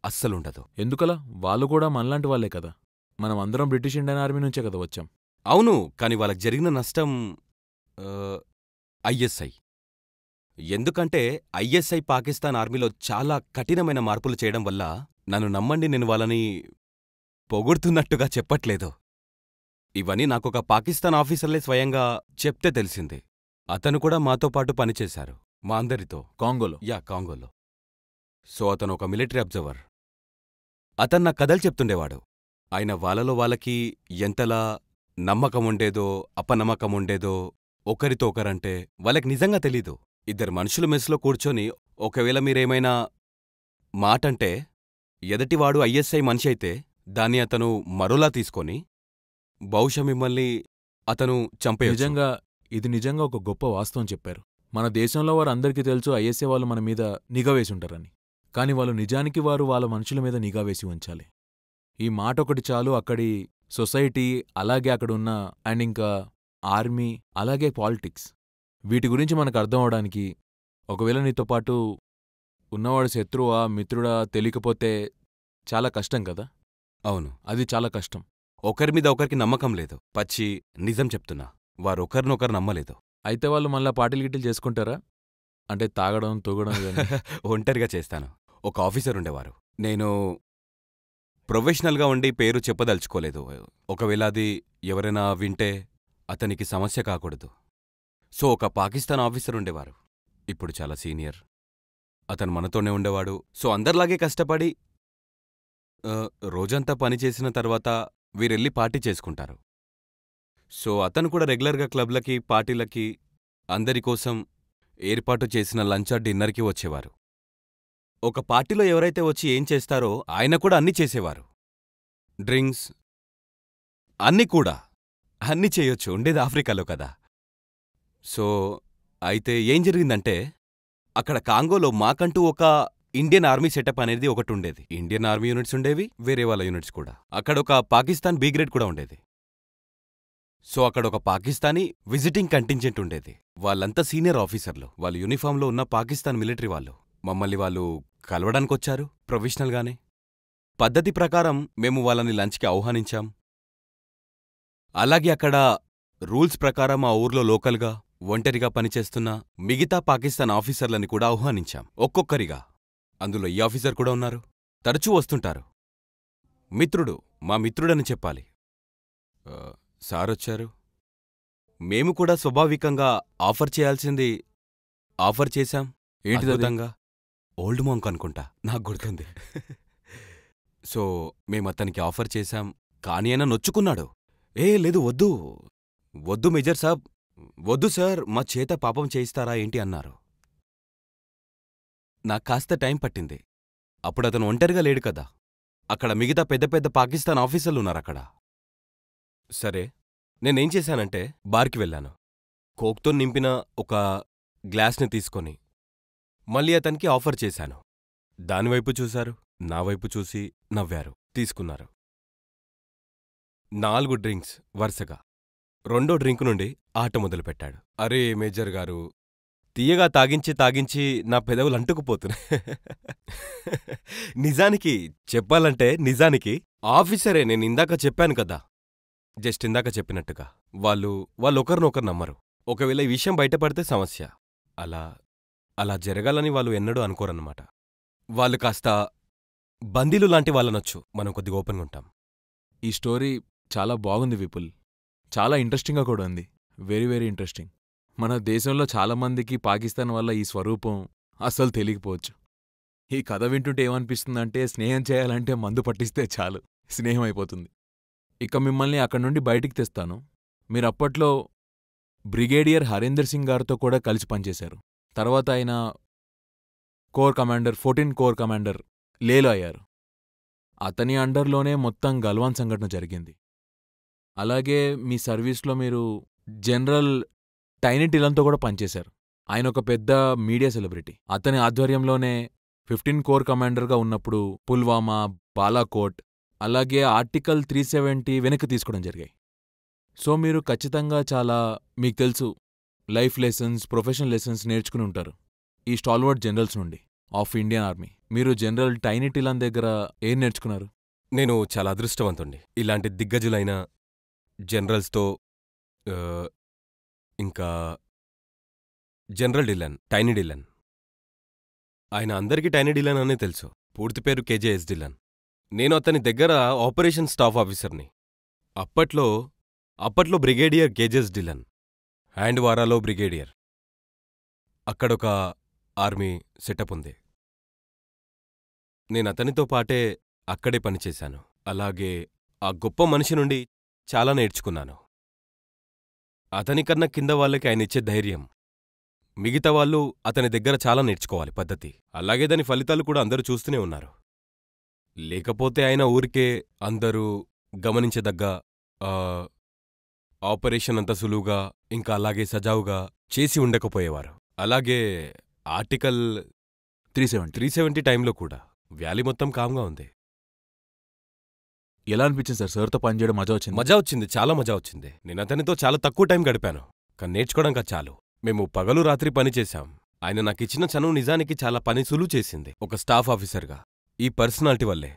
[SPEAKER 2] అస్సలుండదు.
[SPEAKER 1] ఎందుకలా? వాళ్ళు కూడా మనలాంటి వాళ్ళే కదా. మనం అందరం బ్రిటిష్ ఇండియన్ ఆర్మీ నుంచే కదా వచ్చాం.
[SPEAKER 2] అవును, కాని వాళ్ళకి జరిగిన నష్టం ఐఎస్ఐ. ఎందుకంటే ఐఎస్ఐ పాకిస్తాన్ ఆర్మీలో చాలా కఠినమైన మార్పులు చేయడం వల్ల నన్ను నమ్మండి, నేను వాళ్ళని పొగుడుతున్నట్టుగా చెప్పట్లేదు. ఇవన్నీ నాకొక పాకిస్తాన్ ఆఫీసర్లే స్వయంగా చెప్తే తెలిసింది. అతను కూడా మాతో పాటు పనిచేశారు, మా అందరితో.
[SPEAKER 1] కాంగోలో.
[SPEAKER 2] కాంగోలో. సో అతను ఒక మిలిటరీ అబ్జర్వర్. అతను నా కథలు చెప్తుండేవాడు. ఆయన వాళ్ళలో వాళ్ళకి ఎంతలా నమ్మకముండేదో అపనమ్మకముండేదో ఒకరితో ఒకరంటే వాళ్ళకి నిజంగా తెలీదు. ఇద్దరు మనుషులు మెస్లో కూర్చొని ఒకవేళ మీరేమైనా మాటంటే ఎదటివాడు ఐఎస్ఐ మనిషి అయితే దాన్ని అతను మరోలా తీసుకొని బహుశా మిమ్మల్ని అతను చంపేయొచ్చు.
[SPEAKER 1] ఇది నిజంగా ఒక గొప్ప వాస్తవం చెప్పారు. మన దేశంలో వారు అందరికీ తెలుసు ఐఎస్ఐ వాళ్ళు మన మీద నిఘా వేసి ఉంటారని. కాని వాళ్ళు నిజానికి వారు వాళ్ళ మనుషుల మీద నిఘా వేసి ఉంచాలి. ఈ మాట ఒకటి చాలు అక్కడి సొసైటీ, అలాగే అక్కడున్న అండ్ ఇంకా ఆర్మీ, అలాగే పాలిటిక్స్, వీటి గురించి మనకు అర్థం అవడానికి. ఒకవేళ నీతో పాటు ఉన్నవాడు శత్రువా మిత్రుడా తెలియకపోతే చాలా కష్టం కదా.
[SPEAKER 2] అవును,
[SPEAKER 1] అది చాలా కష్టం.
[SPEAKER 2] ఒకరి మీద ఒకరికి నమ్మకం లేదు. పచ్చి నిజం చెప్తున్నా, వారొకరినొకరు నమ్మలేదు.
[SPEAKER 1] అయితే వాళ్ళు మళ్ళా పార్టీలు గిట్టిలు చేసుకుంటారా? అంటే తాగడం తూగడం ఇవన్నీ?
[SPEAKER 2] ఒంటరిగా చేస్తాను. ఒక ఆఫీసర్ ఉండేవారు. నేను ప్రొఫెషనల్గా ఉండి పేరు చెప్పదలుచుకోలేదు. ఒకవేళ అది ఎవరైనా వింటే అతనికి సమస్య కాకూడదు. సో ఒక పాకిస్తాన్ ఆఫీసర్ ఉండేవారు. ఇప్పుడు చాలా సీనియర్. అతను మనతోనే ఉండేవాడు. సో అందరిలాగే కష్టపడి రోజంతా పనిచేసిన తర్వాత వీరెళ్ళి పార్టీ చేసుకుంటారు. సో అతను కూడా రెగ్యులర్గా క్లబ్లకి, పార్టీలకి, అందరికోసం ఏర్పాటు చేసిన లంచ్ డిన్నర్కి వచ్చేవారు. ఒక పార్టీలో ఎవరైతే వచ్చి ఏం చేస్తారో ఆయన కూడా అన్నీ చేసేవారు. డ్రింక్స్ అన్నీ కూడా అన్నీ చేయొచ్చు. ఉండేది ఆఫ్రికాలో కదా. సో అయితే ఏం జరిగిందంటే అక్కడ కాంగోలో మాకంటూ ఒక ఇండియన్ ఆర్మీ సెటప్ అనేది ఒకటి ఉండేది. ఇండియన్ ఆర్మీ యూనిట్స్ ఉండేవి, వేరే వాళ్ళ యూనిట్స్ కూడా. అక్కడ ఒక పాకిస్తాన్ బి గ్రేడ్ కూడా ఉండేది. సో అక్కడ ఒక పాకిస్తానీ విజిటింగ్ కంటింజెంట్ ఉండేది. వాళ్ళంతా సీనియర్ ఆఫీసర్లు. వాళ్ళు యూనిఫామ్లో ఉన్న పాకిస్తాన్ మిలిటరీ వాళ్ళు. మమ్మల్ని వాళ్ళు కలవడానికొచ్చారు ప్రొఫెషనల్గానే. పద్ధతి ప్రకారం మేము వాళ్ళని లంచ్కి ఆహ్వానించాం. అలాగే అక్కడ రూల్స్ ప్రకారం ఆ ఊర్లో లోకల్గా ఒంటరిగా పనిచేస్తున్న మిగతా పాకిస్తాన్ ఆఫీసర్లని కూడా ఆహ్వానించాం, ఒక్కొక్కరిగా. అందులో ఈ ఆఫీసర్ కూడా ఉన్నారు. తరచూ వస్తుంటారు. మిత్రుడు, మా మిత్రుడని చెప్పాలి. సారొచ్చారు. మేము కూడా స్వాభావికంగా ఆఫర్ చేయాల్సింది ఆఫర్ చేశాం.
[SPEAKER 1] ఏంటి
[SPEAKER 2] అద్భుతంగా ఓల్డ్ మాంక్ అనుకుంటా, నాకు గుర్తుంది. సో మేమతనికి ఆఫర్ చేశాం. కాని ఆయన నొచ్చుకున్నాడు. లేదు, వద్దు వద్దు మేజర్ సాబ్, వద్దు సార్, మా చేత పాపం చేయిస్తారా ఏంటి అన్నారు. నాకు కాస్త టైం పట్టింది. అప్పుడతను ఒంటరిగా లేడు కదా, అక్కడ మిగతా పెద్ద పెద్ద పాకిస్తాన్ ఆఫీసర్లున్నారక్కడ. సరే నేనేం చేశానంటే బార్కి వెళ్ళాను. కోక్తో నింపిన ఒక గ్లాస్ని తీసుకొని మళ్ళీ అతనికి ఆఫర్ చేశాను. దానివైపు చూశారు, నా వైపు చూసి నవ్వారు, తీసుకున్నారు. 4 డ్రింక్స్ వరుసగా. రెండో డ్రింకు నుండి ఆట మొదలుపెట్టాడు. అరే మేజర్ గారు, తీయగా తాగించి తాగించి నా పెదవులు అంటుకుపోతున్నాయి. నిజానికి చెప్పాలంటే నిజానికి ఆఫీసరే, నేనిందాక చెప్పాను కదా, జస్ట్ ఇందాక చెప్పినట్టుగా వాళ్ళొకరినొకరు నమ్మరు. ఒకవేళ ఈ విషయం బయటపడితే సమస్య. అలా జరగాలని వాళ్ళు ఎన్నడూ అనుకోరన్నమాట. వాళ్ళు కాస్త బందీలు లాంటి వాళ్ళనొచ్చు, మనం కొద్దిగా ఓపెన్గా ఉంటాం.
[SPEAKER 1] ఈ స్టోరీ చాలా బాగుంది విపుల్. చాలా ఇంట్రెస్టింగ్గా కూడా ఉంది. Very very interesting. మన దేశంలో చాలామందికి పాకిస్తాన్ వల్ల ఈ స్వరూపం అస్సలు తెలియకపోవచ్చు. ఈ కథ వింటుంటే ఏమనిపిస్తుందంటే స్నేహం చేయాలంటే మందు పట్టిస్తే చాలు, స్నేహం అయిపోతుంది. ఇక మిమ్మల్ని అక్కడి నుండి బయటికి తెస్తాను. మీరప్పట్లో బ్రిగేడియర్ హరీందర్ సింగ్ గారితో కూడా కలిసి పనిచేశారు. తర్వాత ఆయన కోర్ కమాండర్, 14 కోర్ కమాండర్ లేలో అయ్యారు. అతని అండర్లోనే మొత్తం గల్వాన్ సంఘటన జరిగింది. అలాగే మీ సర్వీస్లో మీరు జనరల్ టైనీ టిలన్తో కూడా పనిచేశారు. ఆయన ఒక పెద్ద మీడియా సెలబ్రిటీ. అతని ఆధ్వర్యంలోనే 15 కోర్ కమాండర్గా ఉన్నప్పుడు పుల్వామా, బాలాకోట్, అలాగే ఆర్టికల్ 370 వెనక్కి తీసుకోవడం జరిగాయి. సో మీరు ఖచ్చితంగా చాలా, మీకు తెలుసు, లైఫ్ లెసన్స్, ప్రొఫెషనల్ లెసన్స్ నేర్చుకుని ఉంటారు ఈ స్టాల్వర్డ్ జనరల్స్ నుండి ఆఫ్ ఇండియన్ ఆర్మీ. మీరు జనరల్ టైనీ టిలన్ దగ్గర ఏం నేర్చుకున్నారు?
[SPEAKER 2] నేను చాలా అదృష్టవంతుణ్ణి. ఇలాంటి దిగ్గజులైన జనరల్స్తో ఇంకా జనరల్ డిల్లన్, టైనీ డిల్లన్. ఆయన అందరికీ టైనీ డిల్లన్ అనే తెలుసు. పూర్తి పేరు కేజేఎస్ డిల్లన్. నేను అతని దగ్గర ఆపరేషన్ స్టాఫ్ ఆఫీసర్ని. అప్పట్లో బ్రిగేడియర్ కేజెస్ డిల్లన్, హ్యాండ్వారాలో బ్రిగేడియర్. అక్కడొక ఆర్మీ సెటప్ ఉంది. నేనతనితో పాటే అక్కడే పనిచేశాను. అలాగే ఆ గొప్ప మనిషి నుండి చాలా నేర్చుకున్నాను. అతనికన్నా కింద వాళ్ళకి ఆయన ఇచ్చే ధైర్యం, మిగతా వాళ్ళు అతని దగ్గర చాలా నేర్చుకోవాలి పద్ధతి. అలాగే దాని ఫలితాలు కూడా అందరూ చూస్తూనే ఉన్నారు. లేకపోతే ఆయన ఊరికే అందరూ గమనించదగ్గ ఆపరేషన్ అంత సులువుగా ఇంకా అలాగే సజావుగా చేసి ఉండకపోయేవారు. అలాగే ఆర్టికల్ 370 టైంలో కూడా వ్యాలీ మొత్తం కామ్గా ఉంది.
[SPEAKER 1] ఎలా అనిపించింది సార్? సార్తో పనిచేయడం మజా వచ్చింది?
[SPEAKER 2] మజా వచ్చింది, చాలా మజా వచ్చింది. నేను అతనితో చాలా తక్కువ టైం గడిపాను, కానీ నేర్చుకోవడంగా చాలు. మేము పగలు రాత్రి పని చేశాం. ఆయన నాకిచ్చిన చనువు నిజానికి చాలా పని సులువు చేసింది ఒక స్టాఫ్ ఆఫీసర్గా. ఈ పర్సనాలిటీ వల్లే,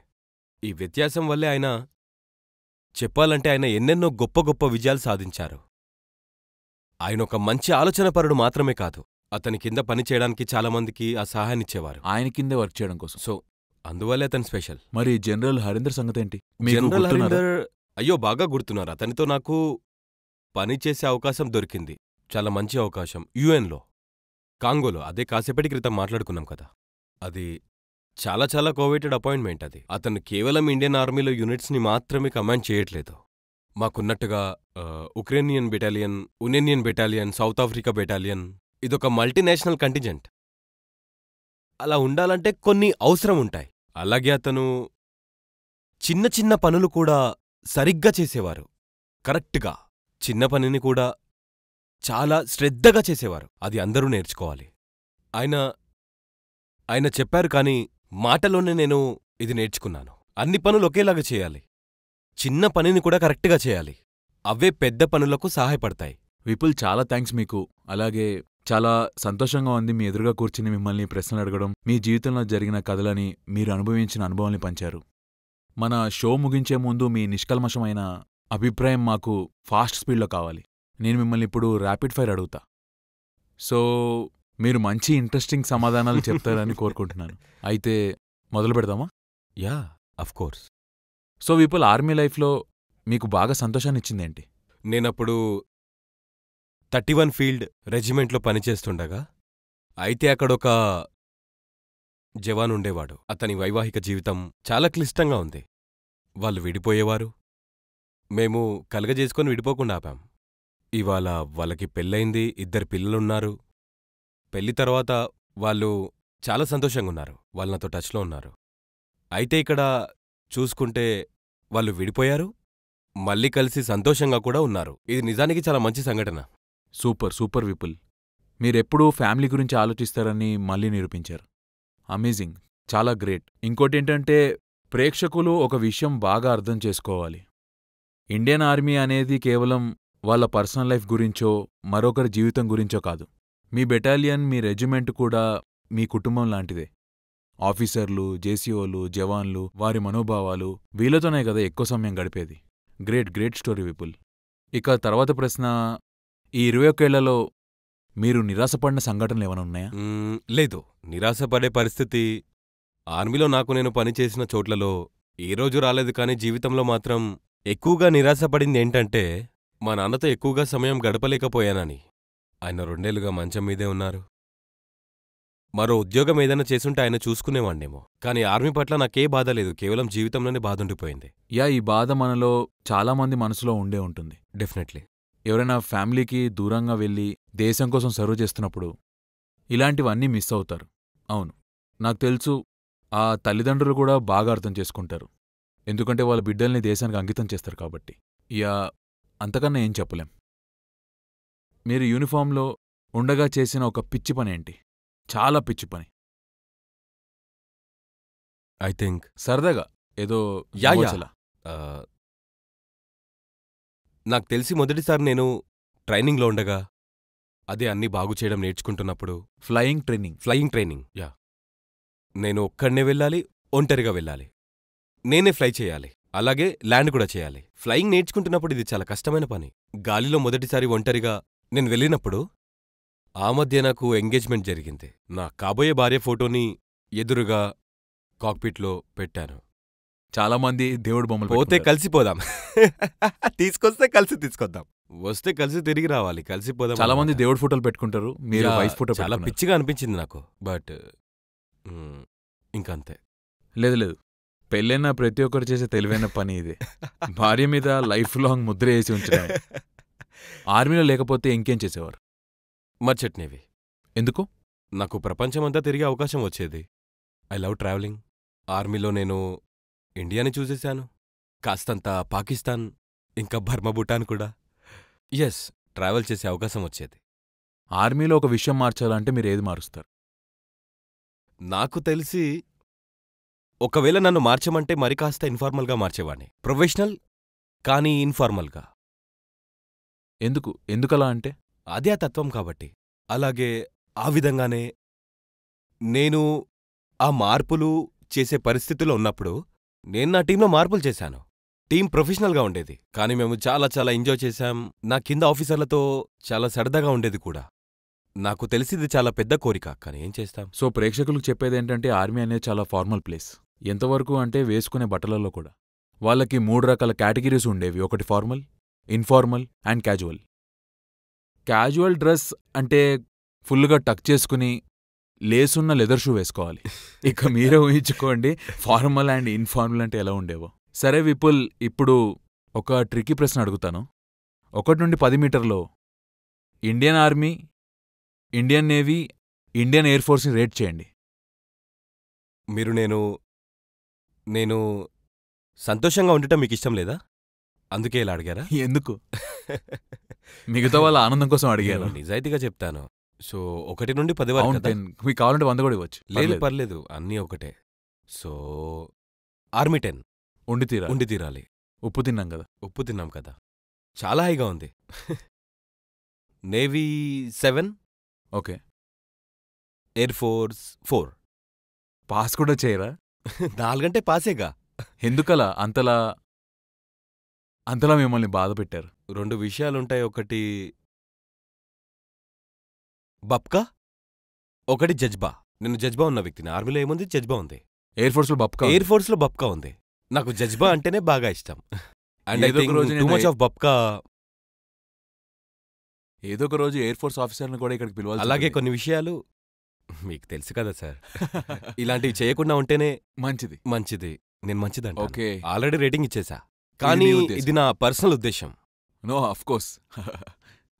[SPEAKER 2] ఈ వ్యత్యాసం వల్లే ఆయన చెప్పాలంటే ఆయన ఎన్నెన్నో గొప్ప గొప్ప విజయాలు సాధించారు. ఆయన ఒక మంచి ఆలోచనపరుడు మాత్రమే కాదు, అతని కింద పనిచేయడానికి చాలామందికి ఆ సహాయాన్నిచ్చేవారు.
[SPEAKER 1] ఆయన కిందే వర్క్ చేయడం కోసం.
[SPEAKER 2] సో అందువల్లే అతను స్పెషల్.
[SPEAKER 1] మరి జనరల్ హరీందర్ సంగతేంటి?
[SPEAKER 2] జనరల్ హరీందర్, అయ్యో బాగా గుర్తున్నారు. అతనితో నాకు పని చేసే అవకాశం దొరికింది, చాలా మంచి అవకాశం. యుఎన్లో, కాంగోలో. అదే కాసేపటి క్రితం మాట్లాడుకున్నాం కదా. అది చాలా చాలా కోవేటెడ్ అపాయింట్మెంట్. అది అతను కేవలం ఇండియన్ ఆర్మీలో యూనిట్స్ని మాత్రమే కమాండ్ చేయట్లేదు. మాకున్నట్టుగా ఉక్రేనియన్ బెటాలియన్, ఉనెనియన్ బెటాలియన్, సౌత్ ఆఫ్రికా బెటాలియన్, ఇదొక మల్టీనేషనల్ కంటింజెంట్. అలా ఉండాలంటే కొన్ని అవసరం ఉంటాయి. అలాగే అతను చిన్న చిన్న పనులు కూడా సరిగ్గా చేసేవారు. కరెక్ట్గా చిన్న పనిని కూడా చాలా శ్రద్ధగా చేసేవారు. అది అందరూ నేర్చుకోవాలి. ఆయన చెప్పారు, కానీ మాటలోనే నేను ఇది నేర్చుకున్నాను. అన్ని పనులు ఒకేలాగా చేయాలి, చిన్న పనిని కూడా కరెక్ట్గా చేయాలి. అవే పెద్ద పనులకు సహాయపడతాయి.
[SPEAKER 1] విపుల్, చాలా థ్యాంక్స్ మీకు. అలాగే చాలా సంతోషంగా ఉంది మీ ఎదురుగా కూర్చుని మిమ్మల్ని ప్రశ్నలు అడగడం, మీ జీవితంలో జరిగిన కథలని, మీరు అనుభవించిన అనుభవాల్ని పంచారు. మన షో ముగించే ముందు మీ నిష్కల్మషమైన అభిప్రాయం మాకు ఫాస్ట్ స్పీడ్లో కావాలి. నేను మిమ్మల్ని ఇప్పుడు ర్యాపిడ్ ఫైర్ అడుగుతా. సో మీరు మంచి ఇంట్రెస్టింగ్ సమాధానాలు చెప్తారని కోరుకుంటున్నాను. అయితే మొదలు పెడదామా?
[SPEAKER 2] Yeah, of course.
[SPEAKER 1] So Vipul, army లైఫ్లో మీకు బాగా సంతోషాన్ని ఇచ్చిందేంటి?
[SPEAKER 2] నేనప్పుడు 31 ఫీల్డ్ రెజిమెంట్లో పనిచేస్తుండగా, అయితే అక్కడొక జవాన్ ఉండేవాడు. అతని వైవాహిక జీవితం చాలా క్లిష్టంగా ఉంది. వాళ్ళు విడిపోయేవారు, మేము కలగజేసుకొని విడిపోకుండా ఆపాం. ఇవాళ వాళ్ళకి పెళ్ళయింది, 2 పిల్లలున్నారు. పెళ్లి తర్వాత వాళ్ళు చాలా సంతోషంగున్నారు, వాళ్ళు నాతో టచ్లో ఉన్నారు. అయితే ఇక్కడ చూసుకుంటే వాళ్ళు విడిపోయారు, మళ్ళీ కలిసి సంతోషంగా కూడా ఉన్నారు. ఇది నిజానికి చాలా మంచి సంఘటన.
[SPEAKER 1] సూపర్ సూపర్ విపుల్, మీరెప్పుడూ ఫ్యామిలీ గురించి ఆలోచిస్తారని మళ్ళీ నిరూపించారు. అమేజింగ్, చాలా గ్రేట్. ఇంకోటేంటంటే, ప్రేక్షకులు ఒక విషయం బాగా అర్థం చేసుకోవాలి. ఇండియన్ ఆర్మీ అనేది కేవలం వాళ్ళ పర్సనల్ లైఫ్ గురించో మరొకరి జీవితం గురించో కాదు. మీ బెటాలియన్, మీ రెజిమెంట్ కూడా మీ కుటుంబం లాంటిదే. ఆఫీసర్లు, జేసీఓలు, జవాన్లు, వారి మనోభావాలు, వీళ్ళతోనే కదా ఎక్కువ సమయం గడిపేది. Great great story Vipul. ఇక తర్వాత ప్రశ్న, ఈ 21 ఏళ్లలో మీరు నిరాశపడిన సంఘటనలు ఏమైనా ఉన్నాయా?
[SPEAKER 2] లేదు, నిరాశపడే పరిస్థితి ఆర్మీలో నాకు నేను పనిచేసిన చోట్లలో ఏ రోజు రాలేదు. కానీ జీవితంలో మాత్రం ఎక్కువగా నిరాశపడింది ఏంటంటే, మా నాన్నతో ఎక్కువగా సమయం గడపలేకపోయానని. ఆయన 2 ఏళ్లుగా మంచం మీదే ఉన్నారు. మరో ఉద్యోగం ఏదైనా చేసుంటే ఆయన చూసుకునేవాణ్ణేమో. కానీ ఆర్మీ పట్ల నాకే బాధ లేదు, కేవలం జీవితంలోనే బాధుండిపోయింది.
[SPEAKER 1] ఈ బాధ మనలో చాలామంది మనసులో ఉండే ఉంటుంది.
[SPEAKER 2] డెఫినెట్లీ.
[SPEAKER 1] ఎవరైనా ఫ్యామిలీకి దూరంగా వెళ్ళి దేశం కోసం సర్వ్ చేస్తున్నప్పుడు ఇలాంటివన్నీ మిస్ అవుతారు. అవును, నాకు తెలుసు. ఆ తల్లిదండ్రులు కూడా బాగా అర్థం చేసుకుంటారు, ఎందుకంటే వాళ్ళ బిడ్డల్ని దేశానికి అంకితం చేస్తారు కాబట్టి. అంతకన్నా ఏం చెప్పలేం. మీరు యూనిఫామ్లో ఉండగా చేసిన ఒక పిచ్చి పని ఏంటి? చాలా పిచ్చి పని.
[SPEAKER 2] ఐ థింక్
[SPEAKER 1] సరదాగా ఏదో
[SPEAKER 2] నాకు తెలిసి మొదటిసారి నేను ట్రైనింగ్లో ఉండగా, అదే అన్నీ బాగుచేయడం నేర్చుకుంటున్నప్పుడు,
[SPEAKER 1] ఫ్లయింగ్ ట్రైనింగ్.
[SPEAKER 2] యా, నేను ఒక్కడనే వెళ్ళాలి, ఒంటరిగా వెళ్ళాలి, నేనే ఫ్లై చేయాలి, అలాగే ల్యాండ్ కూడా చేయాలి. ఫ్లయింగ్ నేర్చుకుంటున్నప్పుడు ఇది చాలా కష్టమైన పని. గాలిలో మొదటిసారి ఒంటరిగా నేను వెళ్ళినప్పుడు ఆ మధ్య నాకు ఎంగేజ్మెంట్ జరిగింది. నా కాబోయే భార్య ఫోటోని ఎదురుగా కాక్పిట్లో పెట్టాను.
[SPEAKER 1] చాలా మంది దేవుడు బొమ్మలు
[SPEAKER 2] పోతే
[SPEAKER 1] పెట్టుకుంటారు.
[SPEAKER 2] కలిసిపోదాం. తీసుకొస్తే కలిసి తీసుకొద్దాం. వస్తే కలిసి తిరిగి రావాలి. కలిసిపోదాం.
[SPEAKER 1] చాలా మంది
[SPEAKER 2] అన్నమాట.
[SPEAKER 1] దేవుడు ఫోటోలు పెట్టుకుంటారు, మీరు
[SPEAKER 2] యా,
[SPEAKER 1] వైఫ్ ఫోటో
[SPEAKER 2] చాలా
[SPEAKER 1] పెట్టుకున్నారు.
[SPEAKER 2] పిచ్చిగా అనిపించింది నాకు. బట్ ఇంకంతే.
[SPEAKER 1] లేదు పెళ్ళైన ప్రతి ఒక్కరు చేసే తెలివైన పని ఇదే. భార్య మీద లైఫ్ లాంగ్ ముద్ర వేసి ఉంచడమే. ఆర్మీలో లేకపోతే ఇంకేం చేసేవారు?
[SPEAKER 2] Merchant navy.
[SPEAKER 1] ఎందుకు?
[SPEAKER 2] నాకు ప్రపంచమంతా తిరిగే అవకాశం వచ్చేది. I love travelling. ఆర్మీలో నేను ఇండియాని చూసేశాను, కాస్తంత పాకిస్తాన్, ఇంకా బర్మా భూటాన్ కూడా. ఎస్, ట్రావెల్ చేసే అవకాశం వచ్చేది.
[SPEAKER 1] ఆర్మీలో ఒక విషయం మార్చాలంటే మీరు ఏది మారుస్తారు?
[SPEAKER 2] నాకు తెలిసి ఒకవేళ నన్ను మార్చమంటే మరి కాస్త ఇన్ఫార్మల్గా మార్చేవాణ్ణి. ప్రొఫెషనల్ కానీ ఇన్ఫార్మల్గా.
[SPEAKER 1] ఎందుకలా అంటే?
[SPEAKER 2] అదే ఆ తత్వం కాబట్టి. అలాగే ఆ విధంగానే నేను ఆ మార్పులు చేసే పరిస్థితిలో ఉన్నప్పుడు నేను నా టీంలో మార్పులు చేశాను. టీం ప్రొఫెషనల్గా ఉండేది, కానీ మేము చాలా చాలా ఎంజాయ్ చేశాం. నా కింద ఆఫీసర్లతో చాలా సరదాగా ఉండేది కూడా. నాకు తెలిసింది చాలా పెద్ద కోరిక, కానీ ఏం చేస్తాం.
[SPEAKER 1] సో ప్రేక్షకులకు చెప్పేదేంటంటే ఆర్మీ అనేది చాలా ఫార్మల్ ప్లేస్. ఎంతవరకు అంటే వేసుకునే బట్టలలో కూడా వాళ్ళకి 3 రకాల కేటగిరీస్ ఉండేవి. ఒకటి formal, informal and casual. Casual dress అంటే ఫుల్గా టక్ చేసుకుని లేసున్న లెదర్ షూ వేసుకోవాలి. ఇక మీరే ఊహించుకోండి ఫార్మల్ అండ్ ఇన్ఫార్మల్ అంటే ఎలా ఉండేవో. సరే విపుల్, ఇప్పుడు ఒక ట్రికీ ప్రశ్న అడుగుతాను. 1 నుండి 10 మీటర్లో Indian Army, Indian Navy, Indian Air ఫోర్స్ని రేట్ చేయండి.
[SPEAKER 2] మీరు నేను సంతోషంగా ఉండటం మీకు ఇష్టం లేదా? అందుకే ఇలా అడిగారా?
[SPEAKER 1] ఎందుకు? మిగతా వాళ్ళ ఆనందం కోసం అడిగాను.
[SPEAKER 2] నేను నిజాయితీగా చెప్తాను. సో 1 నుండి 10 వరకు
[SPEAKER 1] అవును,
[SPEAKER 2] కదా?
[SPEAKER 1] 10. మీకు కావాలంటే 100 కూడా ఇవ్వచ్చు.
[SPEAKER 2] లేదు, పర్లేదు, అన్నీ ఒకటే. సో ఆర్మీ 10 ఉండి తీరాలి.
[SPEAKER 1] ఉప్పు తిన్నాం కదా.
[SPEAKER 2] ఉప్పు తిన్నాం కదా, చాలా హైగా ఉంది. Navy 7,
[SPEAKER 1] okay.
[SPEAKER 2] Air force 4.
[SPEAKER 1] Pass కూడా చేయరా?
[SPEAKER 2] 4 గంటే పాసేగా.
[SPEAKER 1] ఎందుకలా అంతలా మిమ్మల్ని బాధ పెట్టారు?
[SPEAKER 2] 2 విషయాలుంటాయి. ఒకటి బప్కా, ఒకటి జజ్బా. నేను జజ్బా ఉన్న వ్యక్తిని. ఆర్మీలో ఏముంది? జజ్బా ఉంది.
[SPEAKER 1] ఎయిర్ ఫోర్స్ లో బప్కా
[SPEAKER 2] ఎయిర్ ఫోర్స్ లో బప్కా ఉంది. నాకు జజ్బా అంటేనే బాగా ఇష్టం. అండ్
[SPEAKER 1] ఏదో ఒక రోజు
[SPEAKER 2] టూ
[SPEAKER 1] నేను
[SPEAKER 2] మచ్ ఆఫ్ బప్కా.
[SPEAKER 1] ఏదో ఒక రోజు ఎయిర్ ఫోర్స్ ఆఫీసర్ని కూడా ఇక్కడికి పిలవాలి.
[SPEAKER 2] అలాగే కొన్ని విషయాలు మీకు తెలుసు కదా సార్. ఇలాంటివి చేయకుండా ఉంటేనే మంచిది. నేను మంచిదంట.
[SPEAKER 1] ఓకే.
[SPEAKER 2] ఆల్రెడీ రేటింగ్ ఇచ్చేసా, కానీ
[SPEAKER 1] నీ ఉద్దేశం.
[SPEAKER 2] ఇది నా పర్సనల్ ఉద్దేశం.
[SPEAKER 1] No, of course.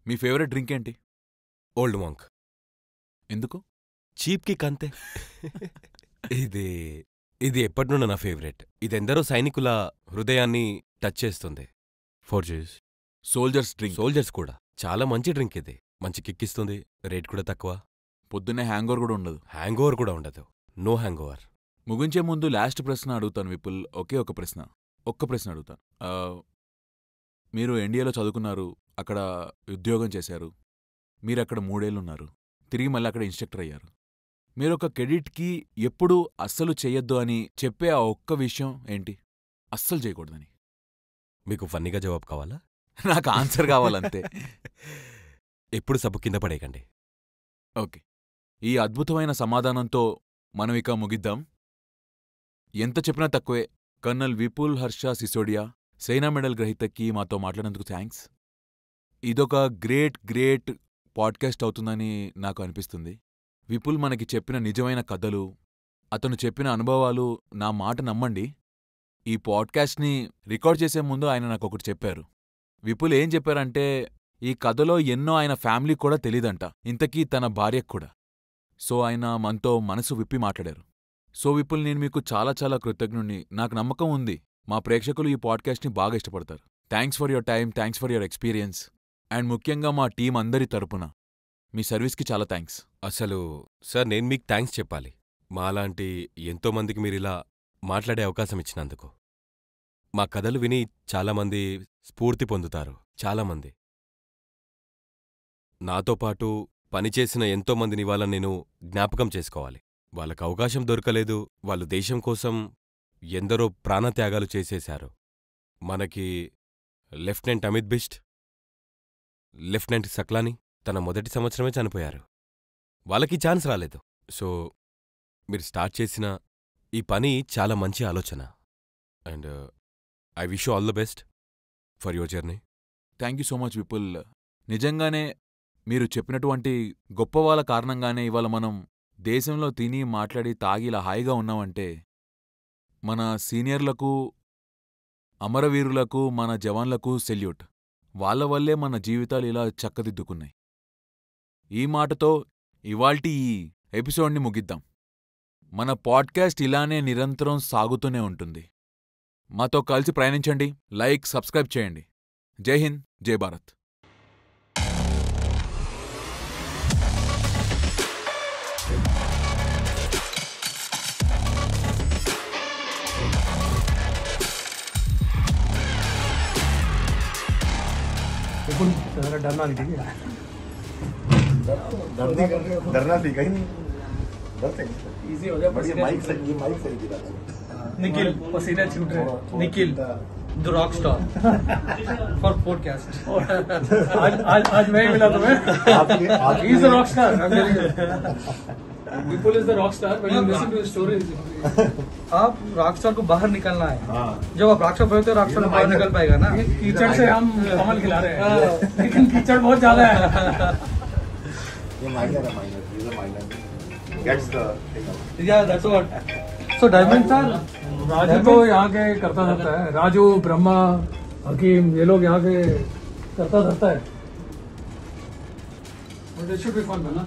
[SPEAKER 1] మీ ఫేవరెట్ డ్రింక్ ఏంటి?
[SPEAKER 2] Old Monk.
[SPEAKER 1] ఎందుకు?
[SPEAKER 2] చీప్ కిక్ అంతే. ఇది ఎప్పటినుండో నా ఫేవరెట్. ఇదెందరో సైనికుల హృదయాన్ని టచ్ చేస్తుంది. ఫోర్జెస్, సోల్జర్స్ కూడా చాలా మంచి డ్రింక్ ఇది. మంచి కిక్ ఇస్తుంది, రేట్ కూడా తక్కువ.
[SPEAKER 1] పొద్దున్నే హ్యాంగ్ ఓవర్ కూడా ఉండదు.
[SPEAKER 2] హ్యాంగ్ ఓవర్ కూడా ఉండదు. No hangover.
[SPEAKER 1] ముగించే ముందు లాస్ట్ ప్రశ్న అడుగుతాను విపుల్. ఒక్క ప్రశ్న అడుగుతాను. మీరు ఇండియాలో చదువుకున్నారు, అక్కడ ఉద్యోగం చేశారు, మీరక్కడ 3 ఏళ్లున్నారు, తిరిగి మళ్ళీ అక్కడ ఇన్స్ట్రక్టర్ అయ్యారు. మీరొక కెడిట్కి ఎప్పుడూ అస్సలు చెయ్యొద్దు అని చెప్పే ఆ ఒక్క విషయం ఏంటి? అస్సలు చేయకూడదని.
[SPEAKER 2] మీకు ఫన్నీగా జవాబు కావాలా?
[SPEAKER 1] నాకు ఆన్సర్ కావాలంతే.
[SPEAKER 2] ఎప్పుడు సబ్బు కింద పడేయకండి.
[SPEAKER 1] ఓకే. ఈ అద్భుతమైన సమాధానంతో మనం ఇక ముగిద్దాం. ఎంత చెప్పినా తక్కువే. కర్నల్ విపుల్ హర్ష సిసోడియా, సేనా మెడల్ గ్రహీతకి మాతో మాట్లాడినందుకు థ్యాంక్స్. ఇదొక గ్రేట్ పాడ్కాస్ట్ అవుతుందని నాకు అనిపిస్తుంది. విపుల్ మనకి చెప్పిన నిజమైన కథలు, అతను చెప్పిన అనుభవాలు, నా మాట నమ్మండి. ఈ పాడ్కాస్ట్ని రికార్డ్ చేసే ముందు ఆయన నాకొకటి చెప్పారు. విపుల్ ఏం చెప్పారంటే, ఈ కథలో ఎన్నో ఆయన ఫ్యామిలీకి కూడా తెలీదంట, ఇంతకీ తన భార్యకు కూడా. సో ఆయన మనతో మనసు విప్పి మాట్లాడారు. సో విపుల్, నేను మీకు చాలా చాలా కృతజ్ఞుణ్ణి. నాకు నమ్మకం ఉంది మా ప్రేక్షకులు ఈ పాడ్కాస్ట్ని బాగా ఇష్టపడతారు. Thanks for your time, thanks for your experience, and ముఖ్యంగా మా టీం అందరి తరపున మీ సర్వీస్కి చాలా థ్యాంక్స్.
[SPEAKER 2] అసలు సార్, నేను మీకు థ్యాంక్స్ చెప్పాలి. మాలాంటి ఎంతోమందికి మీరిలా మాట్లాడే అవకాశం ఇచ్చినందుకు. మా కథలు విని చాలామంది స్ఫూర్తి పొందుతారు. చాలామంది నాతో పాటు పనిచేసిన ఎంతోమందిని ఇవాళ నేను జ్ఞాపకం చేసుకోవాలి. వాళ్ళకు అవకాశం దొరకలేదు. వాళ్ళు దేశం కోసం ఎందరో ప్రాణత్యాగాలు చేసేశారు. మనకి లెఫ్టినెంట్ అమిత్ బిస్ట్, లెఫ్టినెంట్ సక్లాని, తన మొదటి సంవత్సరమే చనిపోయారు. వాళ్ళకి ఛాన్స్ రాలేదు. సో మీరు స్టార్ట్ చేసిన ఈ పని చాలా మంచి ఆలోచన. And I wish you all the best for your journey.
[SPEAKER 1] Thank you so much Vipul. నిజంగానే మీరు చెప్పినటువంటి గొప్ప వాళ్ళ కారణంగానే ఇవాళ మనం దేశంలో తిని మాట్లాడి తాగి ఇలా హాయిగా ఉన్నామంటే మన సీనియర్లకు, అమరవీరులకు, మన జవాన్లకు సెల్యూట్. వాళ్ళ వల్లే మన జీవితాలు ఇలా చక్కదిద్దుకున్నాయి. ఈ మాటతో ఇవాల్టి ఈ ఎపిసోడ్ని ముగిద్దాం. మన పాడ్కాస్ట్ ఇలానే నిరంతరం సాగుతూనే ఉంటుంది. మాతో కలిసి ప్రయాణించండి. లైక్, సబ్స్క్రైబ్ చేయండి. జై హింద్, జై భారత్.
[SPEAKER 3] डरना नहीं, ठीक है?
[SPEAKER 4] डरना सीखा ही नहीं। डरते
[SPEAKER 3] इजी हो गया।
[SPEAKER 4] बढ़िया माइक सही गिरा था।
[SPEAKER 3] निखिल पसीने छूट रहे। Nikhil the rock star for podcast. आज मैं ही मिला तुम्हें। He is the rock star. Vipul is the rock star. When you listen to his stories, आप रॉक स्टार को बाहर निकलना है। जब आप रॉक स्टार बनते हो, रॉक स्टार बाहर निकल पाएगा ना। कीचड़ से हम कमल खिला रहे हैं, लेकिन कीचड़ बहुत ज्यादा है।
[SPEAKER 4] ये माइनर है, minor. He's a minor. Gets the thing out.
[SPEAKER 3] Yeah, that's what. So diamond sir,
[SPEAKER 5] Raju तो यहाँ के करता धरता है। राजू, ब्रह्मा, हकीम, ये लोग यहाँ के करता धरता है। But it should be fun, ना?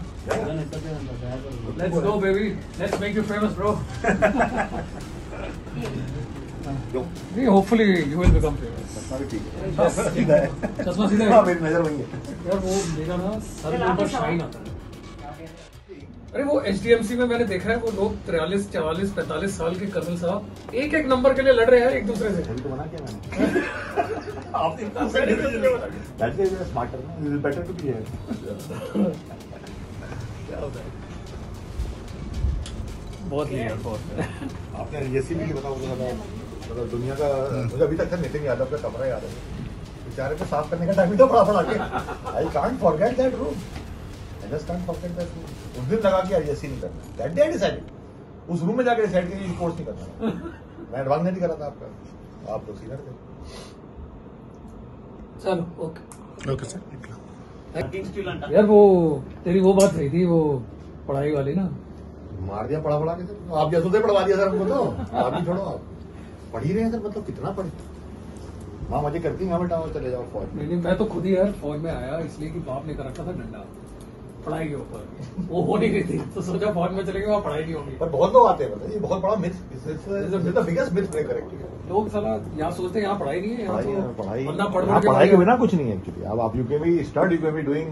[SPEAKER 5] Let's go, baby. Let's make you famous, bro.
[SPEAKER 4] Yo.
[SPEAKER 5] नहीं, hopefully you will become famous.
[SPEAKER 4] चश्मा भी ठीक है। सीधा है।
[SPEAKER 5] चश्मा सीधा
[SPEAKER 4] हाँ,
[SPEAKER 5] है।
[SPEAKER 4] मेरी नजर वही है।
[SPEAKER 5] यार वो देखा ना, सर के ऊपर शाइन आता है। अरे वो एचडीएमसी में मैंने देखा है, वो लोग 43, 44, 45 साल के कर्नल साहब एक एक नंबर के लिए लड़ रहे हैं एक दूसरे से।
[SPEAKER 4] तो बना क्या मैंने? आप That way we are smarter. It is better to be here.
[SPEAKER 5] बहुत लीडर, बहुत।
[SPEAKER 4] आपने जेसीबी की बताओ मतलब दुनिया का मुझे अभी तक नितिन यादव का कमरा याद है। बेचारे को साफ करने का टाइम तो पड़ा के I can't forget that room. I just can't forget that room. उस दिन लगा कि यार ये नहीं करना। दैट डे आई डिसाइडेड उस रूम में जाकर डिसाइड किया कोर्स नहीं करना। मैं एडवांस नहीं करा था आपका, आप तो सीनियर थे।
[SPEAKER 5] चलो ओके।
[SPEAKER 4] Okay sir.
[SPEAKER 5] यार वो तेरी वो बात रही थी, वो पढ़ाई वाली ना।
[SPEAKER 4] मार दिया पढ़ा के सर। आप जैसों से पढ़वा दिया सर हमको तो। आप ही छोड़ो, आप पढ़ ही रहे हैं सर। मतलब कितना पढ़े। माँ मजे करती हैं, बेटा चले जाओ फौज में।
[SPEAKER 5] नहीं, मैं तो खुद ही यार फौज में आया इसलिए कि बाप ने कर रखा था डंडा पढ़ाई के ऊपर। वो हो नहीं रही थी तो सोचा फौज में चलेंगे, वहाँ पढ़ाई नहीं होगी।
[SPEAKER 4] पर बहुत लोग आते हैं, मतलब ये बहुत बड़ा myth, the biggest myth breaker actually.
[SPEAKER 5] लोग साला यहाँ सोचते हैं यहाँ पढ़ाई नहीं है, यहाँ तो
[SPEAKER 4] पढ़ाई
[SPEAKER 5] बंदा पढ़
[SPEAKER 4] पढ़ाई के बिना कुछ नहीं है एक्चुअली। अब आप you can be stud, you can be doing